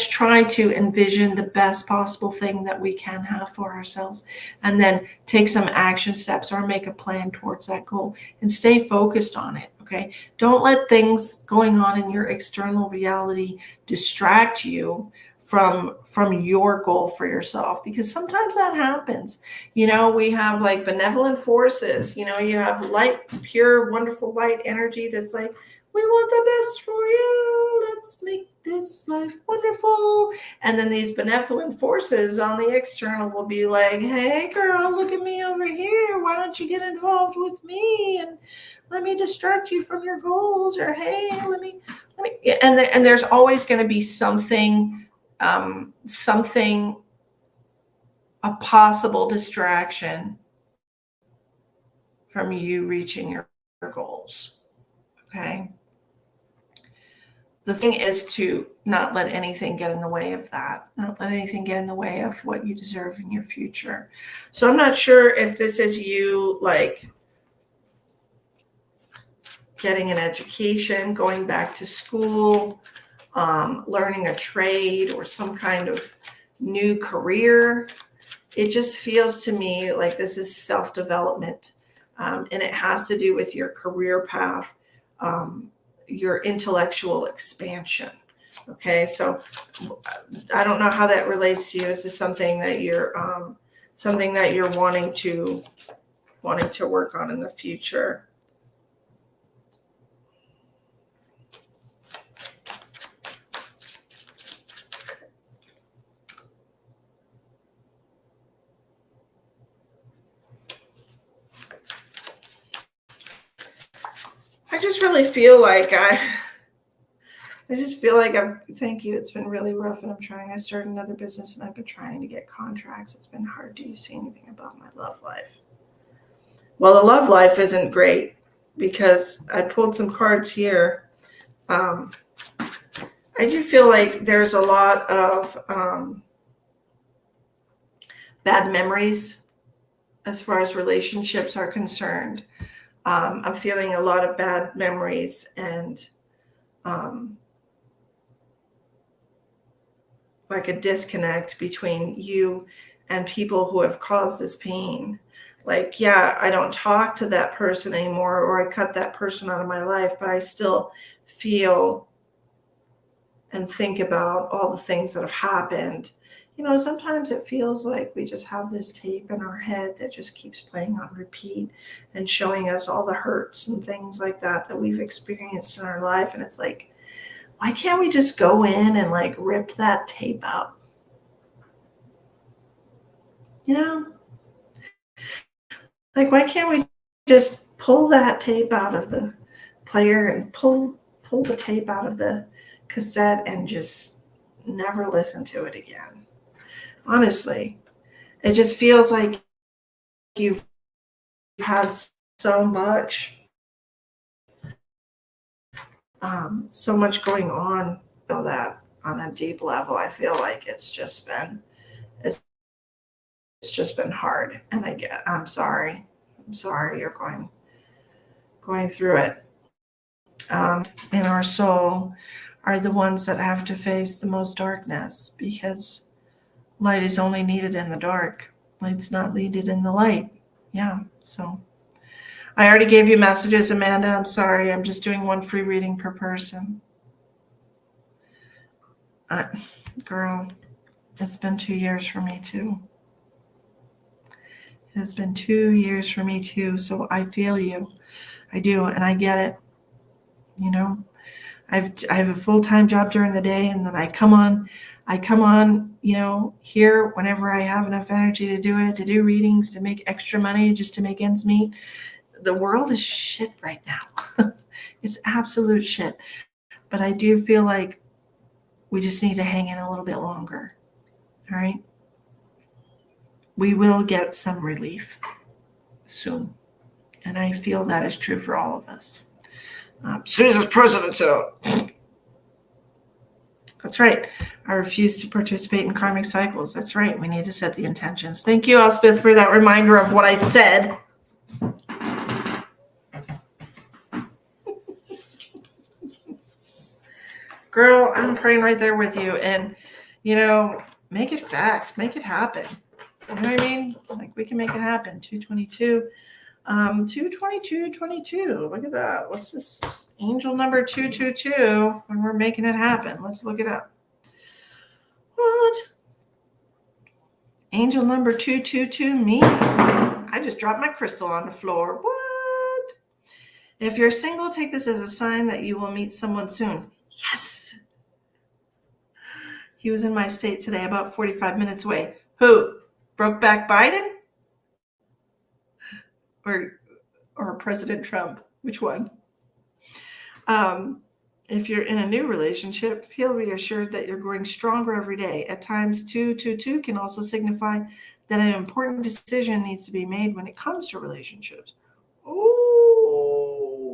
try to envision the best possible thing that we can have for ourselves, and then take some action steps or make a plan towards that goal and stay focused on it, okay? Don't let things going on in your external reality distract you from your goal for yourself, because sometimes that happens. We have like benevolent forces, you have light, pure, wonderful light energy that's like, we want the best for you. Let's make this life wonderful. And then these benevolent forces on the external will be like, hey girl, look at me over here. Why don't you get involved with me and let me distract you from your goals? Or hey, let me. And there's always going to be something, a possible distraction from you reaching your goals. Okay. The thing is to not let anything get in the way of that, not let anything get in the way of what you deserve in your future. So I'm not sure if this is you like getting an education, going back to school, learning a trade, or some kind of new career. It just feels to me like this is self-development, and it has to do with your career path, your intellectual expansion. Okay, so I don't know how that relates to you. Is this something that you're wanting to work on in the future? I just really feel like thank you. It's been really rough, and I started another business, and I've been trying to get contracts. It's been hard. Do you see anything about my love life? Well, the love life isn't great because I pulled some cards here. I do feel like there's a lot of bad memories as far as relationships are concerned. I'm feeling a lot of bad memories and like a disconnect between you and people who have caused this pain. Like, yeah, I don't talk to that person anymore, or I cut that person out of my life, but I still feel and think about all the things that have happened. You know, sometimes it feels like we just have this tape in our head that just keeps playing on repeat and showing us all the hurts and things like that that we've experienced in our life. And it's like, why can't we just go in and like rip that tape out? You know, like, why can't we just pull that tape out of the player and pull the tape out of the cassette and just never listen to it again? Honestly, it just feels like you've had so much, so much going on. Feel that on a deep level. I feel like it's just been hard, and I'm sorry. I'm sorry you're going through it. In our soul are the ones that have to face the most darkness, because light is only needed in the dark. Light's not needed in the light. Yeah. So I already gave you messages, Amanda. I'm sorry. I'm just doing one free reading per person. Girl, it's been 2 years for me too. It has been 2 years for me too. So I feel you. I do. And I get it. You know, I have a full-time job during the day, and then I come on, you know, here whenever I have enough energy to do it, to do readings, to make extra money, just to make ends meet. The world is shit right now. It's absolute shit. But I do feel like we just need to hang in a little bit longer. All right. We will get some relief soon. And I feel that is true for all of us. Susan's president, so. That's right. I refuse to participate in karmic cycles. That's right. We need to set the intentions. Thank you, Elspeth, for that reminder of what I said. Girl, I'm praying right there with you. And, you know, make it fact. Make it happen. You know what I mean? Like, we can make it happen. 222. 22222. Look at that. What's this? Angel number 222. When we're making it happen. Let's look it up. What? Angel number 222, me? I just dropped my crystal on the floor. What? If you're single, take this as a sign that you will meet someone soon. Yes. He was in my state today, about 45 minutes away. Who? Brokeback Biden? Or President Trump? Which one? If you're in a new relationship, feel reassured that you're growing stronger every day. At times, 222 can also signify that an important decision needs to be made when it comes to relationships.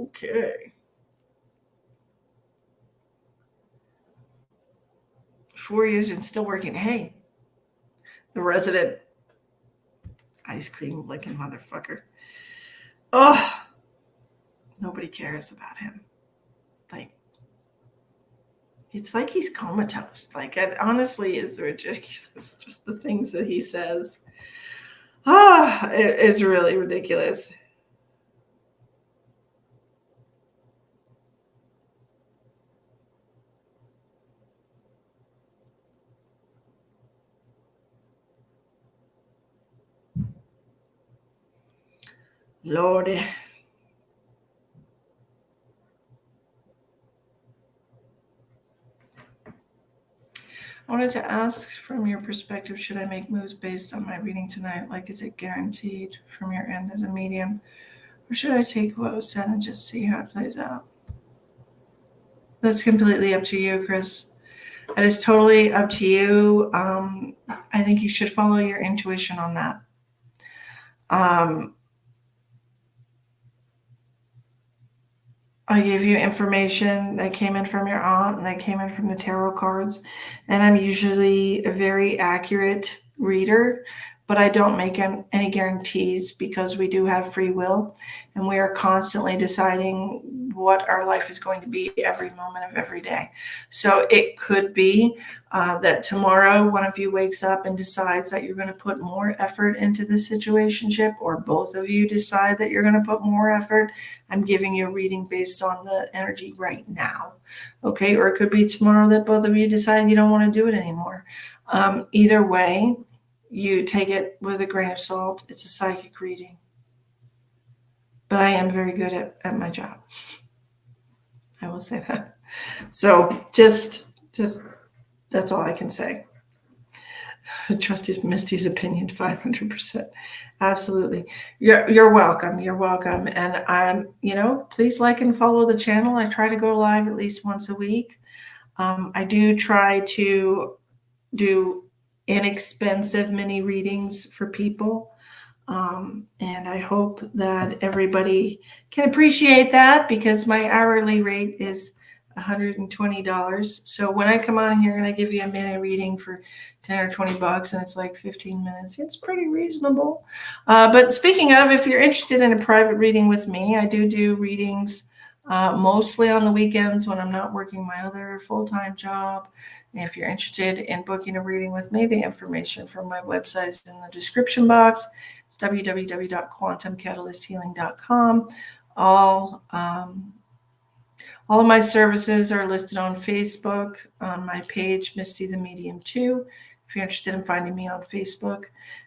Okay. 4 years and still working. Hey, the resident ice cream licking motherfucker. Oh, nobody cares about him. Like, it's like he's comatose. Like, it honestly is ridiculous. Just the things that he says. It's really ridiculous. Lordy. I wanted to ask, from your perspective, should I make moves based on my reading tonight? Like, is it guaranteed from your end as a medium? Or should I take what was said and just see how it plays out? That's completely up to you, Chris. That is totally up to you. I think you should follow your intuition on that. I gave you information that came in from your aunt and that came in from the tarot cards. And I'm usually a very accurate reader, but I don't make any guarantees because we do have free will and we are constantly deciding what our life is going to be every moment of every day. So it could be that tomorrow one of you wakes up and decides that you're going to put more effort into this situationship, or both of you decide that you're going to put more effort. I'm giving you a reading based on the energy right now. Okay. Or it could be tomorrow that both of you decide you don't want to do it anymore. Either way, you take it with a grain of salt. It's a psychic reading. But I am very good at my job. I will say that. So just that's all I can say. Trust Misty's opinion 500%. Absolutely. You're welcome. You're welcome. And please like and follow the channel. I try to go live at least once a week. I do try to do inexpensive mini readings for people. And I hope that everybody can appreciate that, because my hourly rate is $120. So when I come on here and I give you a mini reading for 10 or 20 bucks and it's like 15 minutes, it's pretty reasonable. But speaking of, if you're interested in a private reading with me, I do readings mostly on the weekends when I'm not working my other full-time job. And if you're interested in booking a reading with me, the information from my website is in the description box. It's www.quantumcatalysthealing.com. All of my services are listed on Facebook on my page, Misty the Medium 2. If you're interested in finding me on Facebook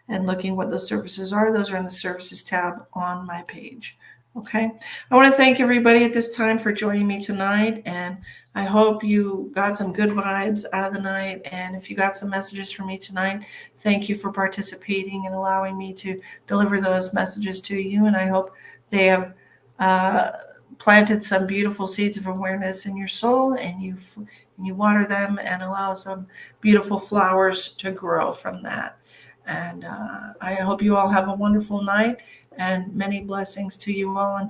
and looking what those services are, those are in the services tab on my page. Okay. I want to thank everybody at this time for joining me tonight. And I hope you got some good vibes out of the night. And if you got some messages from me tonight, thank you for participating and allowing me to deliver those messages to you. And I hope they have planted some beautiful seeds of awareness in your soul, and you water them and allow some beautiful flowers to grow from that. And I hope you all have a wonderful night, and many blessings to you all.